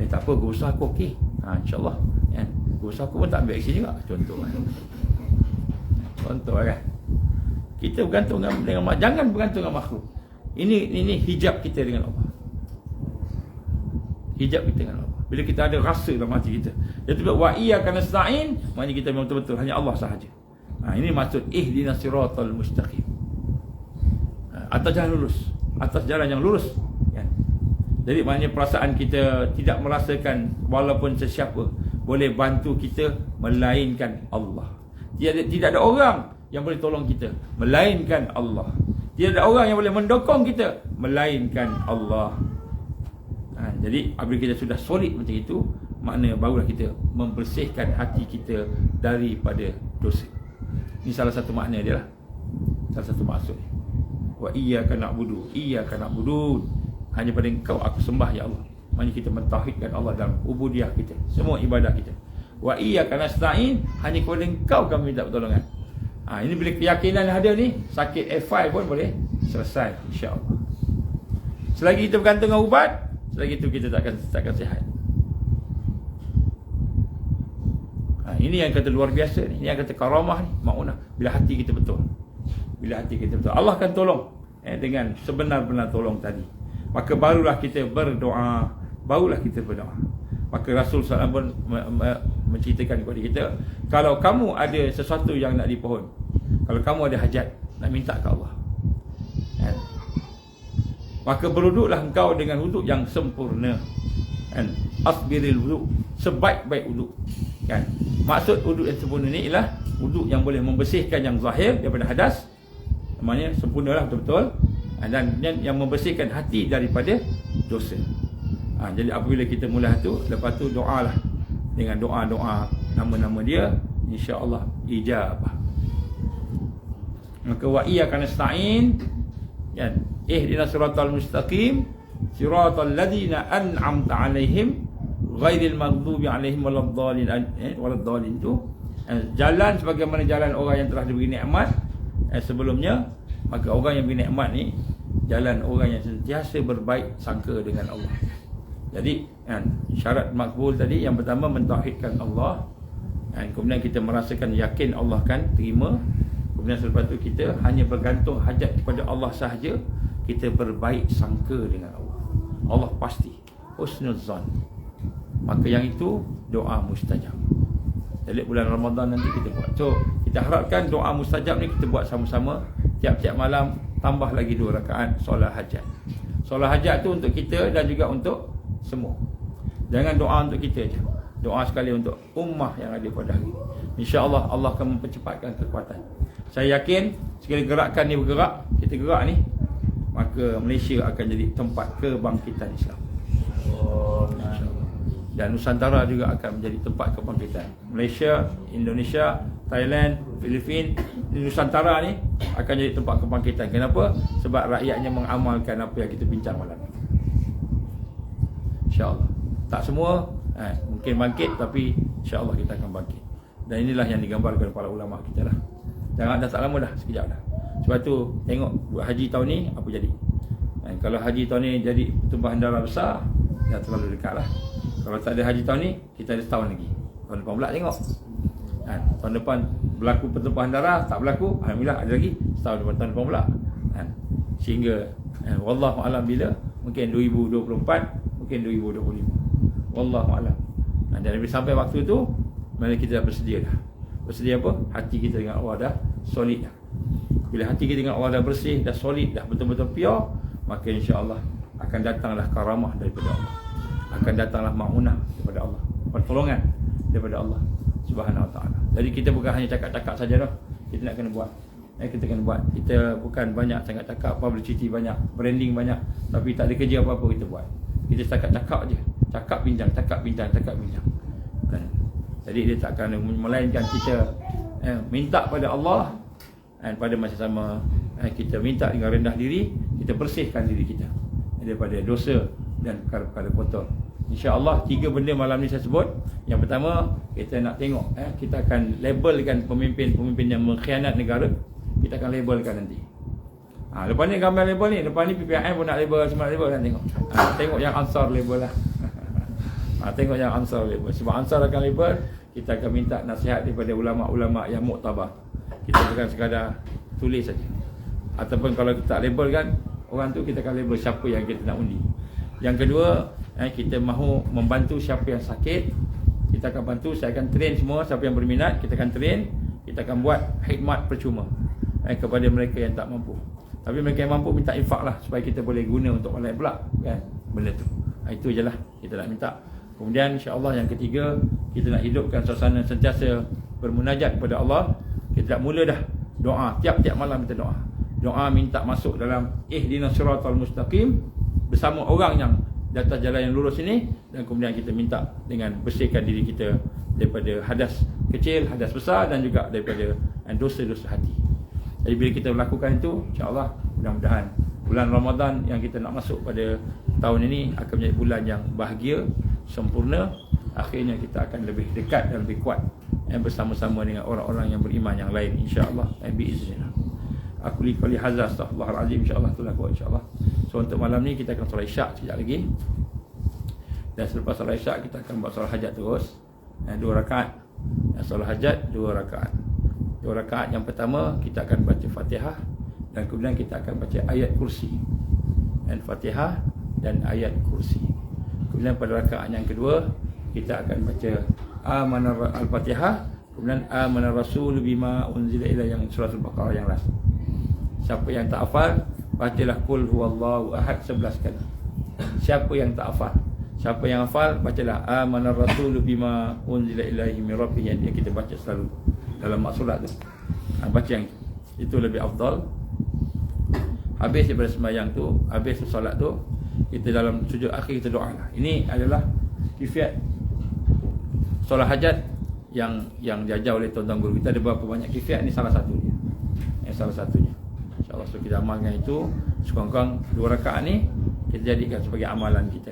Tak apa, guru besar aku okey, insyaAllah guru besar aku pun tak ambil action juga. Contoh kan, kita bergantung dengan jangan bergantung dengan makhluk. Ini hijab kita dengan Allah. Hijab kita dengan Allah. Bila kita ada rasa dalam hati kita, iaitu wa iyyaka nasta'in, maknanya kita memang betul-betul hanya Allah sahaja. Ini maksud ihdinas siratal mustaqim. Atas jalan lurus, atas jalan yang lurus. Jadi maknanya perasaan kita tidak merasakan walaupun sesiapa boleh bantu kita melainkan Allah. Tidak ada orang yang boleh tolong kita melainkan Allah. Tidak ada orang yang boleh mendokong kita melainkan Allah. Jadi apabila kita sudah solid macam itu, makna barulah kita membersihkan hati kita daripada dosa. Ini salah satu makna dia lah, salah satu maksud. Wa iyyaka na'budu, hanya pada Engkau aku sembah ya Allah. Maknanya kita mentauhidkan Allah dalam ubudiyah kita, semua ibadah kita. Wa iyyaka nasta'in, hanya kepada Engkau kami minta pertolongan. Ini bila keyakinan ada ni, sakit F5 pun boleh selesai insya-Allah. Selagi kita bergantung dengan ubat, selagi itu kita takkan sihat. Ini yang kata luar biasa ni, ini yang kata karamah ni, maunah. Bila hati kita betul, bila hati kita betul, Allah akan tolong dengan sebenar-benar tolong tadi. Maka barulah kita berdoa, barulah kita berdoa. Maka Rasul SAW pun menceritakan kepada kita, kalau kamu ada sesuatu yang nak dipohon, kalau kamu ada hajat nak minta ke Allah, maka berwuduklah engkau dengan wuduk yang sempurna. Asbiril wuduk, sebaik-baik wuduk. Maksud wuduk yang sempurna ni ialah wuduk yang boleh membersihkan yang zahir daripada hadas, namanya sempurnalah betul-betul, dan yang membersihkan hati daripada dosa. Jadi apabila kita mula tu, lepas tu doalah dengan doa-doa nama-nama dia, insya-Allah ijabah. Maka wa iyyaka nasta'in, ihdinas siratal mustaqim, siratal ladzina an'amta 'alaihim ghairil maghdubi 'alaihim waladdallin tu, jalan sebagaimana jalan orang yang telah diberi nikmat sebelumnya. Maka orang yang beri nikmat ni jalan orang yang sentiasa berbaik sangka dengan Allah. Jadi syarat makbul tadi, yang pertama mentauhidkan Allah, kemudian kita merasakan yakin Allah kan terima, kemudian selepas itu kita hanya bergantung hajat kepada Allah sahaja, kita berbaik sangka dengan Allah. Allah pasti husnuzan, maka yang itu doa mustajab. Jadi bulan Ramadan nanti kita buat. So kita harapkan doa mustajab ni kita buat sama-sama tiap-tiap malam, tambah lagi 2 rakaat solat hajat. Solat hajat tu untuk kita dan juga untuk semua. Jangan doa untuk kita je. Doa sekali untuk ummah yang ada pada hari ini. InsyaAllah Allah akan mempercepatkan kekuatan. Saya yakin sekali gerakan ni bergerak, kita gerak ni, maka Malaysia akan jadi tempat kebangkitan Islam. Dan Nusantara juga akan menjadi tempat kebangkitan. Malaysia, Indonesia, Thailand, Filipina, Nusantara ni akan jadi tempat kebangkitan. Kenapa? Sebab rakyatnya mengamalkan apa yang kita bincang malam ni. InsyaAllah. Tak semua mungkin bangkit, tapi insyaAllah kita akan bangkit. Dan inilah yang digambarkan para ulama kita lah. Jangan dah tak lama dah, sekejap dah. Sebab tu tengok buat haji tahun ni apa jadi. Kalau haji tahun ni jadi pertumpahan darah besar, dah terlalu dekat lah. Kalau tak ada haji tahun ni, kita ada setahun lagi. Tahun depan pula tengok. Tahun depan berlaku pertumpahan darah, tak berlaku, alhamdulillah ada lagi setahun depan, tahun depan pula. Sehingga wallahu alam bila, mungkin 2024, mungkin 2025. Wallahu alam. Dan bila sampai waktu tu, mana kita dah bersedia dah. Bersedia apa? Hati kita dengan Allah dah solid dah. Bila hati kita dengan Allah dah bersih, dah solid, dah betul-betul pure, maka insya-Allah akan datanglah karamah daripada Allah. Akan datanglah ma'unah daripada Allah, pertolongan daripada Allah Subhanahu Wa Taala. Jadi kita bukan hanya cakap-cakap saja dah. Kita nak kena buat. Kita kena buat. Kita bukan banyak sangat cakap, publicity banyak, branding banyak, tapi tak ada kerja apa-apa kita buat. Kita setakat cakap je. Cakap bincang, cakap bincang, cakap bincang. Jadi dia tak akan melainkan kita minta pada Allah, dan pada masa sama kita minta dengan rendah diri, kita bersihkan diri kita daripada dosa dan perkara-perkara kotor. InsyaAllah 3 benda malam ni saya sebut. Yang pertama, kita nak tengok kita akan labelkan pemimpin-pemimpin yang mengkhianat negara. Kita akan labelkan nanti. Lepas ni gambar label ni, lepas ni PPIM pun nak label, semua label kan, tengok. Tengok yang Ansar label lah. Tengok yang Ansar label. Sebab Ansar akan label, kita akan minta nasihat daripada ulama-ulama yang muktabar. Kita bukan sekadar tulis saja. Ataupun kalau kita label kan orang tu, kita akan label siapa yang kita nak undi. Yang kedua, kita mahu membantu siapa yang sakit. Kita akan bantu, saya akan train semua siapa yang berminat, kita akan train. Kita akan buat khidmat percuma kepada mereka yang tak mampu. Tapi mereka yang mampu minta infak lah, supaya kita boleh guna untuk online pula kan, benda tu. Itu je lah kita nak minta. Kemudian insya-Allah yang ketiga, kita nak hidupkan suasana sentiasa bermunajat kepada Allah. Kita dah mula dah doa, tiap-tiap malam kita doa. Doa minta masuk dalam ihdinas siratal mustaqim bersama orang yang di atas jalan yang lurus ini, dan kemudian kita minta dengan bersihkan diri kita daripada hadas kecil, hadas besar, dan juga daripada dosa-dosa hati. Jadi bila kita melakukan itu, insya-Allah mudah-mudahan bulan Ramadan yang kita nak masuk pada tahun ini akan menjadi bulan yang bahagia, sempurna. Akhirnya kita akan lebih dekat dan lebih kuat bersama-sama dengan orang-orang yang beriman yang lain, insya-Allah. Biiznillah. Aku liqali hadza astaghfirullahalazim, insya-Allah itulah kuat, insya-Allah. So untuk malam ni kita akan solat Isyak sekejap lagi. Dan selepas solat Isyak kita akan buat solat hajat terus. 2 rakaat. Solat hajat 2 rakaat. 2 rakaat yang pertama kita akan baca Fatihah, dan kemudian kita akan baca ayat kursi. Dan Fatihah dan ayat kursi. Kemudian pada rakaat yang kedua kita akan baca Al-Fatihah, kemudian Amanar Rasul bima unzila ilaihi, yang surah Al-Baqarah yang last. Siapa yang tak hafal, bacalah Qul huwallahu ahad 11 kali. Siapa yang tak hafal, siapa yang hafal, bacalah Amanar Rasul bima unzila ilaihi min rabbih, yang kita baca selalu dalam maksurat tu. Baca yang itu lebih afdal. Habis daripada sembahyang tu, habis solat tu, kita dalam sujud akhir kita doa lah. Ini adalah kifiat solat hajat yang diajar oleh tuan-tuan guru kita. Ada berapa banyak kifiat, ni salah satunya. Salah satunya. InsyaAllah so kita amalkan itu. Sekurang-kurang 2 rakaat ni kita jadikan sebagai amalan kita.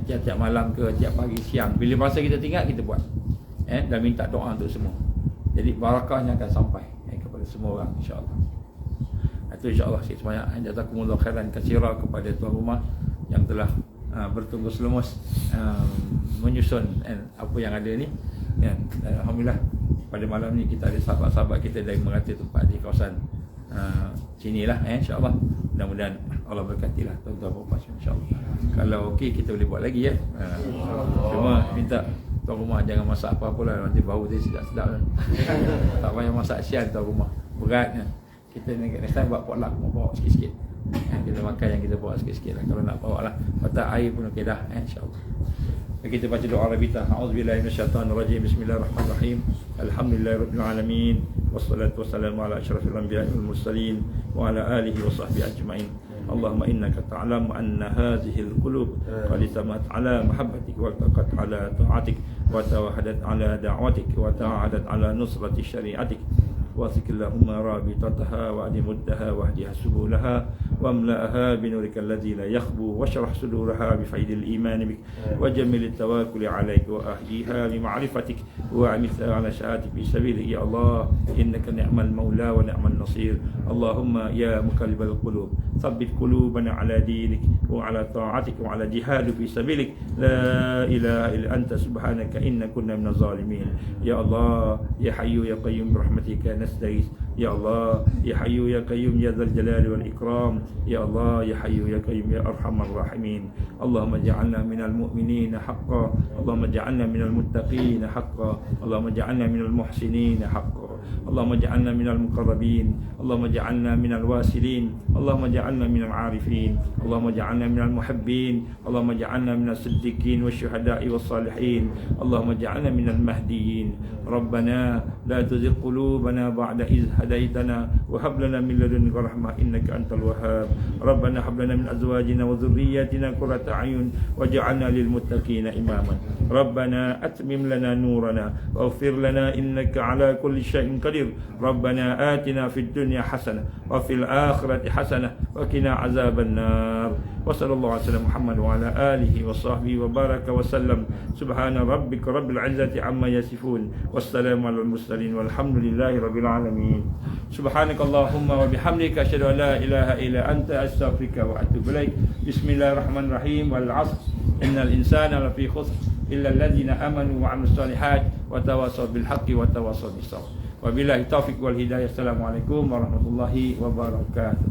Tiap-tiap malam ke, tiap pagi, siang, bila masa kita tinggal kita buat. Dan minta doa untuk semua. Jadi barakahnya akan sampai kepada semua orang, insya-Allah. Itu insya-Allah sikit sebanyak. Jazakumullah khairan katsira kepada tuan rumah yang telah bertunggus lumus menyusun apa yang ada ni. Alhamdulillah pada malam ni kita ada sahabat-sahabat kita dari merata tempat di kawasan sinilah, insya-Allah. Mudah-mudahan Allah berkatilah tuan-tuan puan insya-Allah. Kalau okey kita boleh buat lagi ya. Cuma minta tuan rumah jangan masak apa-apa lah, nanti bau dia sedap-sedap kan. Tak payah masak siang tuan rumah, berat kan. Kita next time buat potluck, mau bawa sikit-sikit. Kita makan yang kita bawa sikit-sikit lah. Kalau nak bawa lah patah air pun okey dah, insyaAllah. Kita baca doa Rabita. A'udzubillahi minasyaitonirrajim. Bismillahirrahmanirrahim. Alhamdulillahirabbil alamin. Wassalatu wassalamu ala asyrafil anbiya'i wal mursalin wa ala alihi wa sahbihi ajma'in. Allahumma innaka ta'lamu anna hadhihi al-qulub qad tamat ala mahabbatik wa taqat ala ta'atik wa tawahadat ala da'watik wa ta'adat ala nusrati syari'atik. وثق اللهم رابطتها وأدمدها واهدها سبلها واملأها بنورك الذي لا يخبو واشرح صدورها بفيض الإيمان بك وجمل التواكل عليك وأهديها لمعرفتك وأعملها على شهادتك في سبيلك يا الله إنك نعم المولى ونعم النصير اللهم يا مقلب القلوب ثبت قلوبنا على دينك وعلى طاعتك وعلى جهاد في سبيلك لا إله إلا أنت سبحانك إنا كنا من الظالمين يا الله يا حي يا قيوم برحمتك نستغيث يا الله يا حي يا قيوم يا ذا الجلال والإكرام يا الله يا حي يا قيوم يا أرحم الراحمين اللهم اجعلنا من المؤمنين حقا اللهم اجعلنا من المتقين حقا اللهم اجعلنا من المحسنين حقا اللهم اجعلنا من المقربين اللهم اجعلنا من الواسلين اللهم اجعلنا من العارفين اللهم اجعلنا من المحبين اللهم اجعلنا من الصديقين والشهداء والصالحين اللهم اجعلنا من المهديين ربنا لا تزغ قلوبنا بعد إذ هديتنا وهب لنا من لدنك رحمة إنك أنت الوهاب ربنا هب لنا من أزواجنا وذرياتنا قرة أعين واجعلنا للمتقين إماما ربنا أتمم لنا نورنا واغفر لنا إنك على كل شيء قدير ربنا آتنا في الدنيا حسنة وفي الآخرة حسنة وقنا عذاب النار وصلى الله على سيدنا محمد وعلى آله وصحبه وبارك وسلم سبحان ربك رب العزة عما يصفون والسلام على المرسلين والحمد لله رب العالمين سبحانك اللهم وبحمدك أشهد أن لا إله إلا أنت أستغفرك وأتوب إليك بسم الله الرحمن الرحيم والعصر إن الإنسان لفي خسر إلا الذين آمنوا وعملوا الصالحات وتواصوا بالحق وتواصوا بالصبر وبالله التوفيق والهداية السلام عليكم ورحمة الله وبركاته